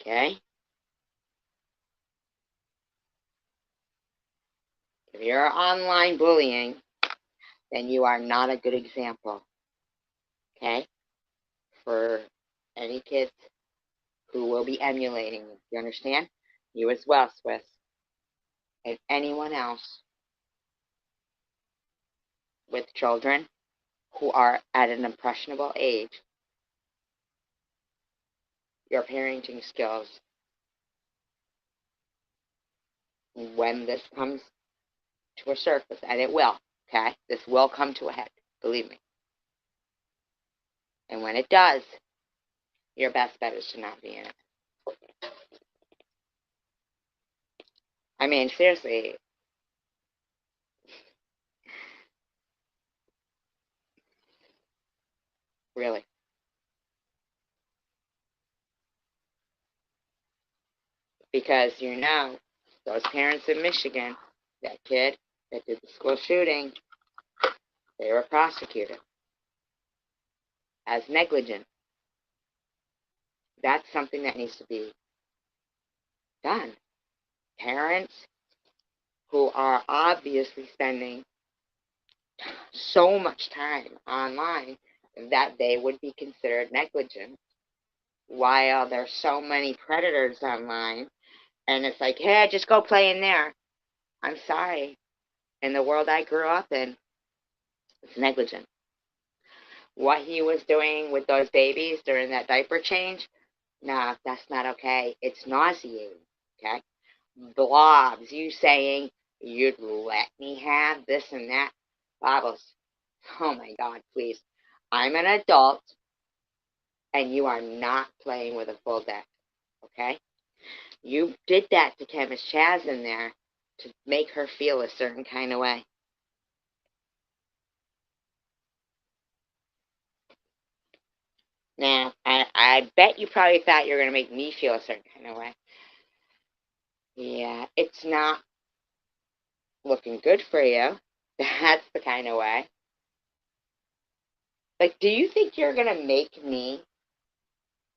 Okay? If you're online bullying, then you are not a good example. Okay? For any kids who will be emulating you. You understand? You as well, Swiss. And anyone else with children who are at an impressionable age, your parenting skills, when this comes to a surface, and it will, okay? This will come to a head, believe me. And when it does, your best bet is to not be in it. I mean, seriously. Really. Because you know, those parents in Michigan, that kid that did the school shooting, they were prosecuted as negligent. That's something that needs to be done. Parents who are obviously spending so much time online that they would be considered negligent, while there's so many predators online, and it's like, hey, just go play in there. I'm sorry. In the world I grew up in, it's negligent. What he was doing with those babies during that diaper change, nah, that's not okay. It's nauseating, okay? Blobs, you saying you'd let me have this and that. Bobbles, oh my God, please. I'm an adult, and you are not playing with a full deck, okay? You did that to Chemist Chaz in there to make her feel a certain kind of way. Now, I bet you probably thought you were going to make me feel a certain kind of way. Yeah, it's not looking good for you. That's the kind of way. Like, do you think you're going to make me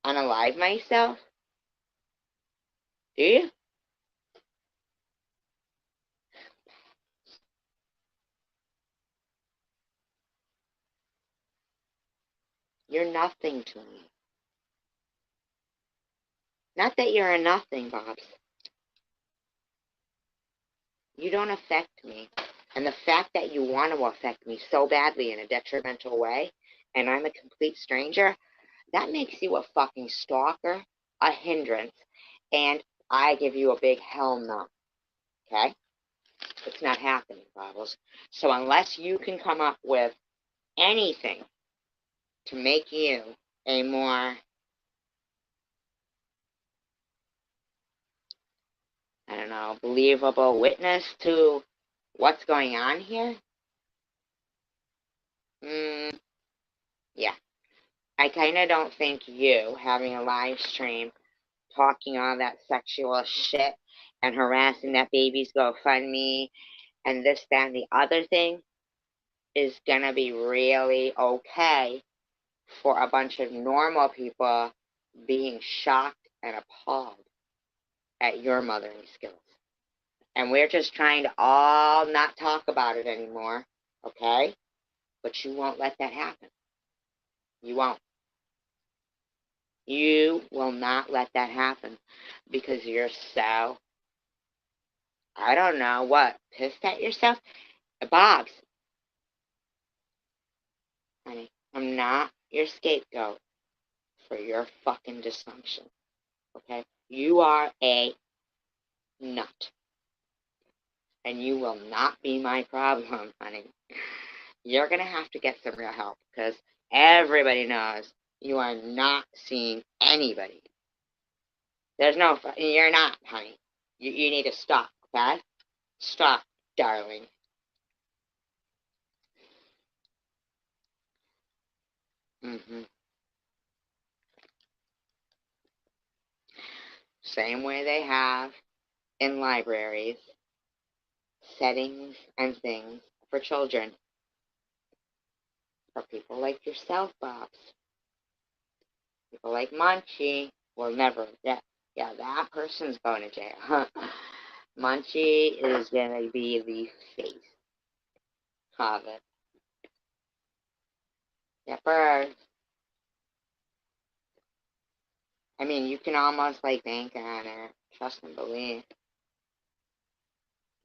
unalive myself? Do you? You're nothing to me. Not that you're a nothing, Bobs. You don't affect me. And the fact that you want to affect me so badly in a detrimental way, and I'm a complete stranger, that makes you a fucking stalker, a hindrance, and I give you a big hell no. Okay? It's not happening, Bobbles. So unless you can come up with anything to make you a more, I don't know, believable witness to what's going on here, yeah. I kind of don't think you having a live stream talking all that sexual shit and harassing that baby's GoFundMe and this, that, and the other thing is going to be really okay for a bunch of normal people being shocked and appalled at your mothering skills. And we're just trying to all not talk about it anymore, okay? But you won't let that happen. You won't. You will not let that happen because you're so, I don't know what, pissed at yourself? Bobs, honey, I'm not your scapegoat for your fucking dysfunction, okay? You are a nut, and you will not be my problem, honey. You're going to have to get some real help because everybody knows you are not seeing anybody. There's no, you're not, honey. You need to stop, okay? Stop, darling. Same way they have in libraries, settings and things for children. For people like yourself, Bobs. People like Munchie will never, yeah, that person's going to jail. Munchie is going to be the face of it. Yepers. I mean, you can almost like bank on it. Trust and believe.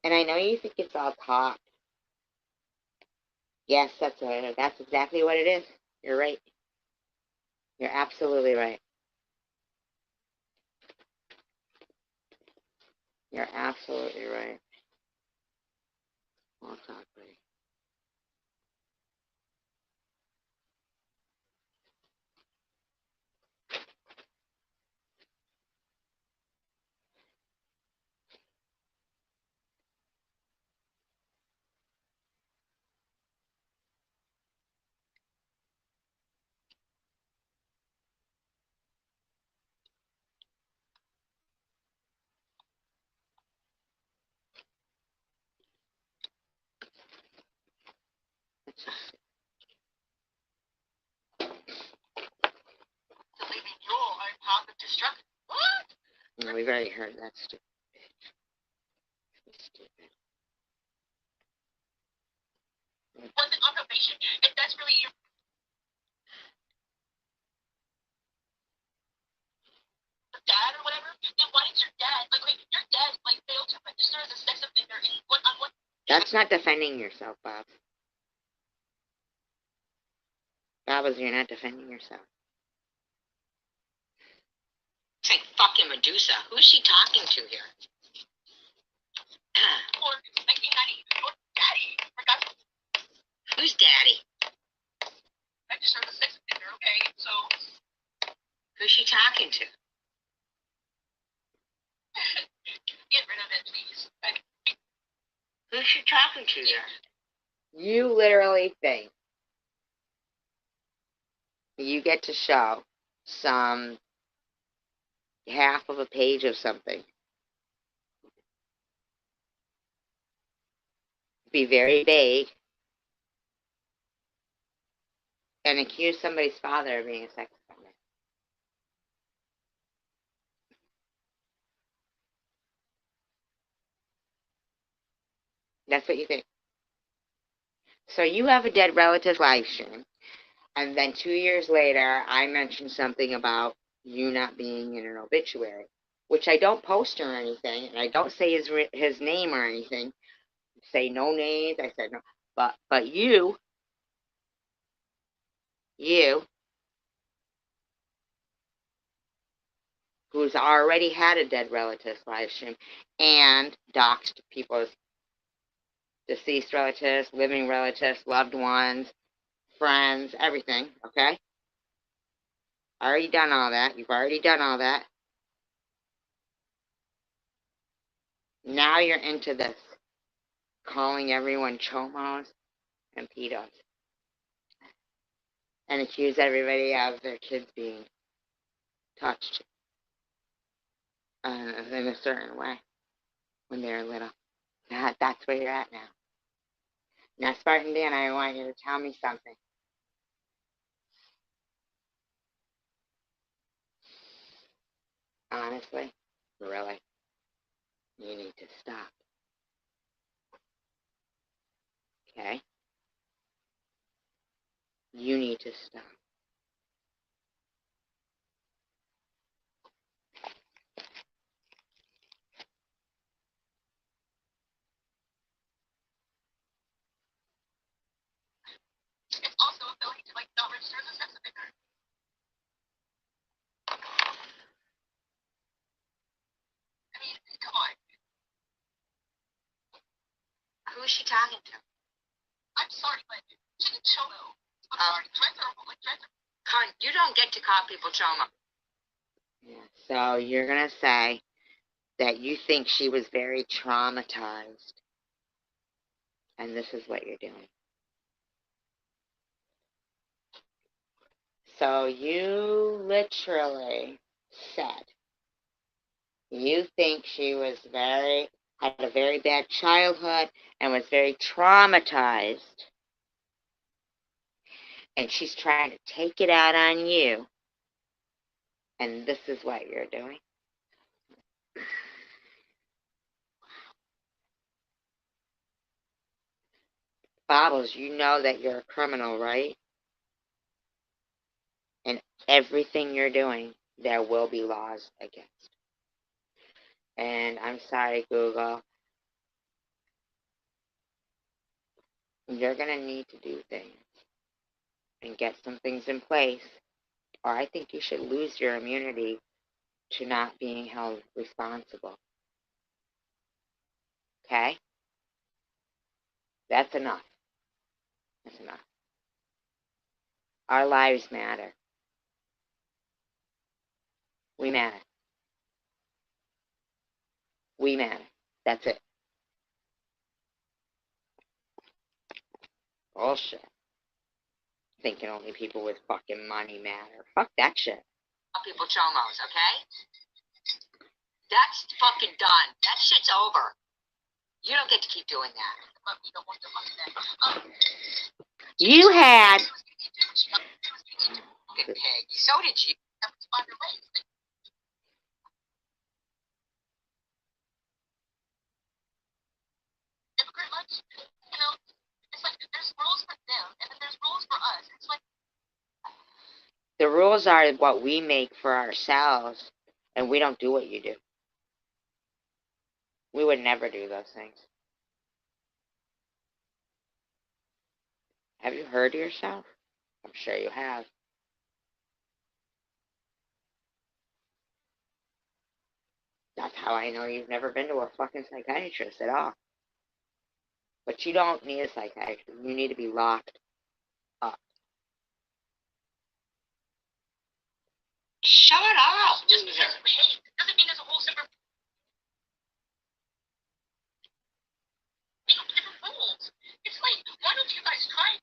And I know you think it's all talk. Yes, that's exactly what it is. You're right. You're absolutely right. You're absolutely right. All talk, buddy. Leaving Youre on path of destruction. What? No, we've already heard that stupid. Wasn't on probation. If that's really your dad or whatever, then why did your dad, like, your dad, like, fail to register as a sex offender in what That's not defending yourself, Bob. Bobbles, you're not defending yourself. It's like fucking Medusa. Who's she talking to here? Or 1990. Or Daddy. Who's Daddy? I just heard the sex offender, okay? So. Who's she talking to? Get rid of it, please. Who's she talking to there? You literally think you get to show some half of a page of something, be very vague, and accuse somebody's father of being a sex offender. That's what you think. So you have a dead relative's live stream, and then 2 years later, I mentioned something about you not being in an obituary, which I don't post or anything, and I don't say his name or anything. Say no names. I said no, but you, who's already had a dead relative's live stream and doxed people's deceased relatives, living relatives, loved ones, friends, everything, okay? Already done all that. You've already done all that. Now you're into this, calling everyone chomos and pedos, and accuse everybody of their kids being touched in a certain way when they're little. That's where you're at now. Now, Spartan Dan, I want you to tell me something. Honestly, really, you need to stop. Okay? You need to stop. It's also a ability to, like, not register as a sex offender. I mean, come on. Who is she talking to? I'm sorry, but she's a chomo. I'm sorry. Dreads are dreads. You don't get to call people chomo. Yeah. So you're going to say that you think she was very traumatized, and this is what you're doing. So you literally said you think she was had a very bad childhood and was very traumatized, and she's trying to take it out on you, and this is what you're doing. Bobbles, you know that you're a criminal, right? And everything you're doing, there will be laws against. And I'm sorry, Google. You're going to need to do things and get some things in place, or I think you should lose your immunity to not being held responsible. Okay? That's enough. That's enough. Our lives matter. We matter. We matter. That's it. Bullshit. Thinking only people with fucking money matter. Fuck that shit. People chomos, okay? That's fucking done. That shit's over. You don't get to keep doing that. You had. Fucking pig. So did you. Immigrant lunch, you know, it's like there's rules for them and then there's rules for us. It's like The rules are what we make for ourselves, and we don't do what you do. We would never do those things. Have you heard yourself? I'm sure you have. That's how I know you've never been to a fucking psychiatrist at all. But you don't need a psychiatrist. You need to be locked up. Shut up! Just because you hate doesn't mean there's a whole separate. Different rules. It's like, why don't you guys try?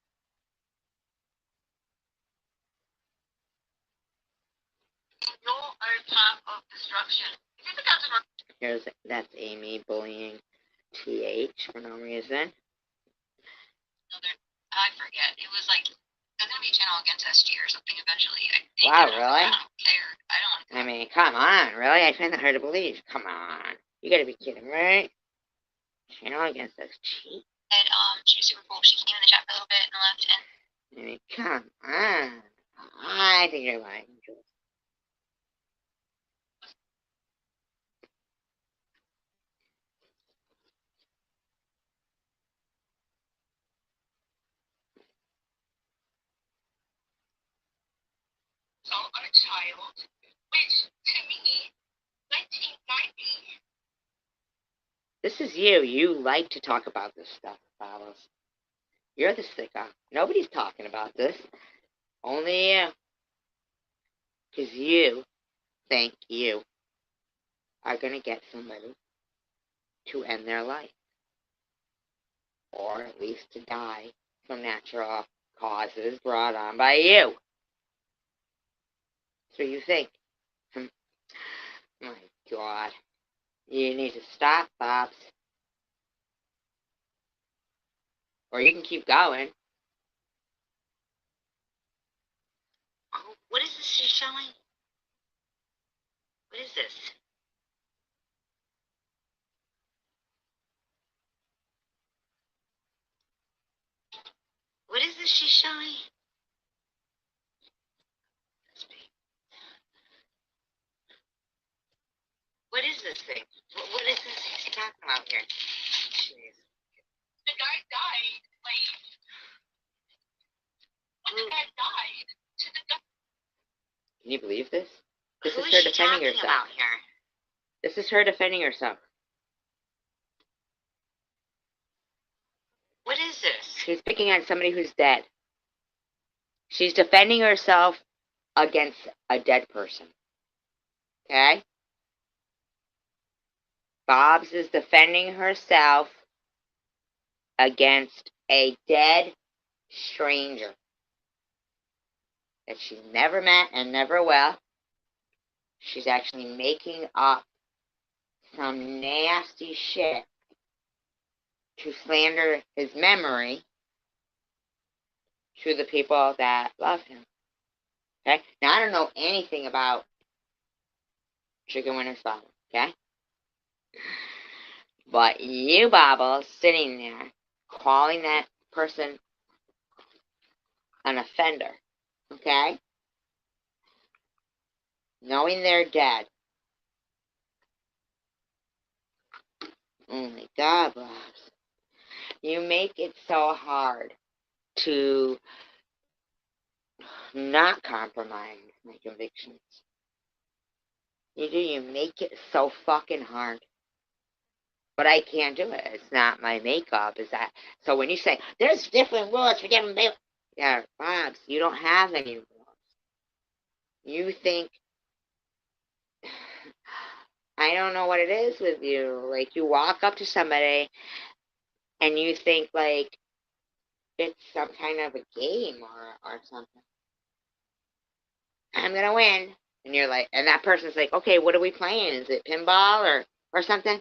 Your own path of destruction. If you think That's Amy bullying TH for no reason. I forget. It was like there's gonna be a channel against SG or something eventually. Wow, really? I don't care. I mean, come on, really? I find that hard to believe. Come on. You gotta be kidding, right? Channel against SG? And she was super cool. She came in the chat for a little bit and left. And I mean, come on. I think you're lying. so a child, which to me, 1990. This is you. You like to talk about this stuff, Bottles. You're the sicko. Nobody's talking about this. Only you. Because you think you are going to get somebody to end their life. Or at least to die from natural causes brought on by you. So you think. My God. You need to stop, Bobs. Or you can keep going. Oh, what is this she's showing? What is this? What is this she's showing? What is this thing? What is this she's talking about here? Jeez. The guy died. Like, when the guy died, Can you believe this? This Who is is her she defending talking herself. about here? This is her defending herself. What is this? She's picking on somebody who's dead. She's defending herself against a dead person. Okay? Bobs is defending herself against a dead stranger that she's never met and never will. She's actually making up some nasty shit to slander his memory to the people that love him. Okay? Now, I don't know anything about Chicken Winter's father. Okay? But you, Bobble, sitting there, calling that person an offender. Okay? Knowing they're dead. Oh my God, Bobs. You make it so hard to not compromise my convictions. You do. You make it so fucking hard. But I can't do it. It's not my makeup. Is that so? When you say there's different rules for different people, yeah, Bobs, you don't have any rules. You think I don't know what it is with you. Like you walk up to somebody and you think like it's some kind of a game or something. I'm gonna win. And you're like, and that person's like, okay, what are we playing? Is it pinball or something?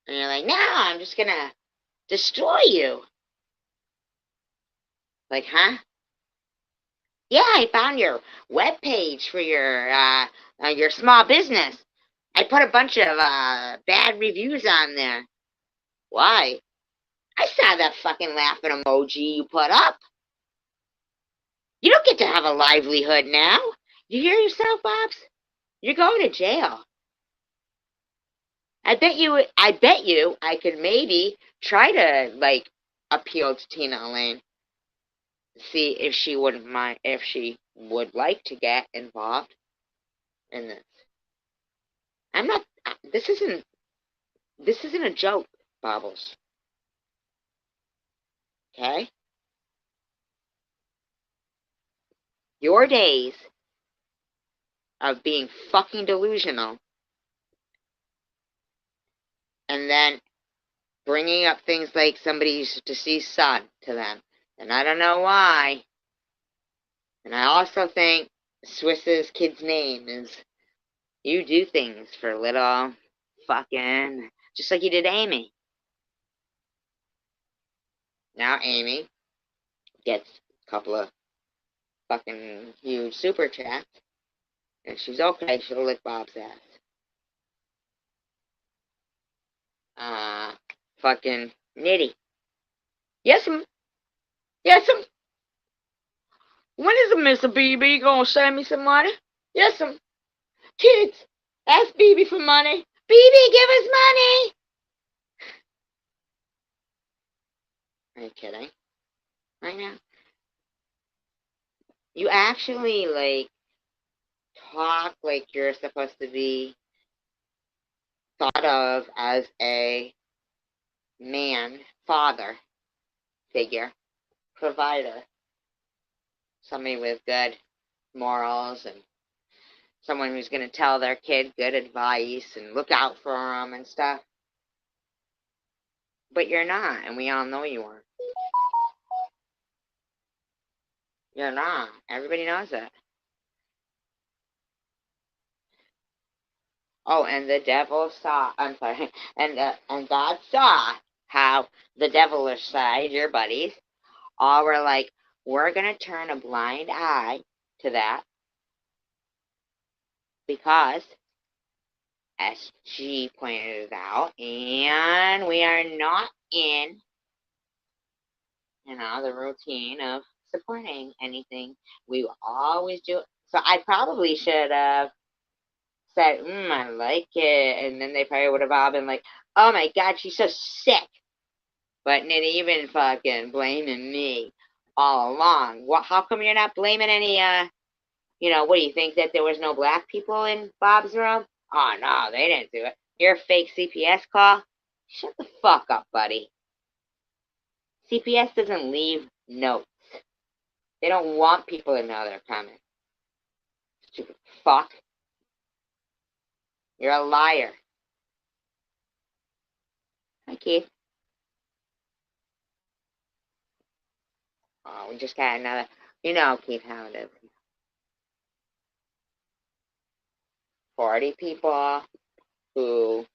And you're like, no, I'm just gonna destroy you. Like, huh? Yeah, I found your webpage for your small business. I put a bunch of bad reviews on there. Why? I saw that fucking laughing emoji you put up. You don't get to have a livelihood now. You hear yourself, Bobs? You're going to jail. I bet you I could maybe try to, like, appeal to Tina Elaine. See if she wouldn't mind, if she would like to get involved in this. I'm not, this isn't a joke, Bobbles. Okay? Your days of being fucking delusional and then bringing up things like somebody's deceased son to them. And I don't know why. And I also think Swiss's kid's name is, you do things for little fucking, just like you did Amy. Now Amy gets a couple of fucking huge super chats, and she's okay, she'll lick Bob's ass. Fucking Nitty. Yes'm. Yes'm. When is Mr. BB gonna send me some money? Yes'm. Kids, ask BB for money. BB, give us money! Are you kidding? Right now? You actually, like, talk like you're supposed to be thought of as a man, father figure, provider, somebody with good morals, and someone who's going to tell their kid good advice and look out for them and stuff. But you're not, and we all know you aren't. You're not. Everybody knows that. Oh, and the devil saw, I'm sorry, and God saw how the devilish side, your buddies, all were like, we're going to turn a blind eye to that because SG pointed it out, and we are not in, the routine of supporting anything. We will always do it. So I probably should have said, I like it, and then they probably would have all been like, oh my god, she's so sick. But Nitty, you've been fucking blaming me all along. How come you're not blaming any, what do you think, that there was no black people in Bob's room? Oh, no, they didn't do it. Your fake CPS call? Shut the fuck up, buddy. CPS doesn't leave notes. They don't want people to know they're coming. Stupid fuck. You're a liar. Hi, Keith. Oh, we just got another. You know, Keith, how it is. 40 people who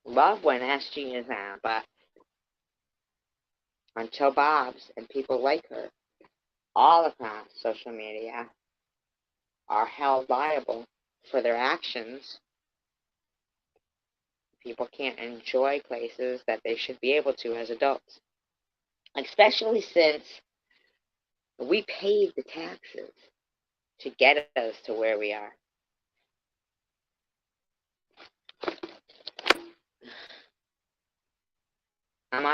love when SG is on, but until Bob's and people like her all across social media are held liable for their actions, people can't enjoy places that they should be able to as adults. Especially since we paid the taxes to get us to where we are. I'm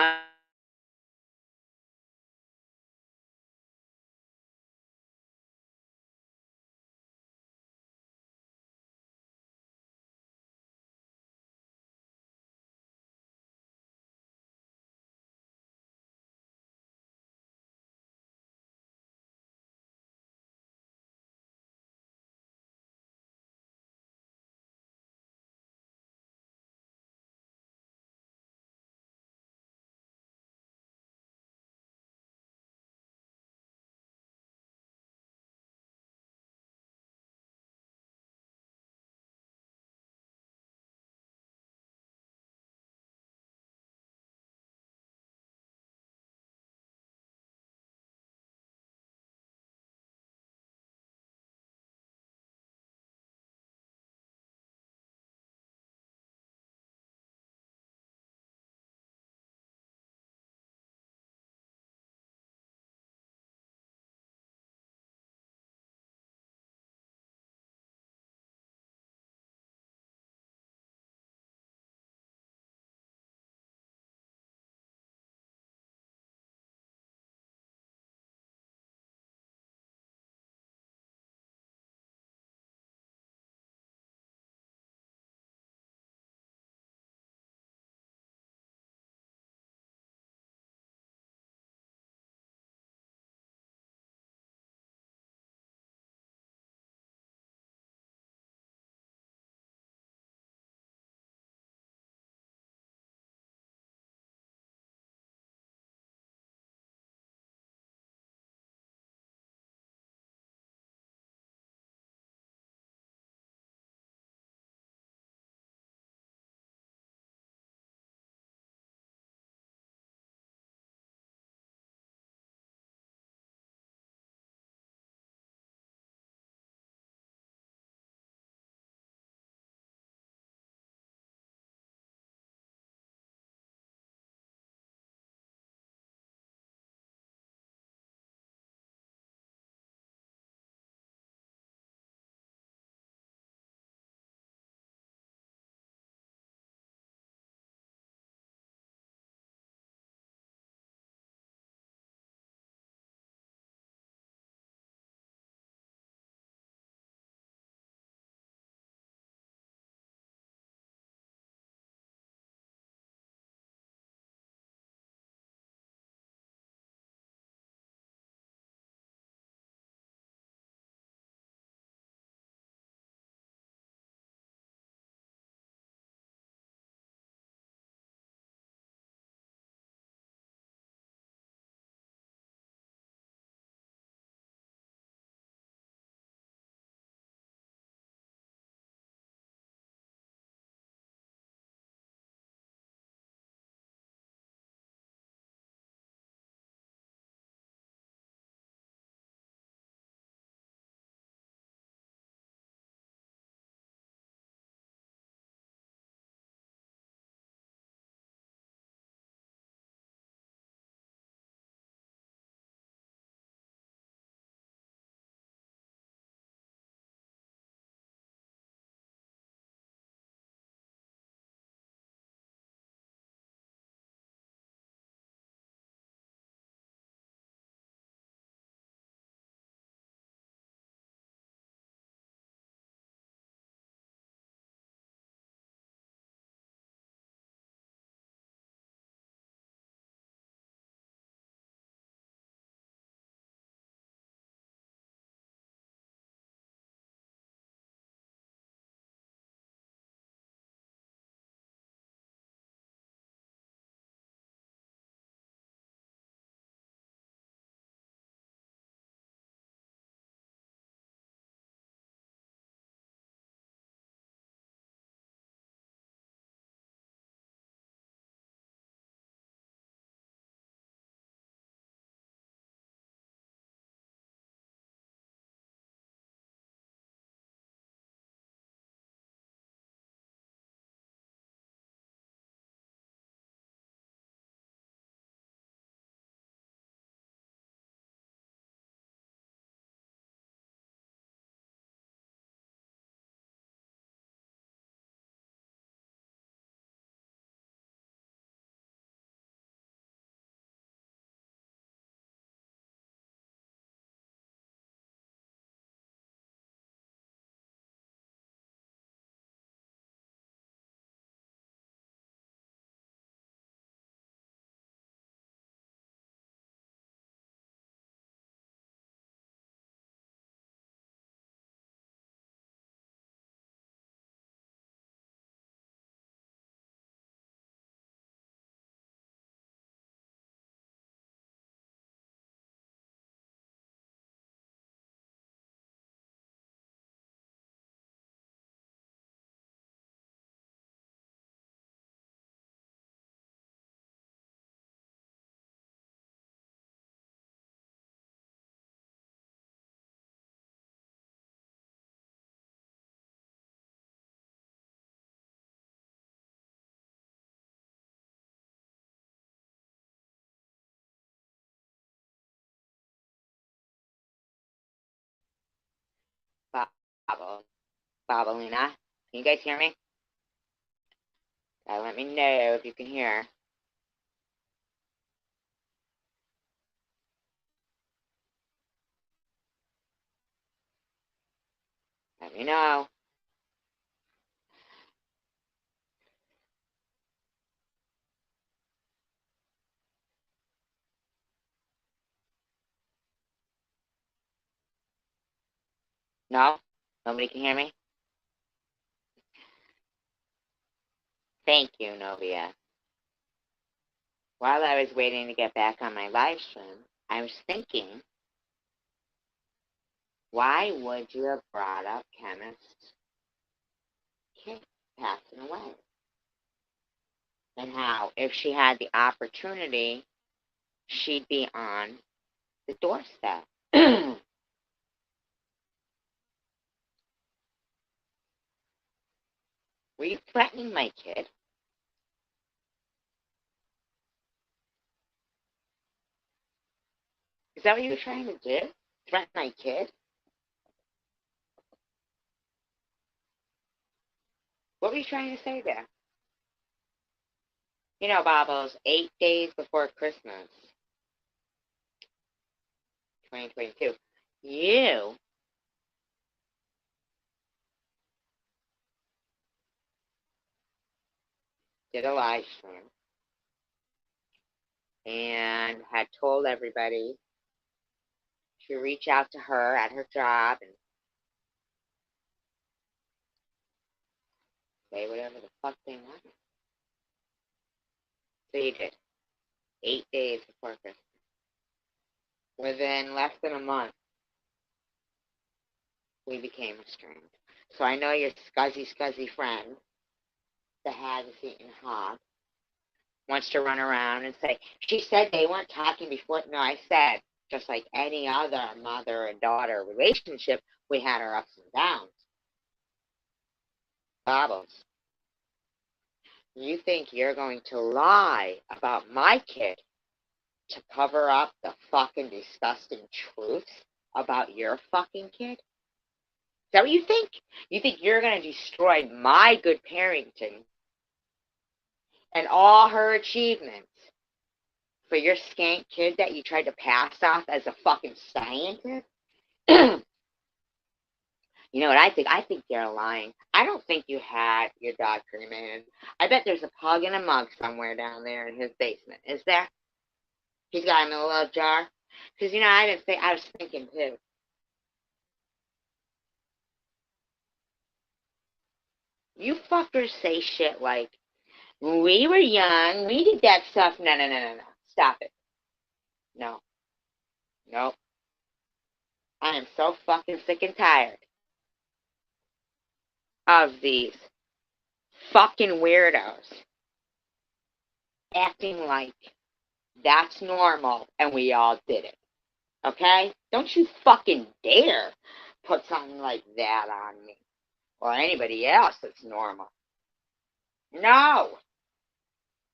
Babalina. Can you guys hear me? Let me know if you can hear. Let me know. No? Nobody can hear me? Thank you, Novia. While I was waiting to get back on my live stream, I was thinking, why would you have brought up Chemist's kid passing away? And how, if she had the opportunity, she'd be on the doorstep. Were you threatening my kid? Is that what you were trying to do? Threaten my kid? What were you trying to say there? You know, Bobbles, 8 days before Christmas, 2022, you did a live stream and had told everybody to reach out to her at her job and say whatever the fuck they wanted. So you did. 8 days before Christmas. Within less than a month, we became estranged. So I know your scuzzy friend, the hag-eating hog, wants to run around and say, she said they weren't talking before. No, I said, just like any other mother and daughter relationship, we had our ups and downs. Bobbles, you think you're going to lie about my kid to cover up the fucking disgusting truths about your fucking kid? Is that what you think? You think you're going to destroy my good parenting and all her achievements for your skank kid that you tried to pass off as a fucking scientist? You know what I think? I think they're lying. I don't think you had your dog cremated. I bet there's a pug and a mug somewhere down there in his basement. Is there? He's got him in a little jar. Because, you know, I was thinking too. You fuckers say shit like, when we were young, we did that stuff. No. Stop it. No. Nope. I am so fucking sick and tired of these fucking weirdos acting like that's normal and we all did it. Okay? Don't you fucking dare put something like that on me or anybody else that's normal. No.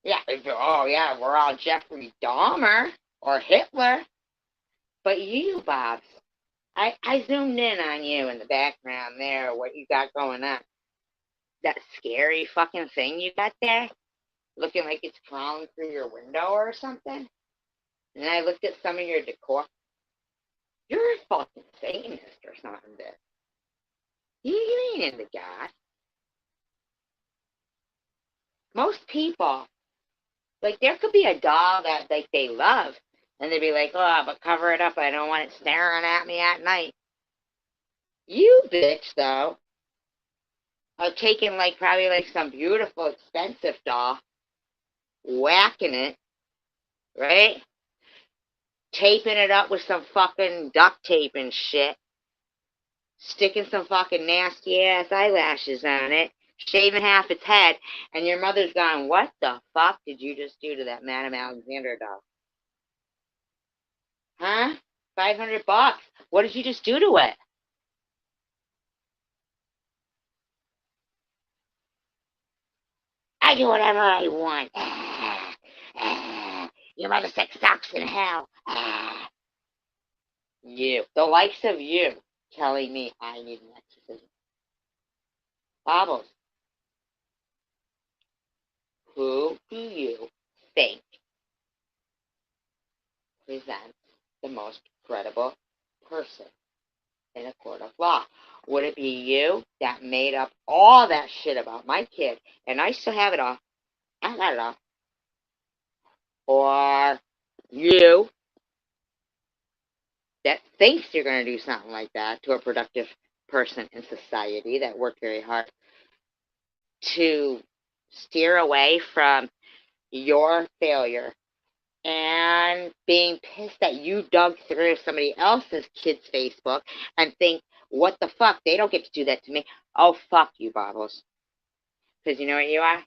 Yeah, oh yeah, we're all Jeffrey Dahmer or Hitler. But you, Bobs, I zoomed in on you in the background there, what you got going on. That scary fucking thing you got there, looking like it's crawling through your window or something. And I looked at some of your decor. You're a fucking Satanist or something, dude. You ain't into God. Most people, like, there could be a doll that, like, they love, and they'd be like, oh, but cover it up. I don't want it staring at me at night. You bitch, though, are taking, like, probably, like, some beautiful, expensive doll, whacking it, right? Taping it up with some fucking duct tape and shit. Sticking some fucking nasty-ass eyelashes on it. Shaving half its head. And your mother's gone, what the fuck did you just do to that Madame Alexander doll? Huh? $500? What did you just do to it? I do whatever I want. Your mother sucks in hell. You. The likes of you telling me I need an exorcism. Bobbles, who do you think presents the most credible person in a court of law? Would it be you that made up all that shit about my kid, and I still have it all? I got it all. Or you that thinks you're going to do something like that to a productive person in society that worked very hard to steer away from your failure and being pissed that you dug through somebody else's kid's Facebook and think, what the fuck, they don't get to do that to me. Oh, fuck you, Bobbles. Because you know what you are?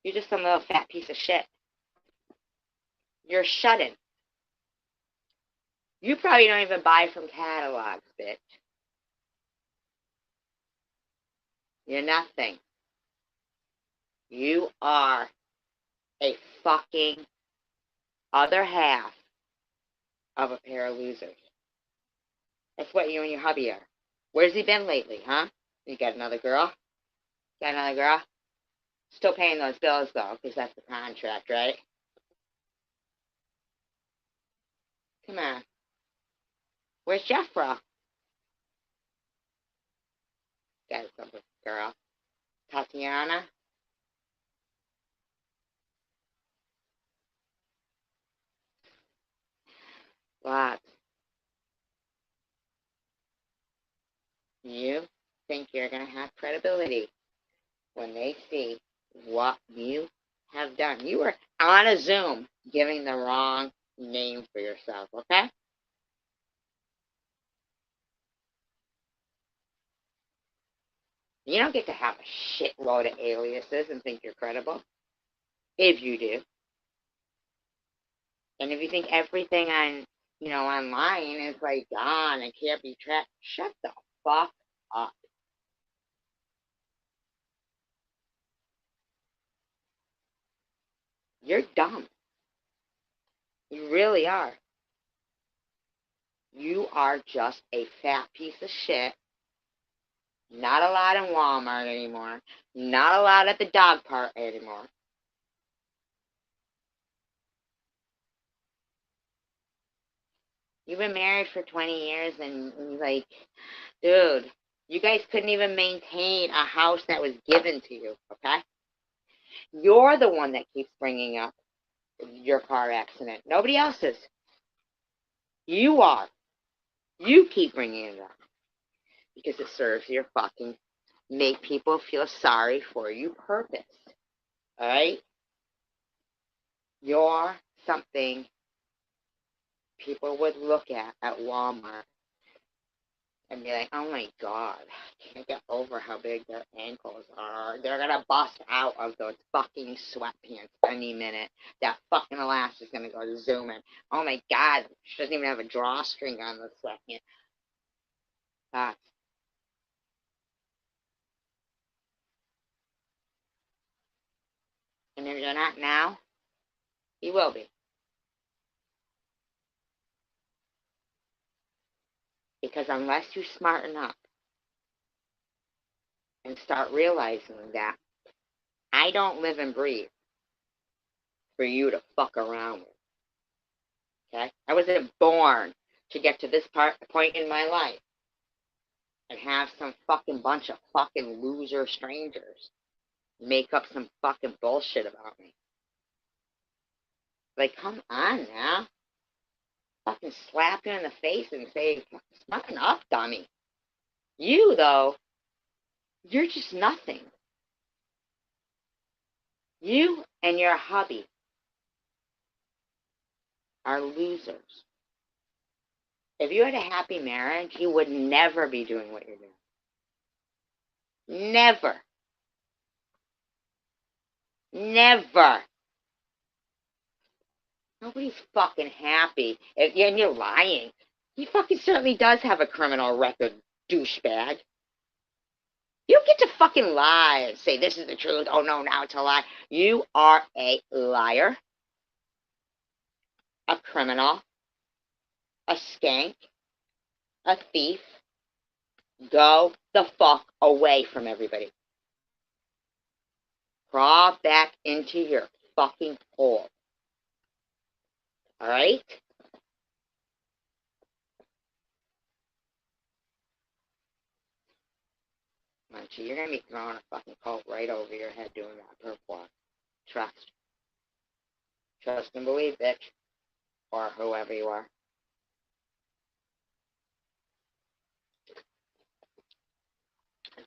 You're just some little fat piece of shit. You're shut-in. You probably don't even buy from catalogs, bitch. You're nothing. You are a fucking other half of a pair of losers. That's what you and your hubby are. Where's he been lately, huh? You got another girl? Got another girl? Still paying those bills, though, because that's the contract, right? Come on. Where's Jeffro? Got something, girl. Tatiana? Lots. You think you're going to have credibility when they see what you have done. You were on a Zoom giving the wrong name for yourself, okay? You don't get to have a shitload of aliases and think you're credible. If you do. And if you think everything on, online is like gone and can't be tracked, shut the fuck up. You're dumb. You really are. You are just a fat piece of shit. Not a lot in Walmart anymore. Not a lot at the dog park anymore. You've been married for 20 years and like, dude, you guys couldn't even maintain a house that was given to you, okay? You're the one that keeps bringing up your car accident. Nobody else is. You are. You keep bringing it up because it serves your fucking make people feel sorry for you purpose. All right? You're something people would look at Walmart and be like, oh my God, I can't get over how big their ankles are. They're going to bust out of those fucking sweatpants any minute. That fucking elastic is going to go to zoom in. Oh my God, she doesn't even have a drawstring on the sweatpants. That's and if you're not now, you will be. Because unless you smarten up and start realizing that I don't live and breathe for you to fuck around with. Okay? I wasn't born to get to this point in my life and have some fucking bunch of fucking loser strangers make up some fucking bullshit about me. Like, come on now. Fucking slap you in the face and say, smarten up, dummy. You, though, you're just nothing. You and your hubby are losers. If you had a happy marriage, you would never be doing what you're doing. Never. Never. Nobody's fucking happy. And you're lying. He fucking certainly does have a criminal record, douchebag. You don't get to fucking lie and say this is the truth. Oh no, now it's a lie. You are a liar, a criminal, a skank, a thief. Go the fuck away from everybody. crawl back into your fucking hole. Alright? Munchie, you're gonna be throwing a fucking coat right over your head doing that perp walk. Trust. Trust and believe, bitch. Or whoever you are.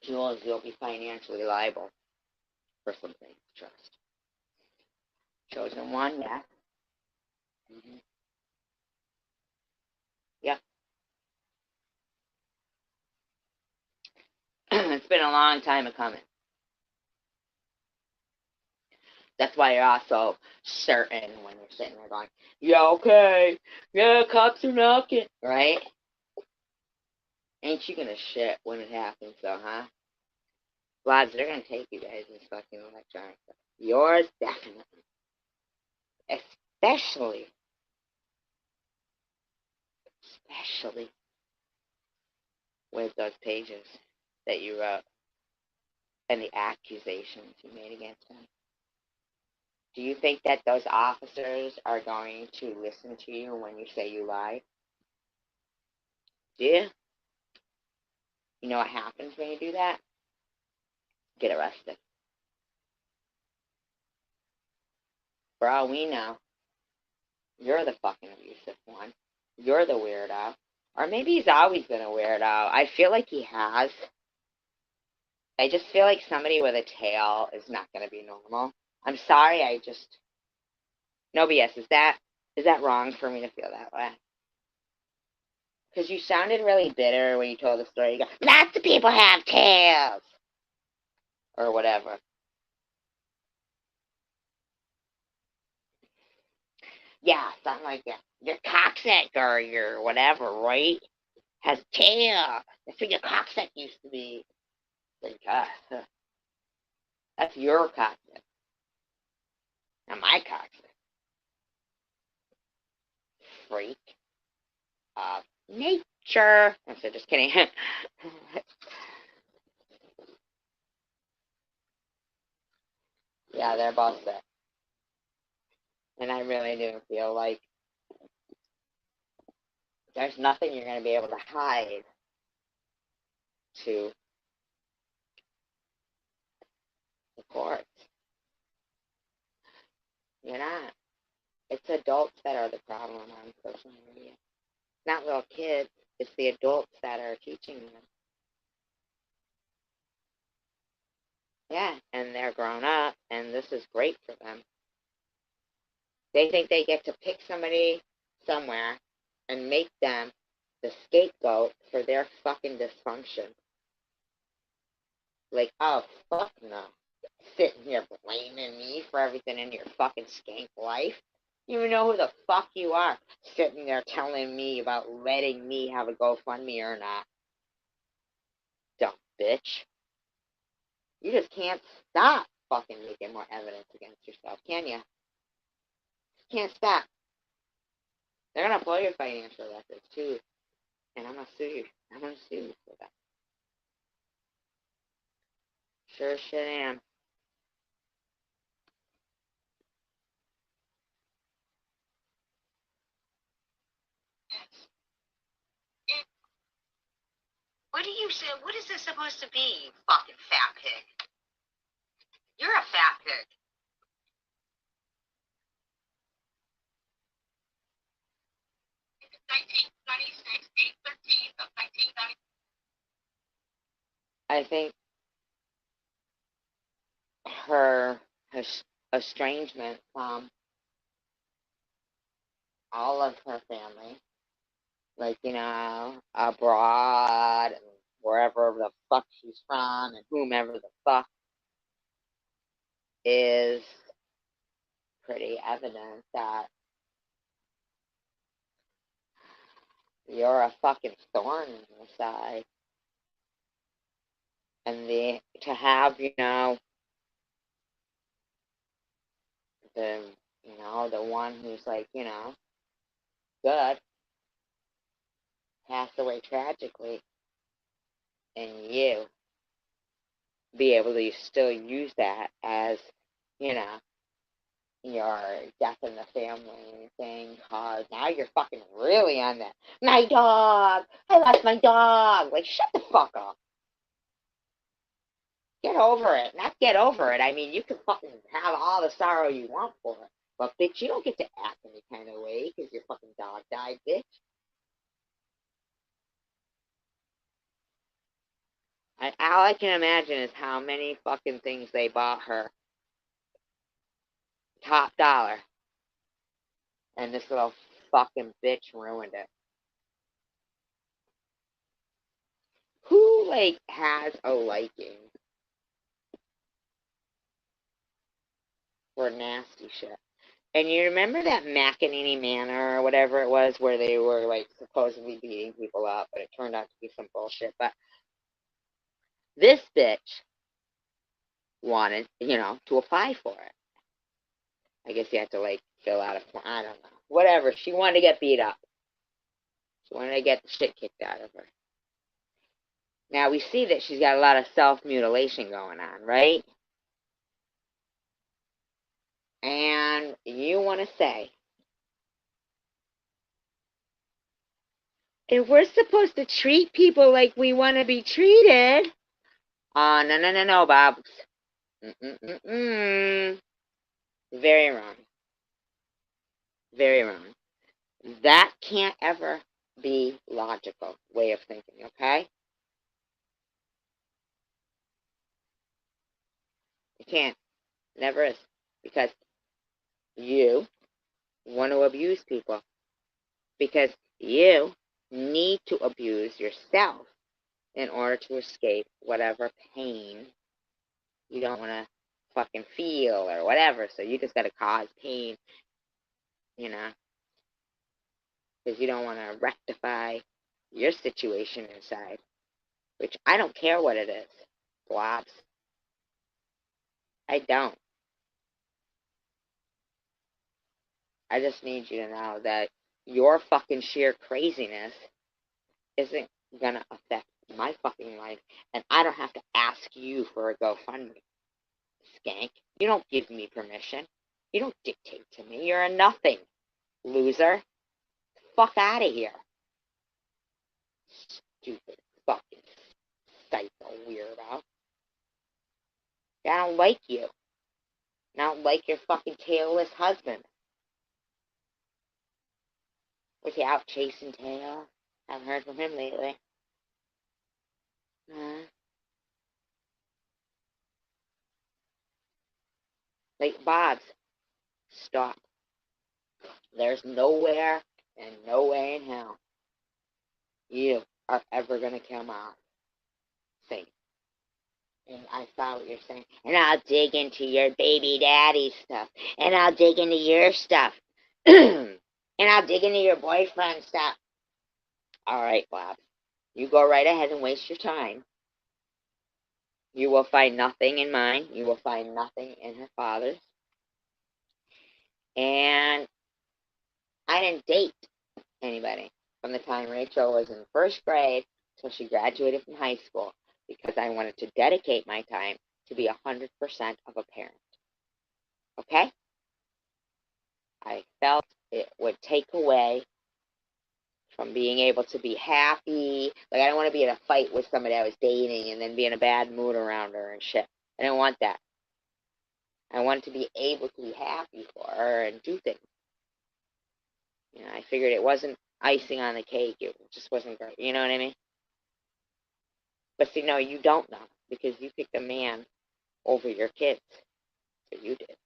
Jules, you'll be financially liable for something. Trust. Chosen one, yeah. Mm-hmm. Yep. It's been a long time coming. That's why you're also certain when you're sitting there going, yeah, okay. Yeah, cops are knocking. Right? Ain't you gonna shit when it happens, though, huh? Lads, they're gonna take you guys in fucking electronic stuff. Yours, definitely. Especially with those pages that you wrote and the accusations you made against them. Do you think that those officers are going to listen to you when you say you lie? Do you? You know what happens when you do that? Get arrested. For all we know, you're the fucking abusive one. You're the weirdo. Or maybe he's always been a weirdo. I feel like he has. I just feel like somebody with a tail is not going to be normal. I'm sorry, no BS. Is that wrong for me to feel that way? Because you sounded really bitter when you told the story. You go, lots of people have tails! Or whatever. Yeah, something like that. Your coccyx or your whatever, right? Has tail. That's what your coccyx used to be. Like, that's your coccyx. Not my coccyx. Freak of nature. I'm just kidding. Yeah, they're both sick. And I really do feel like there's nothing you're going to be able to hide to the courts. You're not. It's adults that are the problem on social media. Not little kids. It's the adults that are teaching them. Yeah, and they're grown up, and this is great for them. They think they get to pick somebody somewhere and make them the scapegoat for their fucking dysfunction. Like, oh, fuck no. Sitting here blaming me for everything in your fucking skank life. You even know who the fuck you are, sitting there telling me about letting me have a GoFundMe or not. Dumb bitch. You just can't stop fucking making more evidence against yourself, can you? Can't stop. They're gonna blow your financial records too, and I'm gonna sue you. I'm gonna sue you for that. Sure shit am. What do you say? What is this supposed to be, you fucking fat pig? You're a fat pig. It's 1996, 8/13 of 1990. I think her estrangement from all of her family, like, abroad and wherever the fuck she's from and whomever the fuck, is pretty evident that you're a fucking thorn in the side. And to have, the one who's like, good, passed away tragically, and you be able to still use that as you know, your death in the family thing, cause now you're fucking really on that. My dog! I lost my dog! Like, shut the fuck up. Get over it. Not get over it. I mean, you can fucking have all the sorrow you want for it. But, bitch, you don't get to act any kind of way because your fucking dog died, bitch. All I can imagine is how many fucking things they bought her. Top dollar. And this little fucking bitch ruined it. Who, like, has a liking for nasty shit? And you remember that McEnany Manor or whatever it was where they were, like, supposedly beating people up, but it turned out to be some bullshit. But this bitch wanted, to apply for it. I guess you have to, like, fill out a form. I don't know. Whatever. She wanted to get beat up. She wanted to get the shit kicked out of her. Now, we see that she's got a lot of self-mutilation going on, right? And you want to say, if we're supposed to treat people like we want to be treated, no, Bob. Very wrong. Very wrong. That can't ever be logical way of thinking, okay? It can't. It never is. Because you want to abuse people. Because you need to abuse yourself in order to escape whatever pain you don't want to fucking feel or whatever. So you just got to cause pain, because you don't want to rectify your situation inside, which I don't care what it is, blobs. I don't. I just need you to know that your fucking sheer craziness isn't gonna affect my fucking life, and I don't have to ask you for a GoFundMe, skank. You don't give me permission. You don't dictate to me. You're a nothing, loser. Fuck out of here. Stupid fucking psycho weirdo. I don't like you. I don't like your fucking tailless husband. Was he out chasing tail? Haven't heard from him lately. Like, Bobs, stop. There's nowhere and no way in hell you are ever going to come out safe. And I saw what you're saying. And I'll dig into your baby daddy stuff. And I'll dig into your stuff. And I'll dig into your boyfriend stuff. All right, Bob. You go right ahead and waste your time. You will find nothing in mine. You will find nothing in her father's. And I didn't date anybody from the time Rachel was in first grade till she graduated from high school, because I wanted to dedicate my time to be 100% of a parent. Okay? I felt it would take away from being able to be happy. Like, I don't want to be in a fight with somebody I was dating and then be in a bad mood around her and shit. I didn't want that. I wanted to be able to be happy for her and do things. I figured it wasn't icing on the cake. It just wasn't great. You know what I mean? But see, no, you don't know, because you picked a man over your kids. So you did.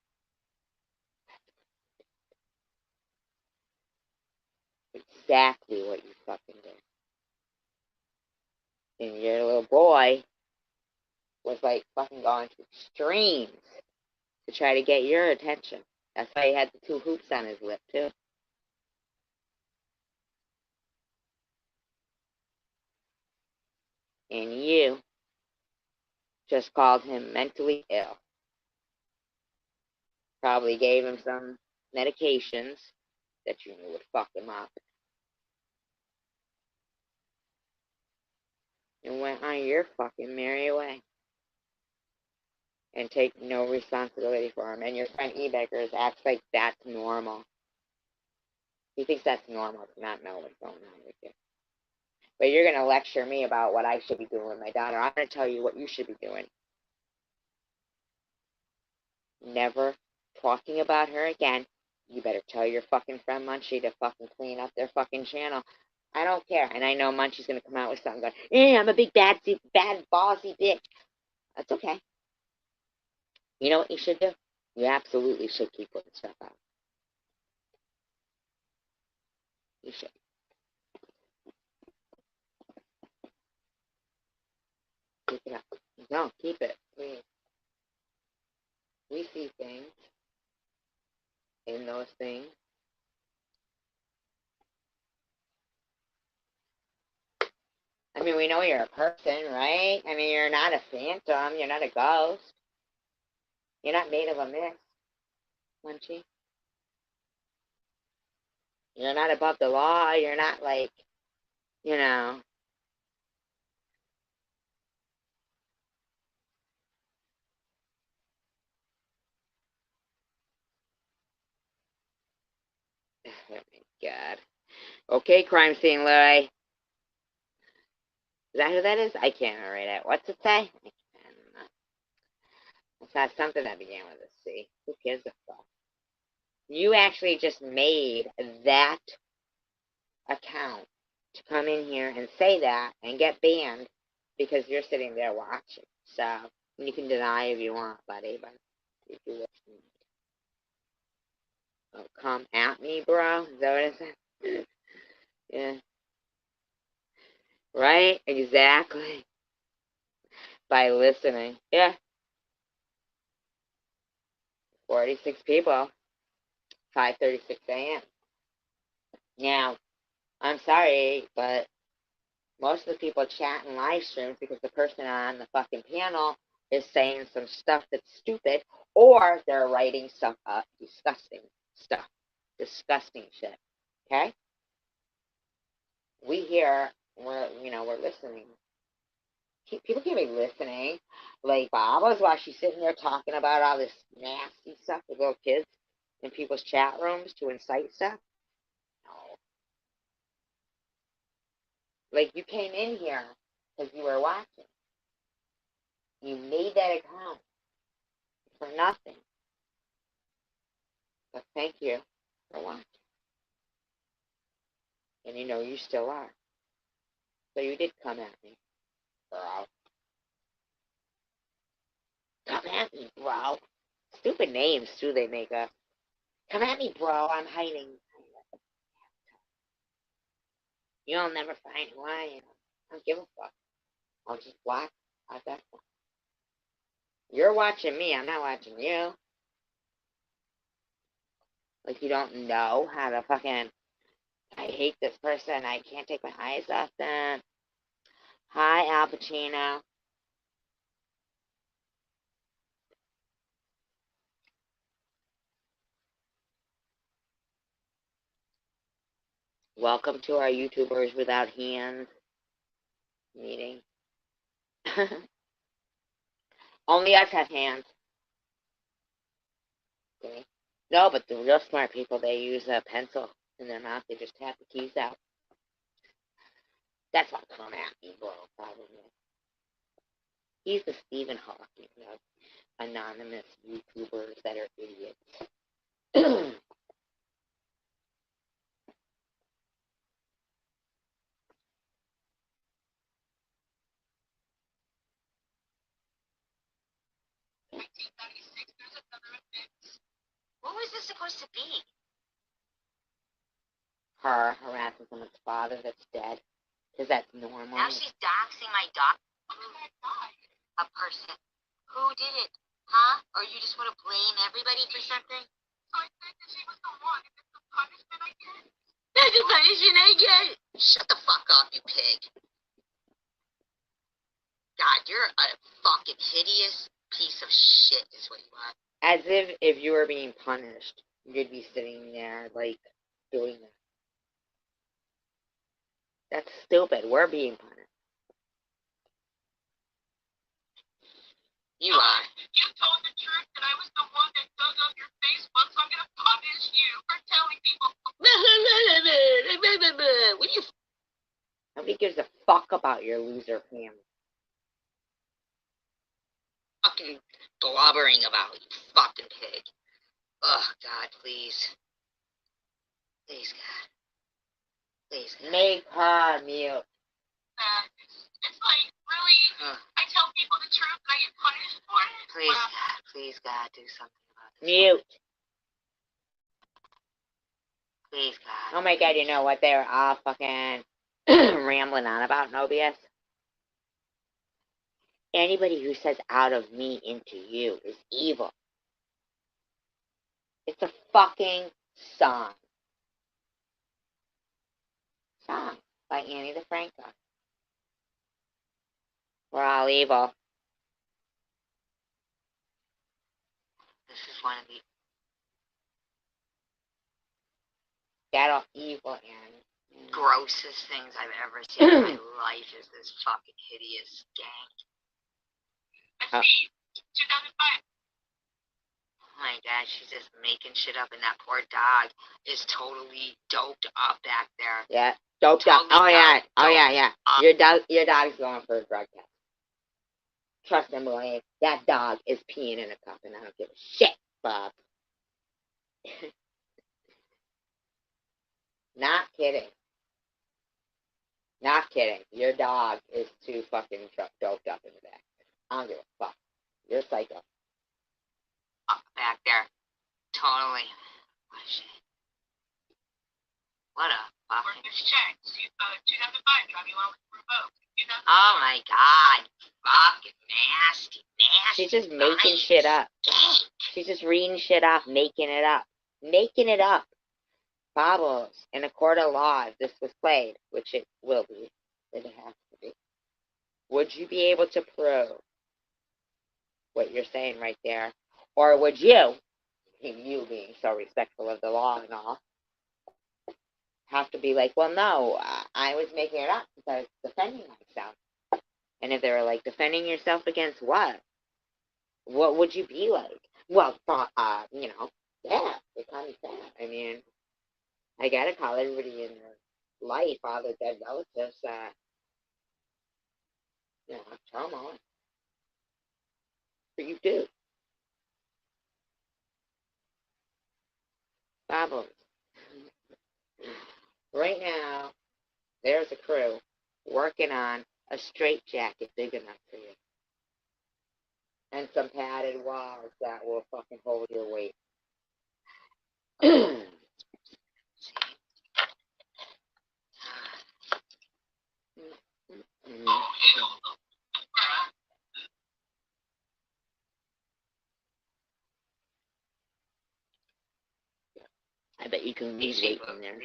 Exactly what you fucking did. And your little boy was like fucking going to extremes to try to get your attention. That's why he had the 2 hoops on his lip, too. And you just called him mentally ill. Probably gave him some medications that you knew would fuck him up. And went on your fucking merry way. and take no responsibility for them. And your friend E-Beggars acts like that's normal. He thinks that's normal to not know what's going on with you. But you're going to lecture me about what I should be doing with my daughter. I'm going to tell you what you should be doing. Never talking about her again. You better tell your fucking friend Munchie to fucking clean up their fucking channel. I don't care. And I know Munchie's going to come out with something going, I'm a big bad ballsy bitch. That's okay. You know what you should do? You absolutely should keep putting stuff out. You should. Keep it up. No, keep it, please. We see things in those things. I mean, we know you're a person, right? I mean, you're not a phantom. You're not a ghost. You're not made of a mist, Munchie. You're not above the law. You're not like, you know. Oh my God. Okay, crime scene, Larry. Is that who that is? I can't read it. What's it say? It's not something that began with a C. Who gives a fuck? You actually just made that account to come in here and say that and get banned because you're sitting there watching. So you can deny if you want, buddy, but if you listen. Oh, come at me, bro. Is that what it says? Yeah. Right? Exactly. By listening. Yeah. 46 people. 5:36 a.m. Now, I'm sorry, but most of the people chat in live streams because the person on the fucking panel is saying some stuff that's stupid, or they're writing stuff up, disgusting stuff, disgusting shit. Okay? We here, we're listening. People can't be listening. Like Baba's while she's sitting there talking about all this nasty stuff with little kids in people's chat rooms to incite stuff. No. Like you came in here because you were watching. You made that account for nothing. But thank you for watching. And you still are. So you did come at me, bro. Come at me, bro. Stupid names, too, they make up. Come at me, bro. I'm hiding. You'll never find who I am. I don't give a fuck. I'll just block out that one. You're watching me. I'm not watching you. Like you don't know how to fucking... I hate this person. I can't take my eyes off them. Hi, Al Pacino. Welcome to our YouTubers Without Hands meeting. Only us have hands. Okay. No, but the real smart people, they use a pencil in their mouth. They just tap the keys out. That's what come at me, bro, probably. He's the Stephen Hawking of anonymous YouTubers that are idiots. What was this supposed to be? Her harassing someone's father that's dead. Because that's normal. Now she's doxing my dog. A person. Who did it? Huh? Or you just want to blame everybody for something? I think that she was the one. Is this the punishment I get? That's the punishment I get. Shut the fuck up, you pig. God, you're a fucking hideous piece of shit is what you are. As if you were being punished, you'd be sitting there, like, doing that. That's stupid. We're being punished. You are. You told the truth that I was the one that dug up your Facebook, so I'm gonna punish you for telling people. What do you Nobody gives a fuck about your loser family. fucking blubbering about, you fucking pig? Oh, God, please. Please, God. Please, God. Make her mute. It's like, really? I tell people the truth and I get punished for it? Please, God. Please, God, do something about this. Mute. Please, God. Oh my God, you know what they were all fucking rambling on about, no BS? Anybody who says out of me into you is evil. It's a fucking song. Song by Annie DeFranco. We're all evil. This is one of the That evil, Annie. grossest things I've ever seen in my life is this fucking hideous skank. Let's see. 2005. Oh my God, she's just making shit up, and that poor dog is totally doped up back there. Yeah, doped up. Oh yeah, yeah. Your dog's going for a drug test. Trust and believe, that dog is peeing in a cup, and I don't give a shit, Bob. Not kidding. Not kidding. Your dog is too fucking doped up in the back. I don't give a fuck. You're psycho. Up back there. Totally. What shit? What a fucking... Worth check. 2005, driving along with revoked. Oh my God. Fucking nasty. She's just making shit up. She's just reading shit off, making it up. Making it up. Bobbles, in a court of law, if this was played, which it will be, it has to be, would you be able to prove what you're saying right there? Or would you being so respectful of the law and all, have to be like, well, no, I was making it up because I was defending myself. And if they were like, defending yourself against what? What would you be like? Well, yeah, they call me fat. I mean, I gotta call everybody in their life, all the dead relatives, trauma. But you do. Bubbles. Right now, there's a crew working on a straitjacket big enough for you. And some padded walls that will fucking hold your weight. I bet you can lose weight in there.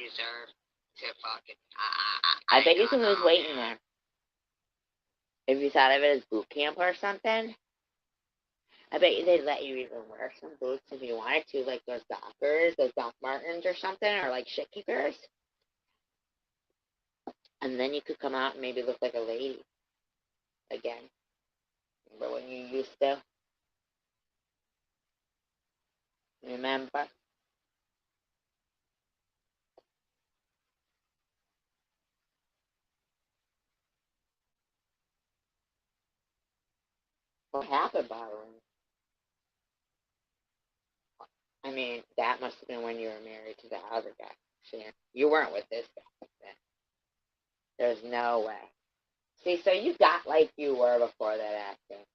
I bet you can lose weight in there. If you thought of it as boot camp or something, I bet you they'd let you even wear some boots if you wanted to, like those Dockers, those Doc Martens or something, or like shit keepers. And then you could come out and maybe look like a lady again. Remember when you used to? Remember? What happened, Byron? I mean, that must have been when you were married to the other guy. Shan. You weren't with this guy then. There's no way. See, so you got like you were before that accident.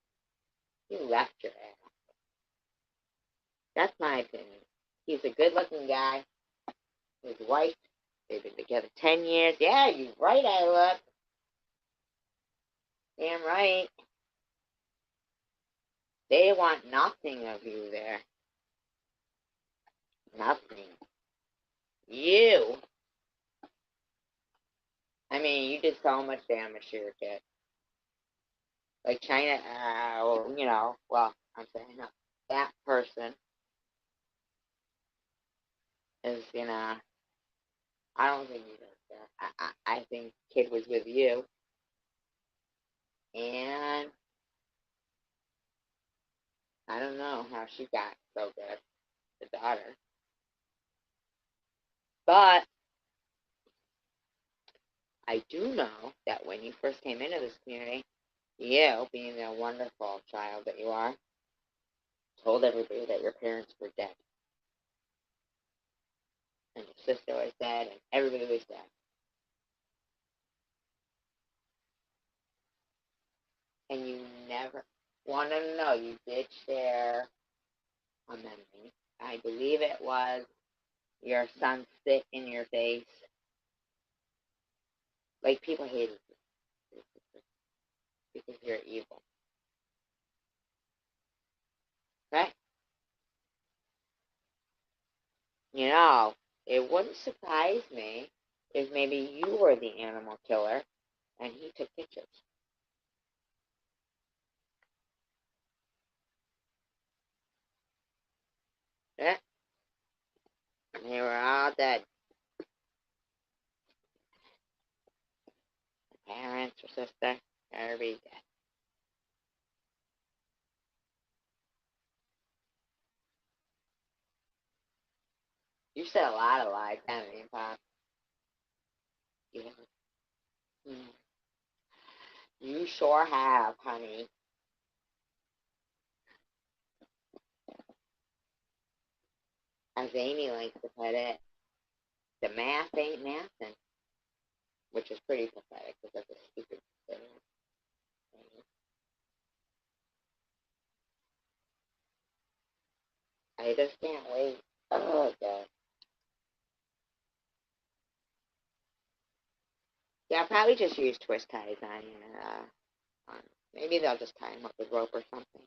You left your ass. That's my opinion. He's a good-looking guy. His wife, they've been together 10 years. Yeah, you're right, I look. Damn right. They want nothing of you there. Nothing. You. I mean, you did so much damage to your kid. Like China, I'm saying no. That person is, I don't think he does that. I think kid was with you. And I don't know how she got so good, the daughter. But I do know that when you first came into this community, you, being the wonderful child that you are, told everybody that your parents were dead. And your sister was dead, and everybody was dead. And you never wanted to know. You did share a memory. I believe it was your son spit in your face. Like, people hated you because you're evil. Right? You know, it wouldn't surprise me if maybe you were the animal killer and he took pictures. Yeah? They were all dead. Parents or sister, everybody dead. You said a lot of lies, haven't you, Pop? Yeah. You sure have, honey. As Amy likes to put it, the math ain't mathin', which is pretty pathetic because that's a stupid thing. I just can't wait. Oh, God. Yeah, I'll probably just use twist ties on maybe they'll just tie him up with rope or something.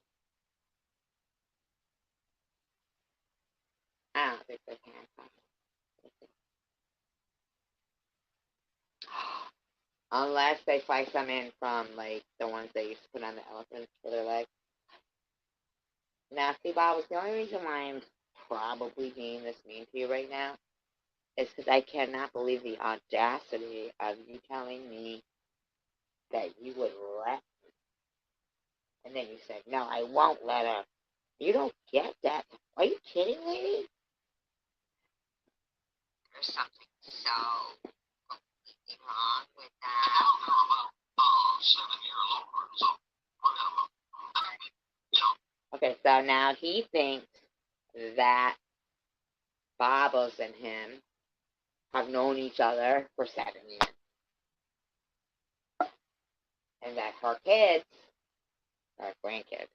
I don't think they can. Unless they fly some in from, like, the ones they used to put on the elephants for their legs. Now, see, Bob, the only reason why I'm probably being this mean to you right now is because I cannot believe the audacity of you telling me that you would let me. And then you said, no, I won't let her. You don't get that. Are you kidding, lady? There's something so completely wrong with that. I don't know about 7-year-old so whatever. You know. Okay, so now he thinks that Bobbles and him have known each other for 7 years. And that her kids, or grandkid,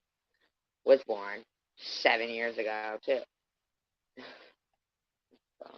was born 7 years ago, too. So,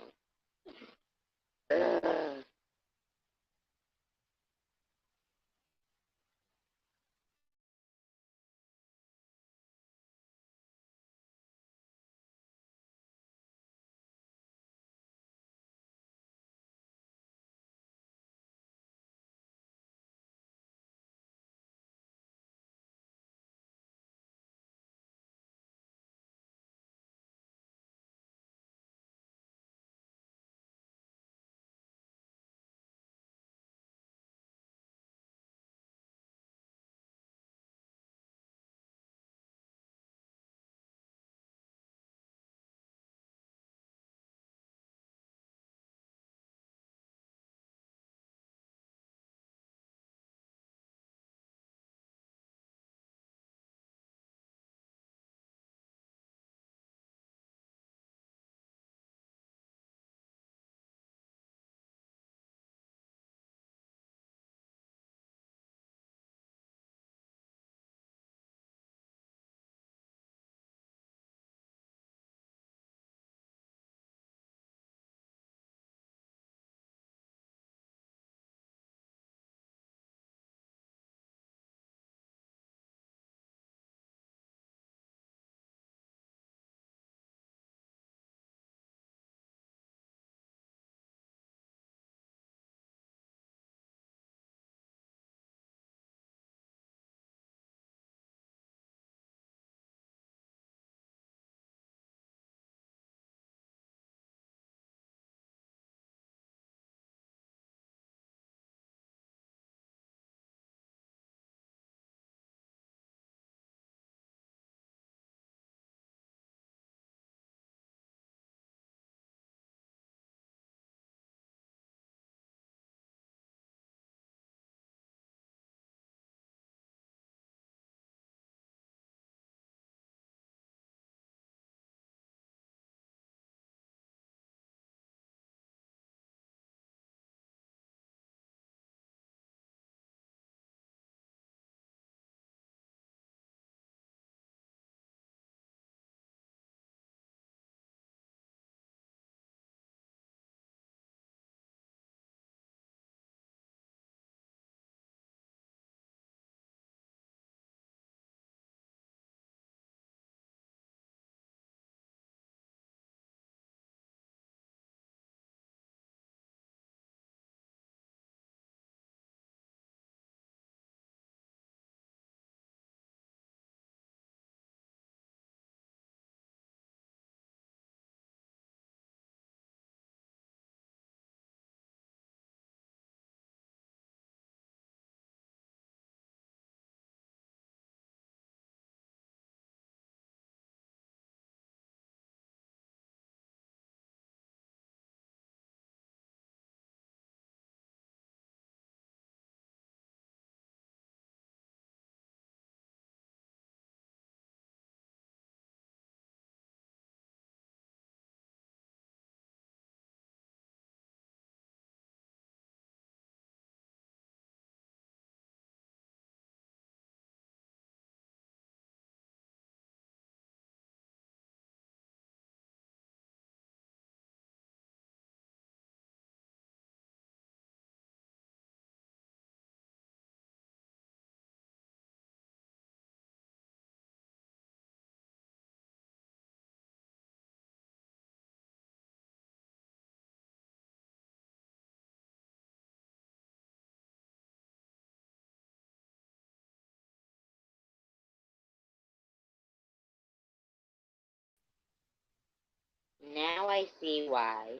Now I see why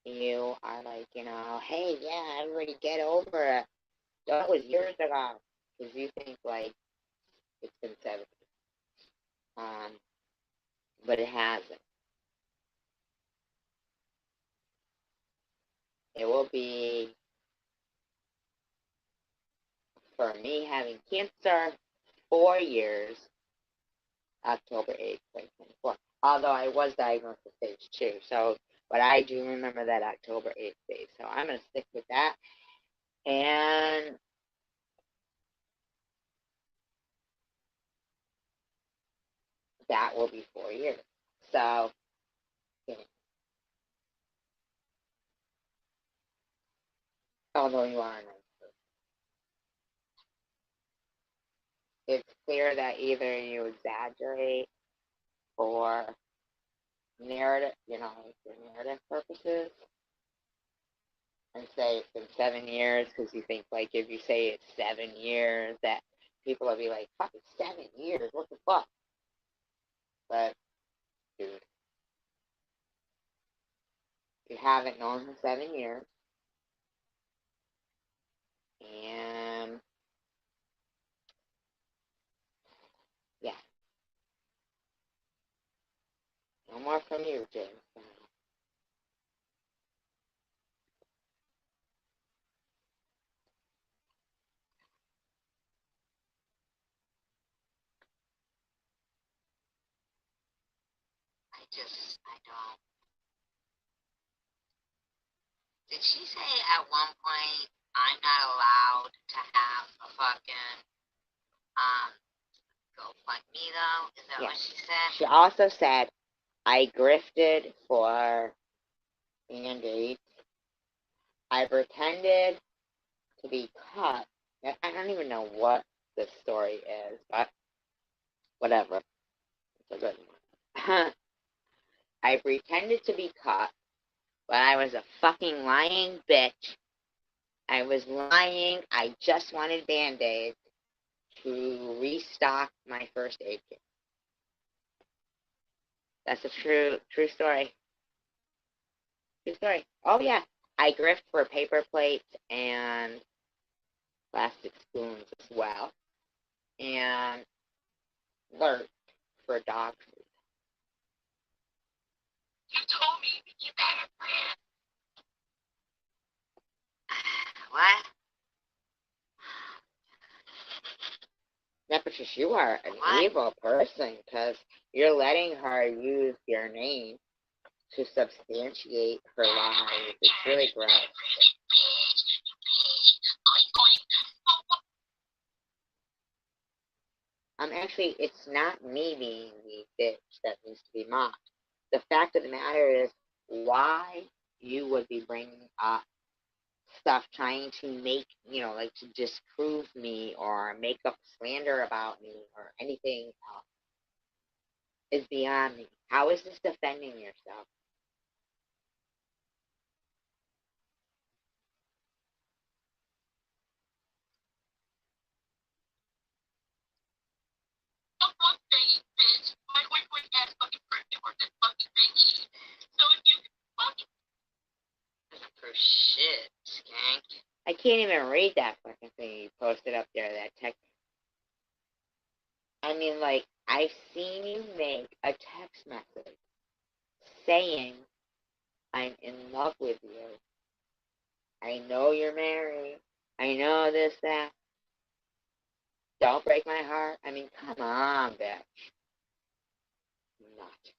you are like, hey, yeah, everybody get over it. That was years ago. Because you think, like, it's been 70. But it hasn't. It will be, for me having cancer, 4 years, October 8th, 2024. Although I was diagnosed with stage 2, so, but I do remember that October 8th date, so I'm going to stick with that. And that will be 4 years. So, although you are a nice person, it's clear that either you exaggerate for narrative, for narrative purposes, and say it's been 7 years because you think, like, if you say it's 7 years, that people will be like, fucking 7 years, what the fuck? But, dude, you haven't known for 7 years, and yeah, no more from you, James. I don't. Did she say at one point I'm not allowed to have a fucking GoFundMe though? Is that what she said? She also said, I grifted for Band-Aids. I pretended to be cut. I don't even know what the story is, but whatever. It's a good one. I pretended to be cut, but I was a fucking lying bitch. I was lying. I just wanted Band-Aids to restock my first aid kit. That's a true story. True story. Oh, yeah. I grift for paper plates and plastic spoons as well. And lurk for dog food. You told me you better plan. What? Yeah, Patricia, you are an evil person because you're letting her use your name to substantiate her lies. It's really gross. Actually, it's not me being the bitch that needs to be mocked. The fact of the matter is, why you would be bringing up stuff trying to make, like to disprove me or make up slander about me or anything else is beyond me. How is this defending yourself? For shit, skank. I can't even read that fucking thing you posted up there, that text. I mean, like, I've seen you make a text message saying, I'm in love with you. I know you're married. I know this, that. Don't break my heart. I mean, come on, bitch. Not.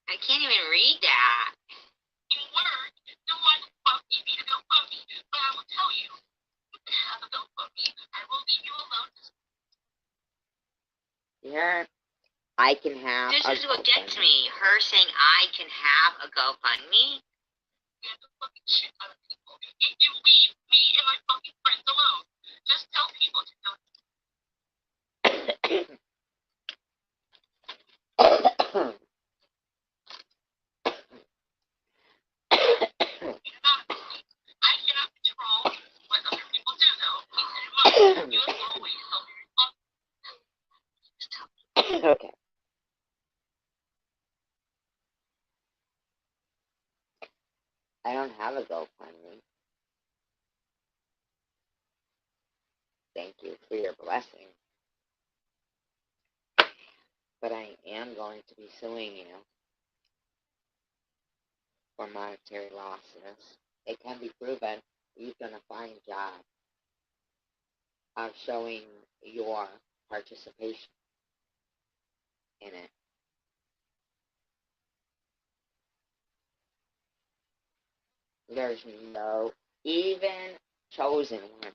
I can't even read that. In words, the one fuck me, be no fuck me, but I will tell you, have a go fuck me, I will leave you alone. Yeah, I can have. This is what gets me. Her saying I can have a GoFundMe. Get the fucking shit out of people. If you leave me and my fucking friends alone, just tell people to don't. I cannot control what other people do, though. You always tell me responsible. Just tell me. Okay. I don't have a GoFundMe. Thank you for your blessing. But I am going to be suing you for monetary losses. It can be proven you've done a fine job of showing your participation in it. There's no, even Chosen One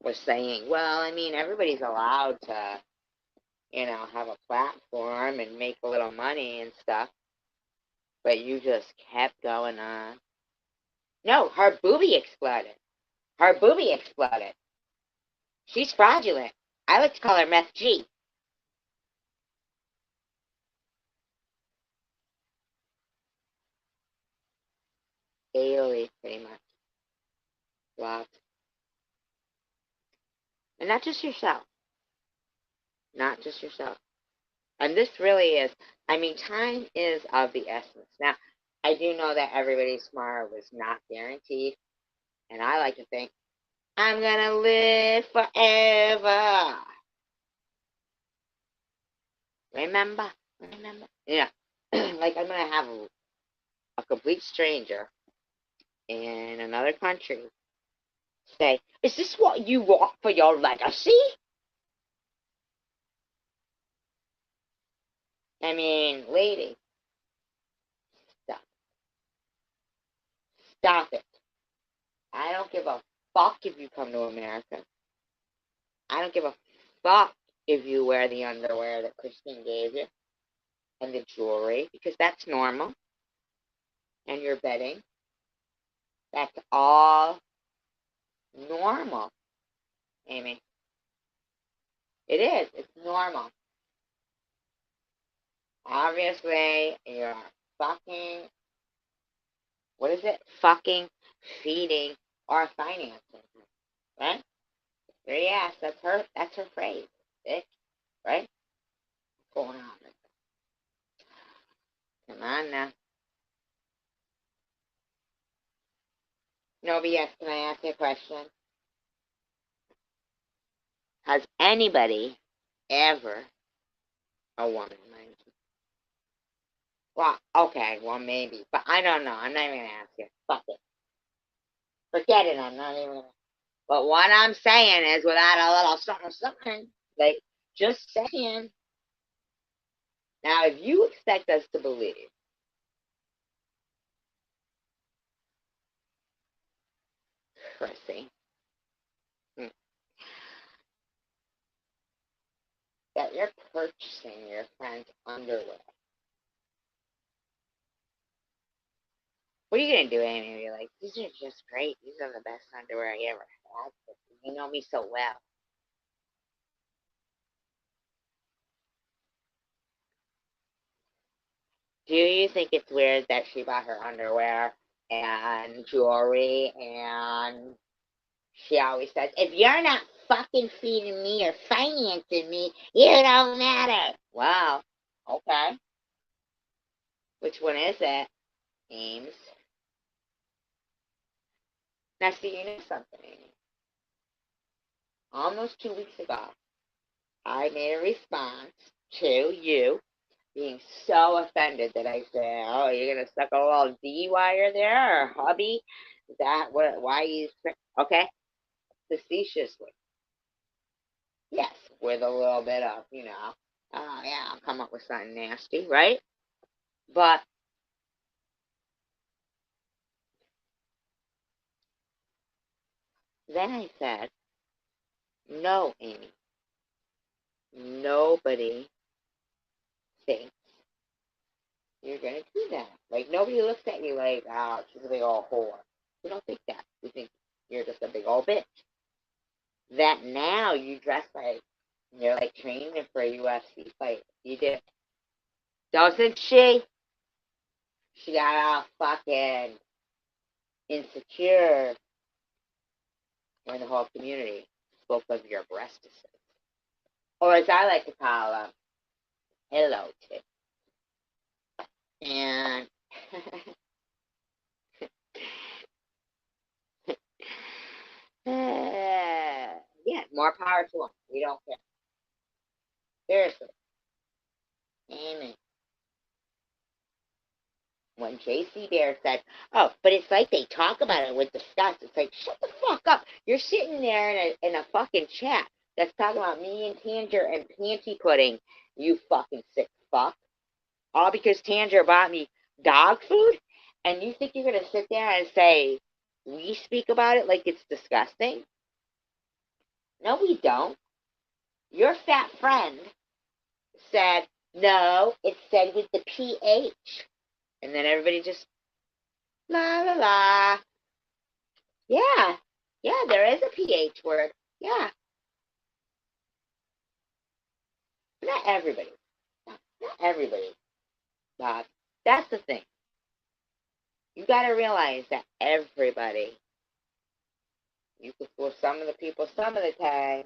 was saying, well, I mean, everybody's allowed to, have a platform and make a little money and stuff, but you just kept going on. No, her boobie exploded. Her boobie exploded. She's fraudulent. I like to call her Meth G. Daily, pretty much. Love. And not just yourself. Not just yourself. And this really is, I mean, time is of the essence. Now, I do know that everybody's tomorrow was not guaranteed. And I like to think, I'm going to live forever. Remember? Yeah. Like I'm going to have a complete stranger in another country say, is this what you want for your legacy? I mean, lady, stop. Stop it. I don't give a fuck if you come to America. I don't give a fuck if you wear the underwear that Christine gave you and the jewelry, because that's normal. And your bedding. That's all normal, Amy. It is. It's normal. Obviously, you're fucking, what is it? Fucking, feeding, or financing. Right? Yes, that's her phrase. Bitch. Right? What's going on? Come on now. No, but yes, can I ask you a question? Has anybody ever, a woman, mind you? Well, okay, well, maybe, but I don't know. I'm not even going to ask you. Fuck it. Forget it, I'm not even going to. But what I'm saying is, without a little something, like, just saying. Now, if you expect us to believe Chrissy, that you're purchasing your friend's underwear, what are you going to do, Amy? You're like, these are just great. These are the best underwear I ever had. You know me so well. Do you think it's weird that she bought her underwear and jewelry, and she always says, if you're not fucking feeding me or financing me, you don't matter. Wow. Okay. Which one is it, Ames? Now, see, you know something, Amy. Almost 2 weeks ago, I made a response to you being so offended that I said, oh, you're going to suck a little D wire there, or hubby? Is that what, why you, okay? Facetiously. Yes, with a little bit of, oh, yeah, I'll come up with something nasty, right? But then I said, no, Amy, nobody thinks you're going to do that. Like, nobody looks at you like, oh, she's a big old whore. We don't think that. We think you're just a big old bitch. That now you dress like you're like training for a UFC fight. You did. Doesn't she? She got all fucking insecure when the whole community spoke of your breastises. Or as I like to call them, hello to. And yeah, more power to them. We don't care. Seriously. Amen. When JC Bear said, oh, but it's like they talk about it with disgust. It's like, shut the fuck up. You're sitting there in a fucking chat that's talking about me and Tanger and panty pudding, you fucking sick fuck. All because Tanger bought me dog food? And you think you're going to sit there and say, we speak about it like it's disgusting? No, we don't. Your fat friend said, no, it's said with the PH. And then everybody just, la la la. Yeah, yeah, there is a PH word. Yeah, not everybody. Not everybody, Bob. That's the thing. You got to realize that everybody, you can fool some of the people some of the time,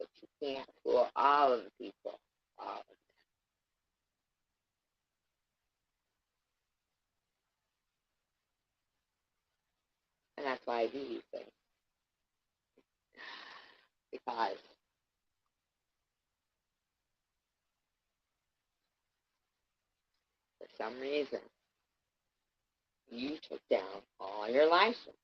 but you can't fool all of the people all of the time. And that's why I do these things. Because for some reason, you took down all your license.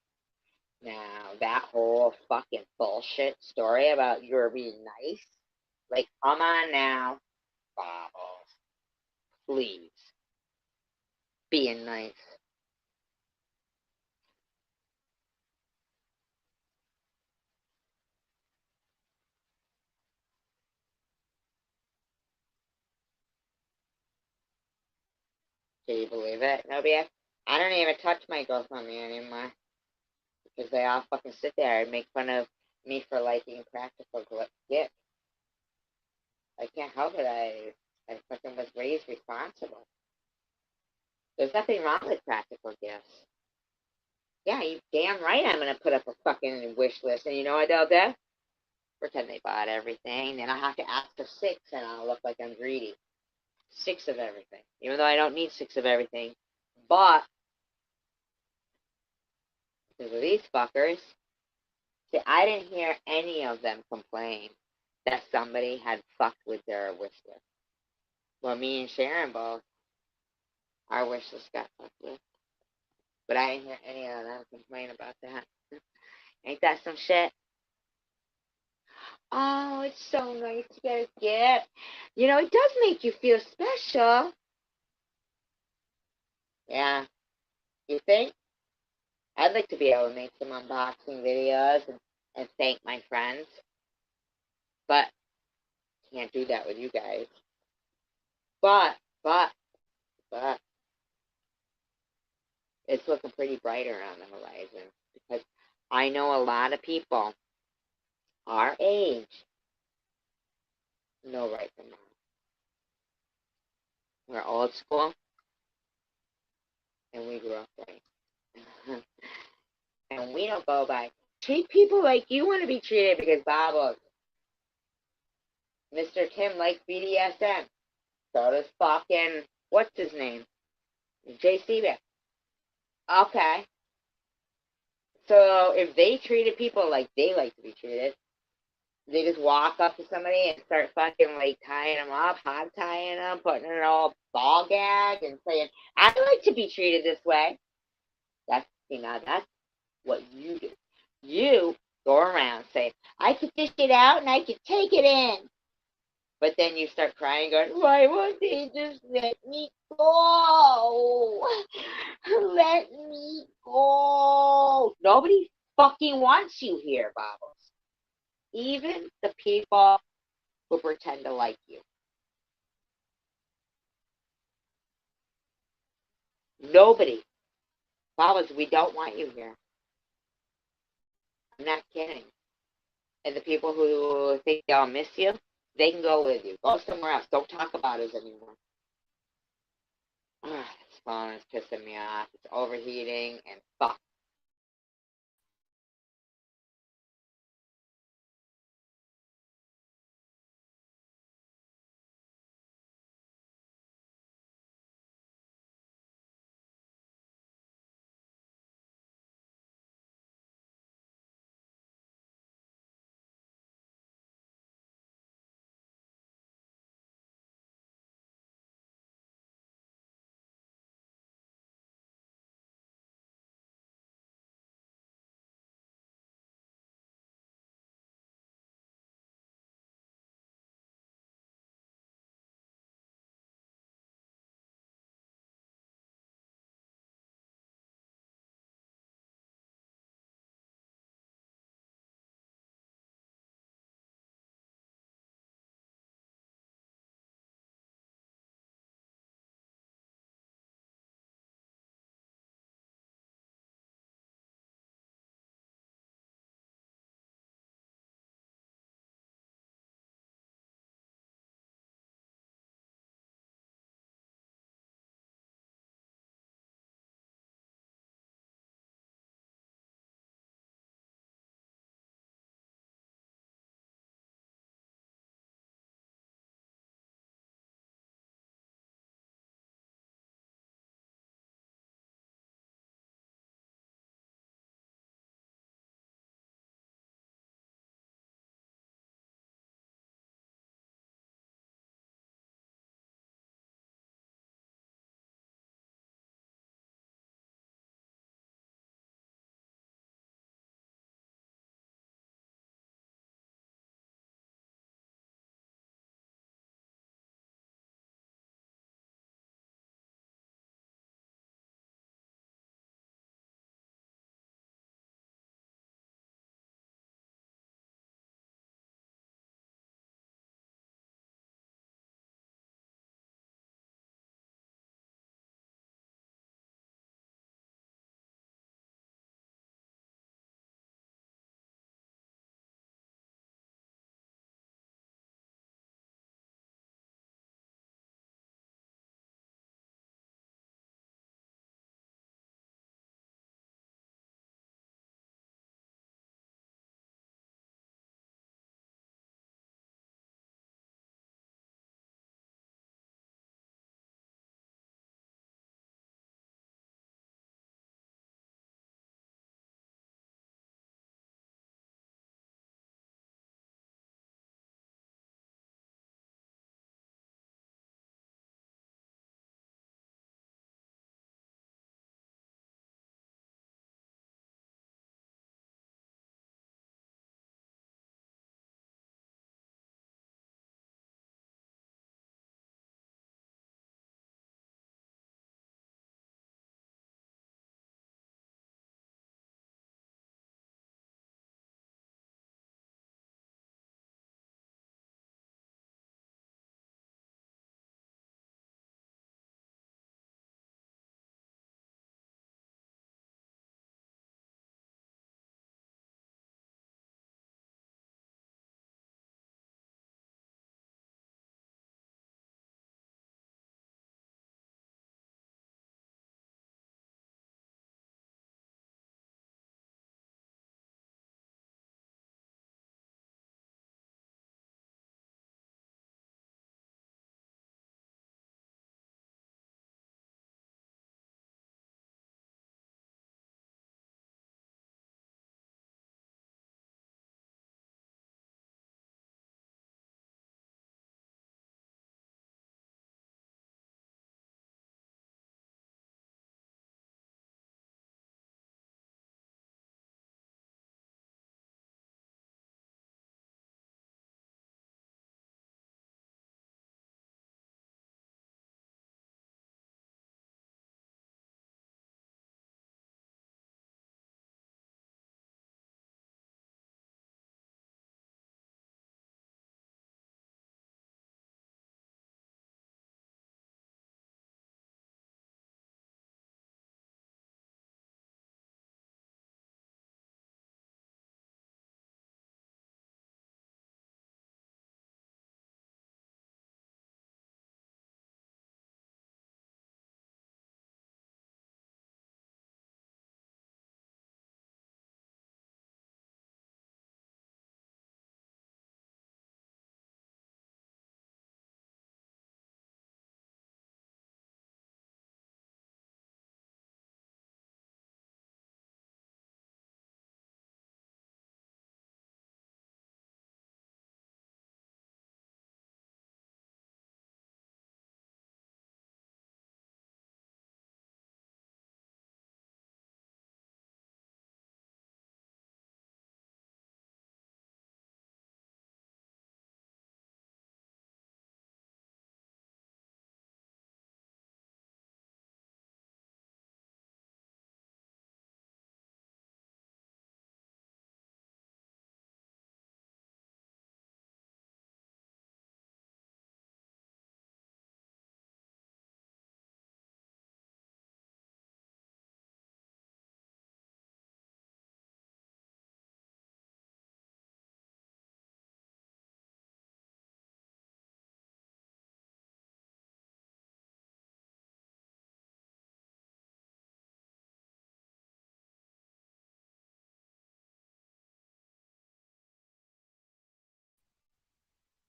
Now, that whole fucking bullshit story about you're being nice, like, come on now, Bobbles. Please. Being nice. Can you believe it, Nobia? I don't even touch my girls on me anymore. Because they all fucking sit there and make fun of me for liking practical gifts. I can't help it. I fucking was raised responsible. There's nothing wrong with practical gifts. Yeah, you damn right I'm gonna put up a fucking wish list, and you know what they'll do? Pretend they bought everything, then I'll have to ask for 6, and I'll look like I'm greedy. 6 of everything, even though I don't need 6 of everything. But because of these fuckers, see, I didn't hear any of them complain that somebody had fucked with their wish list. Well, me and Sharon both, our wish list got fucked with. But I didn't hear any of them complain about that. Ain't that some shit? Oh, it's so nice to get a gift. You know, it does make you feel special. Yeah. You think? I'd like to be able to make some unboxing videos and thank my friends. But can't do that with you guys. But, it's looking pretty brighter on the horizon. Because I know a lot of people our age know right from wrong. We're old school, and we grew up right. And we don't go by, treat people like you want to be treated because Bob, Mr. Tim likes BDSM. So does fucking, what's his name? JC Bear. Okay. So if they treated people like they like to be treated, they just walk up to somebody and start fucking like tying them up, hog tying them, putting in an old ball gag and saying, I like to be treated this way. That's, you know, that's what you do. You go around saying, I could dish it out and I could take it in. But then you start crying, going, why won't they just let me go? Let me go. Nobody fucking wants you here, Bobbles. Even the people who pretend to like you. Nobody. Bobbles, we don't want you here. I'm not kidding. And the people who think they'll miss you, they can go with you. Go somewhere else. Don't talk about us anymore. This phone is pissing me off. It's overheating and fuck.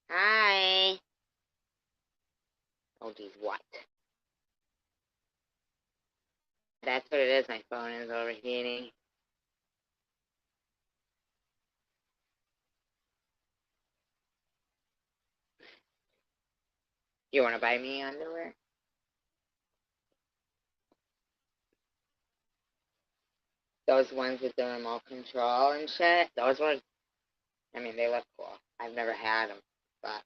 Hi. Oh, geez, what? That's what it is. My phone is overheating. You want to buy me underwear? Those ones with the remote control and shit. Those ones, I mean, they look cool. I've never had them, but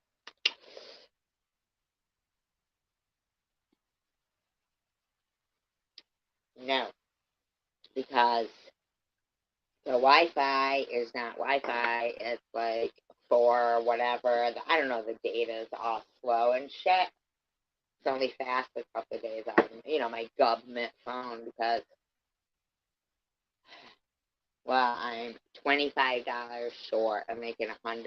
no, because the Wi-Fi is not Wi-Fi. It's like for whatever. I don't know. The data is all slow and shit. It's only fast a couple of days on, my government phone because, well, I'm $25 short of making $100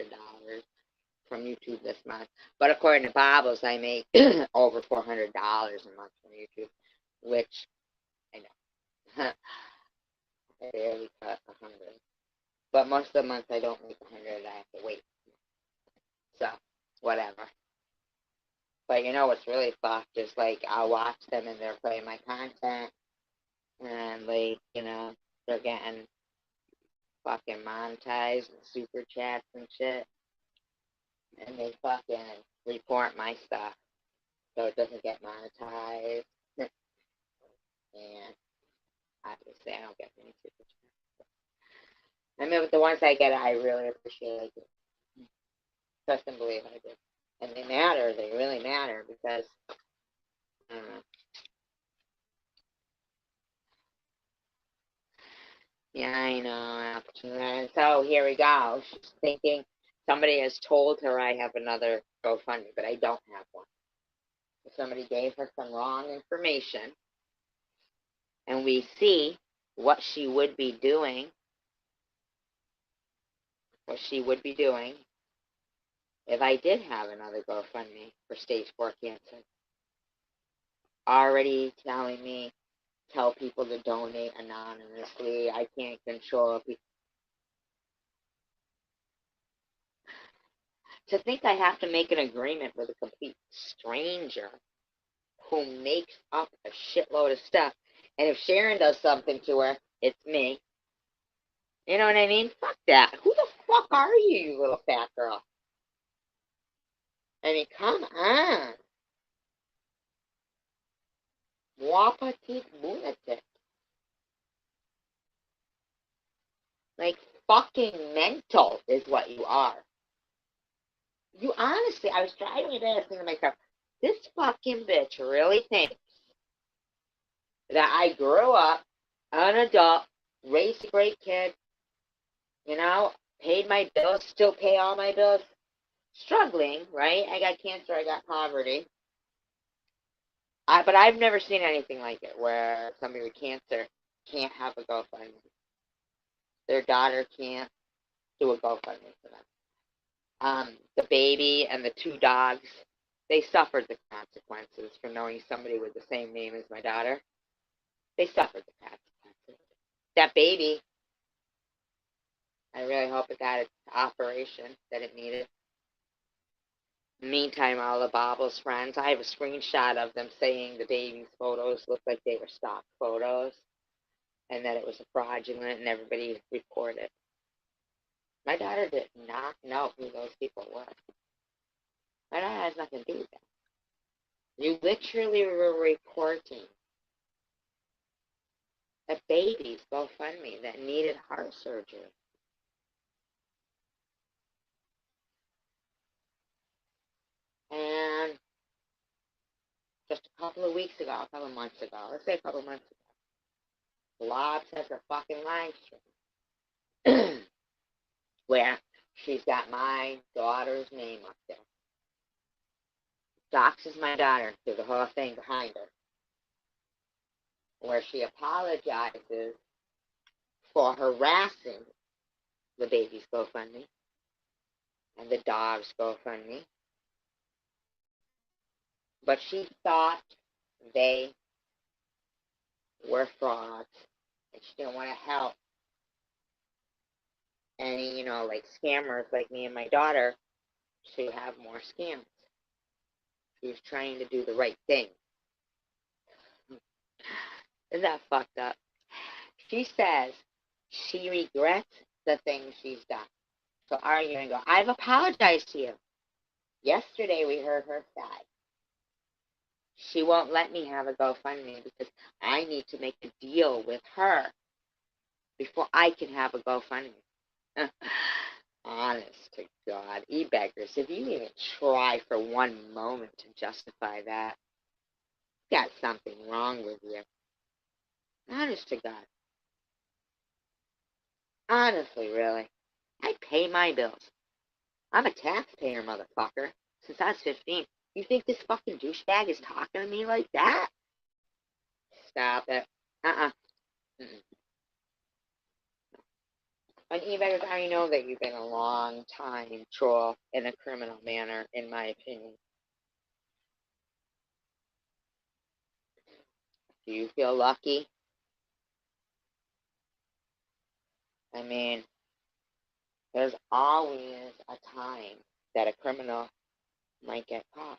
from YouTube this month. But according to Bobbles, I make over $400 a month from YouTube, which I know. I barely cut 100. But most of the months I don't make 100. I have to wait. So, whatever. But you know what's really fucked is, like, I'll watch them and they're playing my content. And, like, they're getting fucking monetized and super chats and shit. And they fucking report my stuff so it doesn't get monetized. And obviously I don't get any super chats. I mean, with the ones I get, I really appreciate it. Trust and believe I do. And they matter. They really matter because, yeah, I know. So here we go. She's thinking somebody has told her I have another GoFundMe, but I don't have one. So somebody gave her some wrong information, and we see what she would be doing. What she would be doing if I did have another GoFundMe for stage 4 cancer. Already telling me, tell people to donate anonymously. I can't control people. To think I have to make an agreement with a complete stranger who makes up a shitload of stuff. And if Sharon does something to her, it's me. You know what I mean? Fuck that. Who the fuck are you, you little fat girl? I mean, come on. Wapatit lunatic. Like, fucking mental is what you are. You honestly, I was driving today, thinking to myself, this fucking bitch really thinks that I grew up, an adult, raised a great kid, paid my bills, still pay all my bills, struggling, right? I got cancer, I got poverty. But I've never seen anything like it where somebody with cancer can't have a GoFundMe. Their daughter can't do a GoFundMe for them. The baby and the 2 dogs, they suffered the consequences for knowing somebody with the same name as my daughter. They suffered the consequences. That baby, I really hope it got its operation that it needed. Meantime, all the Bobbles friends, I have a screenshot of them saying the baby's photos looked like they were stock photos and that it was a fraudulent, and everybody reported. My daughter did not know who those people were. My daughter has nothing to do with that. You literally were reporting a baby's GoFundMe that needed heart surgery. And just a couple of weeks ago, a couple of months ago, let's say a couple of months ago, Blob has a fucking live stream where she's got my daughter's name up there. Doxes my daughter through the whole thing behind her, where she apologizes for harassing the baby's GoFundMe and the dog's GoFundMe. But she thought they were frauds, and she didn't want to help any, like scammers like me and my daughter to have more scams. She was trying to do the right thing. Isn't that fucked up? She says she regrets the things she's done. So argue and go, I've apologized to you. Yesterday we heard her side. She won't let me have a GoFundMe because I need to make a deal with her before I can have a GoFundMe. Honest to God, e-beggars, if you even try for one moment to justify that, you got something wrong with you. Honest to God. Honestly, really. I pay my bills. I'm a taxpayer, motherfucker, since I was 15. You think this fucking douchebag is talking to me like that? Stop it. Uh-uh. Mm-mm. On e-beggars, I know that you've been a long time troll in a criminal manner, in my opinion. Do you feel lucky? I mean, there's always a time that a criminal might get caught.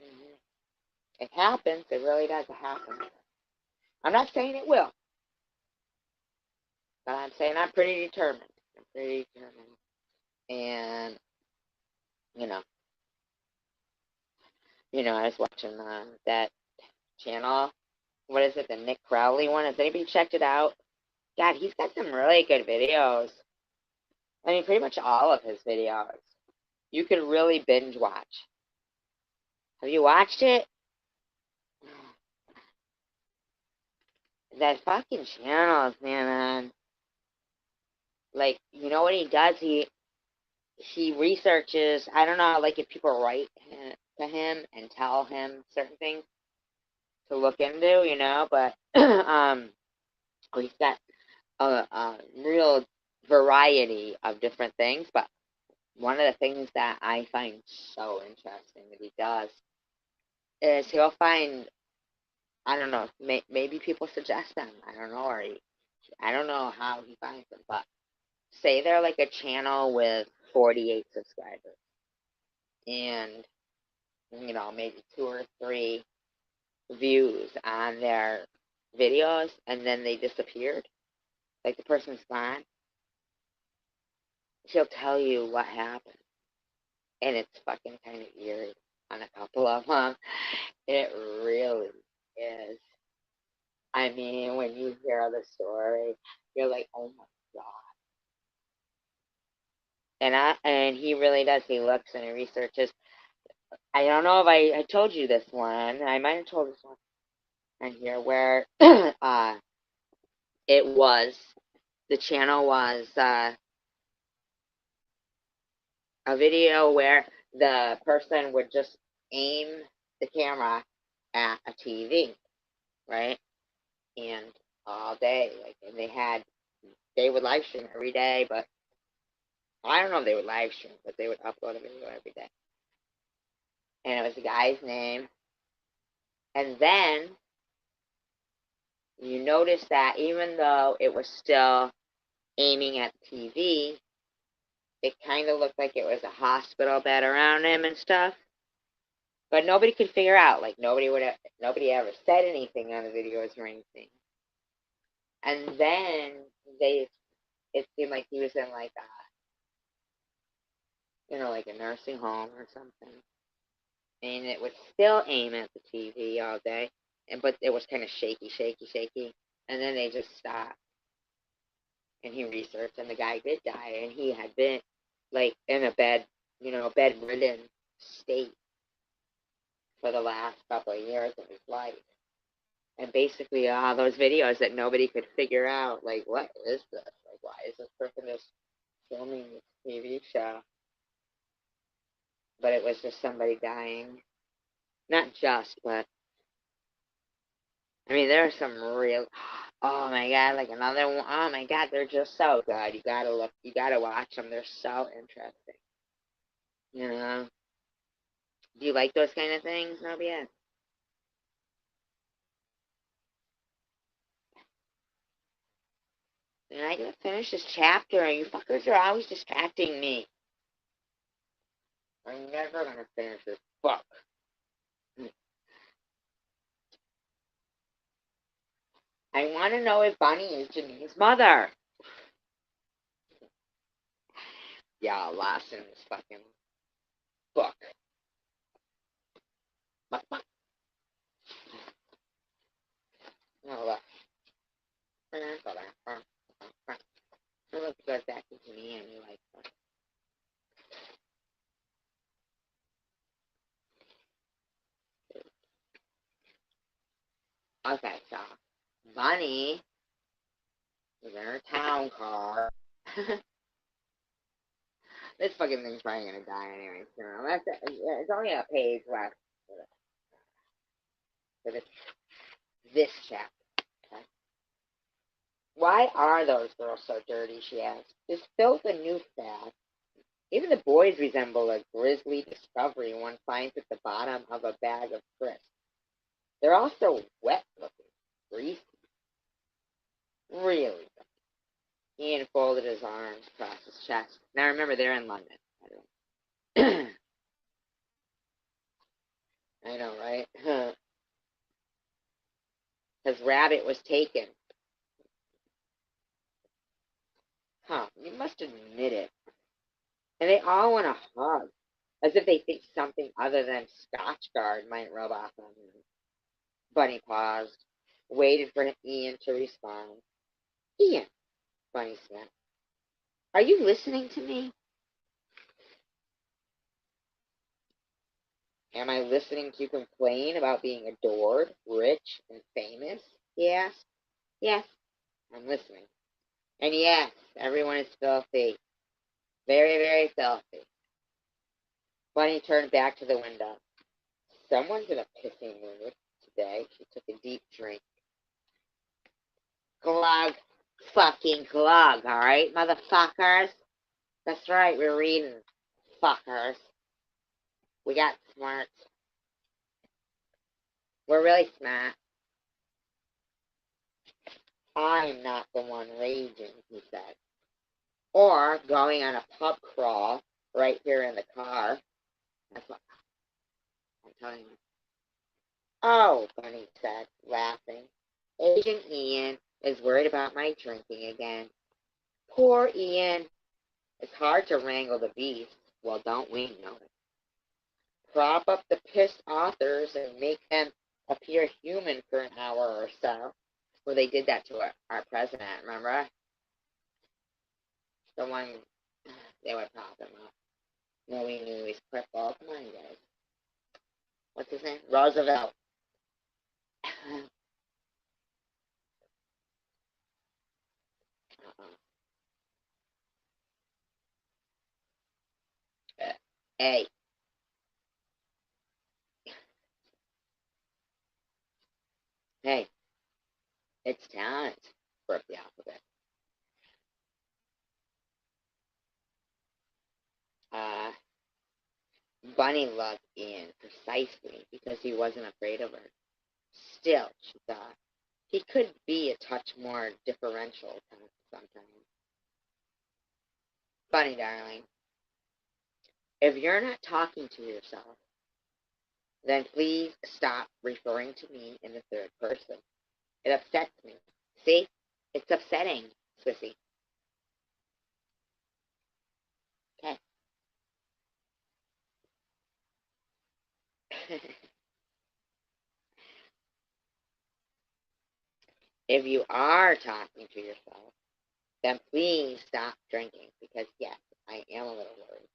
Mm-hmm. It happens. It really does happen. I'm not saying it will, but I'm saying I'm pretty determined. I'm pretty determined. And, you know, I was watching that channel. What is it, the Nick Crowley one? Has anybody checked it out? God, he's got some really good videos. I mean, pretty much all of his videos. You could really binge watch. Have you watched it? That fucking channel, man. Like, you know what he does? He researches. I don't know, like if people write to him and tell him certain things to look into, but he's got a real variety of different things. But one of the things that I find so interesting that he does is he'll find, I don't know, maybe people suggest them. I don't know, I don't know how he finds them, but say they're like a channel with 48 subscribers and, maybe 2 or 3 views on their videos and then they disappeared, like the person's gone. She'll tell you what happened, and it's fucking kind of eerie on a couple of them. It really is. I mean, when you hear the story, you're like, oh my God. And he really does. He looks and he researches. I don't know if I told you this one. I might have told this one on here where it was, the channel was a video where the person would just aim the camera at a TV, right? And all day, like, and they would live stream every day, but I don't know if they would live stream, but they would upload a video every day. And it was the guy's name. And then you notice that even though it was still aiming at the TV, it kind of looked like it was a hospital bed around him and stuff. But nobody could figure out. Like, nobody ever said anything on the videos or anything. And then it seemed like he was in like like a nursing home or something. And it would still aim at the TV all day. But it was kind of shaky. And then they just stopped. And he researched, and the guy did die, and he had been like in a bedridden state for the last couple of years of his life. And basically all those videos that nobody could figure out, like, what is this? Like, why is this person just filming this TV show? But it was just somebody dying. Not just, but I mean, there are some real, oh my God, like another one, oh my God, they're just so good. You gotta watch them. They're so interesting. Do you like those kind of things, Nobia? And I gotta finish this chapter, and you fuckers are always distracting me. I'm never gonna finish this book. I want to know if Bonnie is Janine's mother. Yeah, lost in this fucking book. What? Oh, look. Look, goes back to me and you like that. Okay, so Bonnie is in her town car. This fucking thing's probably gonna die anyway. So it's only a page left for this chapter. Okay? Why are those girls so dirty? She asks. Is filth a new fad? Even the boys resemble a grisly discovery one finds at the bottom of a bag of crisps. They're also wet looking, greasy. Really. Ian folded his arms across his chest. Now remember, they're in London. I know, right? His rabbit was taken. Huh, you must admit it. And they all want a hug, as if they think something other than Scotchgard might rub off on them. Bunny paused, waited for Ian to respond. Ian, Bunny said, are you listening to me? Am I listening to you complain about being adored, rich, and famous? He asked. Yes, I'm listening. And yes, everyone is filthy. Very, very filthy. Bunny turned back to the window. Someone's in a pissing mood today. She took a deep drink. Glug. Fucking glug, alright, motherfuckers? That's right, we're reading. Fuckers. We got smarts. We're really smart. I'm not the one raging, he said. Or going on a pub crawl right here in the car. That's what I'm telling you. Oh, Bunny said, laughing. Agent Ian is worried about my drinking again. Poor Ian. It's hard to wrangle the beasts. Well, don't we know it? Prop up the pissed authors and make them appear human for an hour or so. Well, they did that to our president, remember? The one they would prop him up. Nobody knew he was crippled. Come on, guys. What's his name? Roosevelt. Hey. Hey. It's talent. Broke the alphabet. Bunny loved Ian precisely because he wasn't afraid of her. Still, she thought, he could be a touch more differential sometimes. Bunny, darling, if you're not talking to yourself, then please stop referring to me in the third person. It upsets me. See? It's upsetting, Sissy. Okay. If you are talking to yourself, then please stop drinking because, yes, I am a little worried.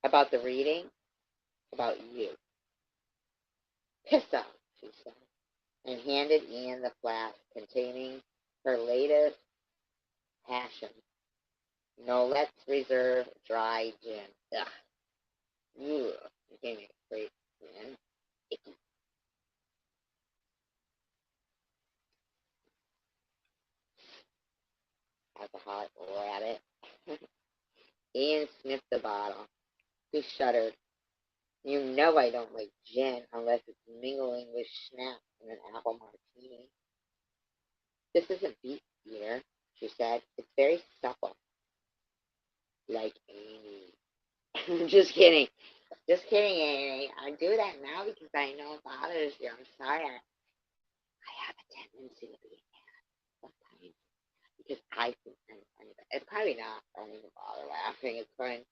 About the reading, about you. Piss off, she said, and handed Ian the flask containing her latest passion. No, let's reserve dry gin. Ugh. Ugh. You gave me a great gin. Icky. Alcoholic rabbit. Ian sniffed the bottle. He shuddered. You know I don't like gin unless it's mingling with schnapps and an apple martini. This isn't beef beer, she said. It's very supple. Like Amy. Just kidding. Just kidding, Amy. I do that now because I know it bothers you. I'm sorry. I have a tendency to be mad sometimes because I think I'm funny. It's probably not. I don't even bother laughing. It's fine.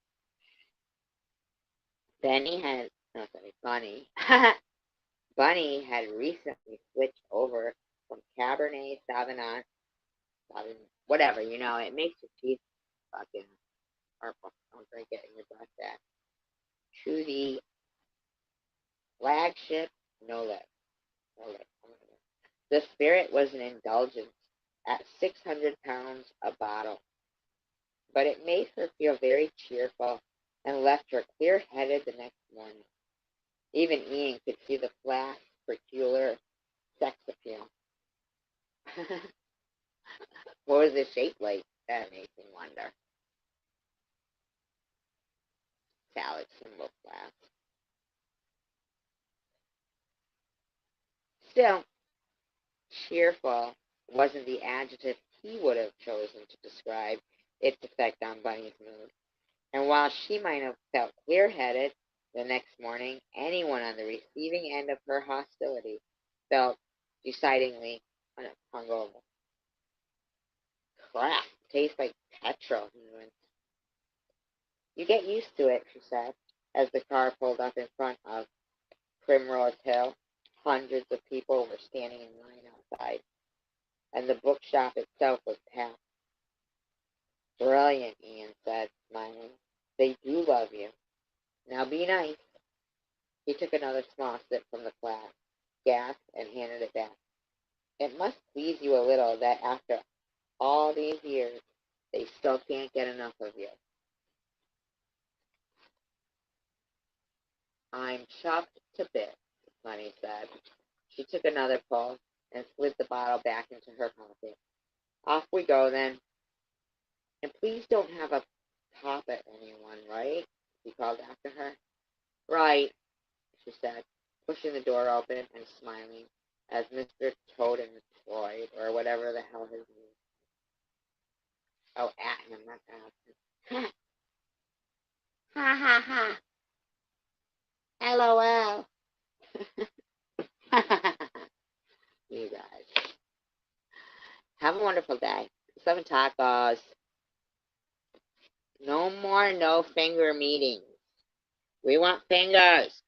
Benny had, no, sorry, Bunny. Bunny had recently switched over from Cabernet Sauvignon, whatever, it makes your teeth fucking purple. Don't drink it in your breath that. To the flagship, no lip, no lip. The spirit was an indulgence at 600 pounds a bottle, but it made her feel very cheerful and left her clear-headed the next morning. Even Ian could see the flash peculiar sex appeal. What was the shape like? That makes me wonder. Phallic symbol flash. Still, cheerful wasn't the adjective he would have chosen to describe its effect on Bunny's mood. And while she might have felt clear-headed the next morning, anyone on the receiving end of her hostility felt decidedly hungover. Crap, tastes like petrol, he went. You get used to it, she said, as the car pulled up in front of Primrose Hill. Hundreds of people were standing in line outside, and the bookshop itself was packed. Brilliant, Ian said, smiling. They do love you. Now be nice. He took another small sip from the flask, gasped, and handed it back. It must please you a little that after all these years, they still can't get enough of you. I'm chuffed to bits, Bunny said. She took another pull and slid the bottle back into her pocket. Off we go, then. And please don't have a pop at anyone, right? He called after her. Right, she said, pushing the door open and smiling as Mr. Toad-and-Floyd, or whatever the hell his name is. Oh, at him, not at him. Ha ha ha. LOL. You guys. Have a wonderful day. 7 tacos. No more no finger meetings. We want fingers.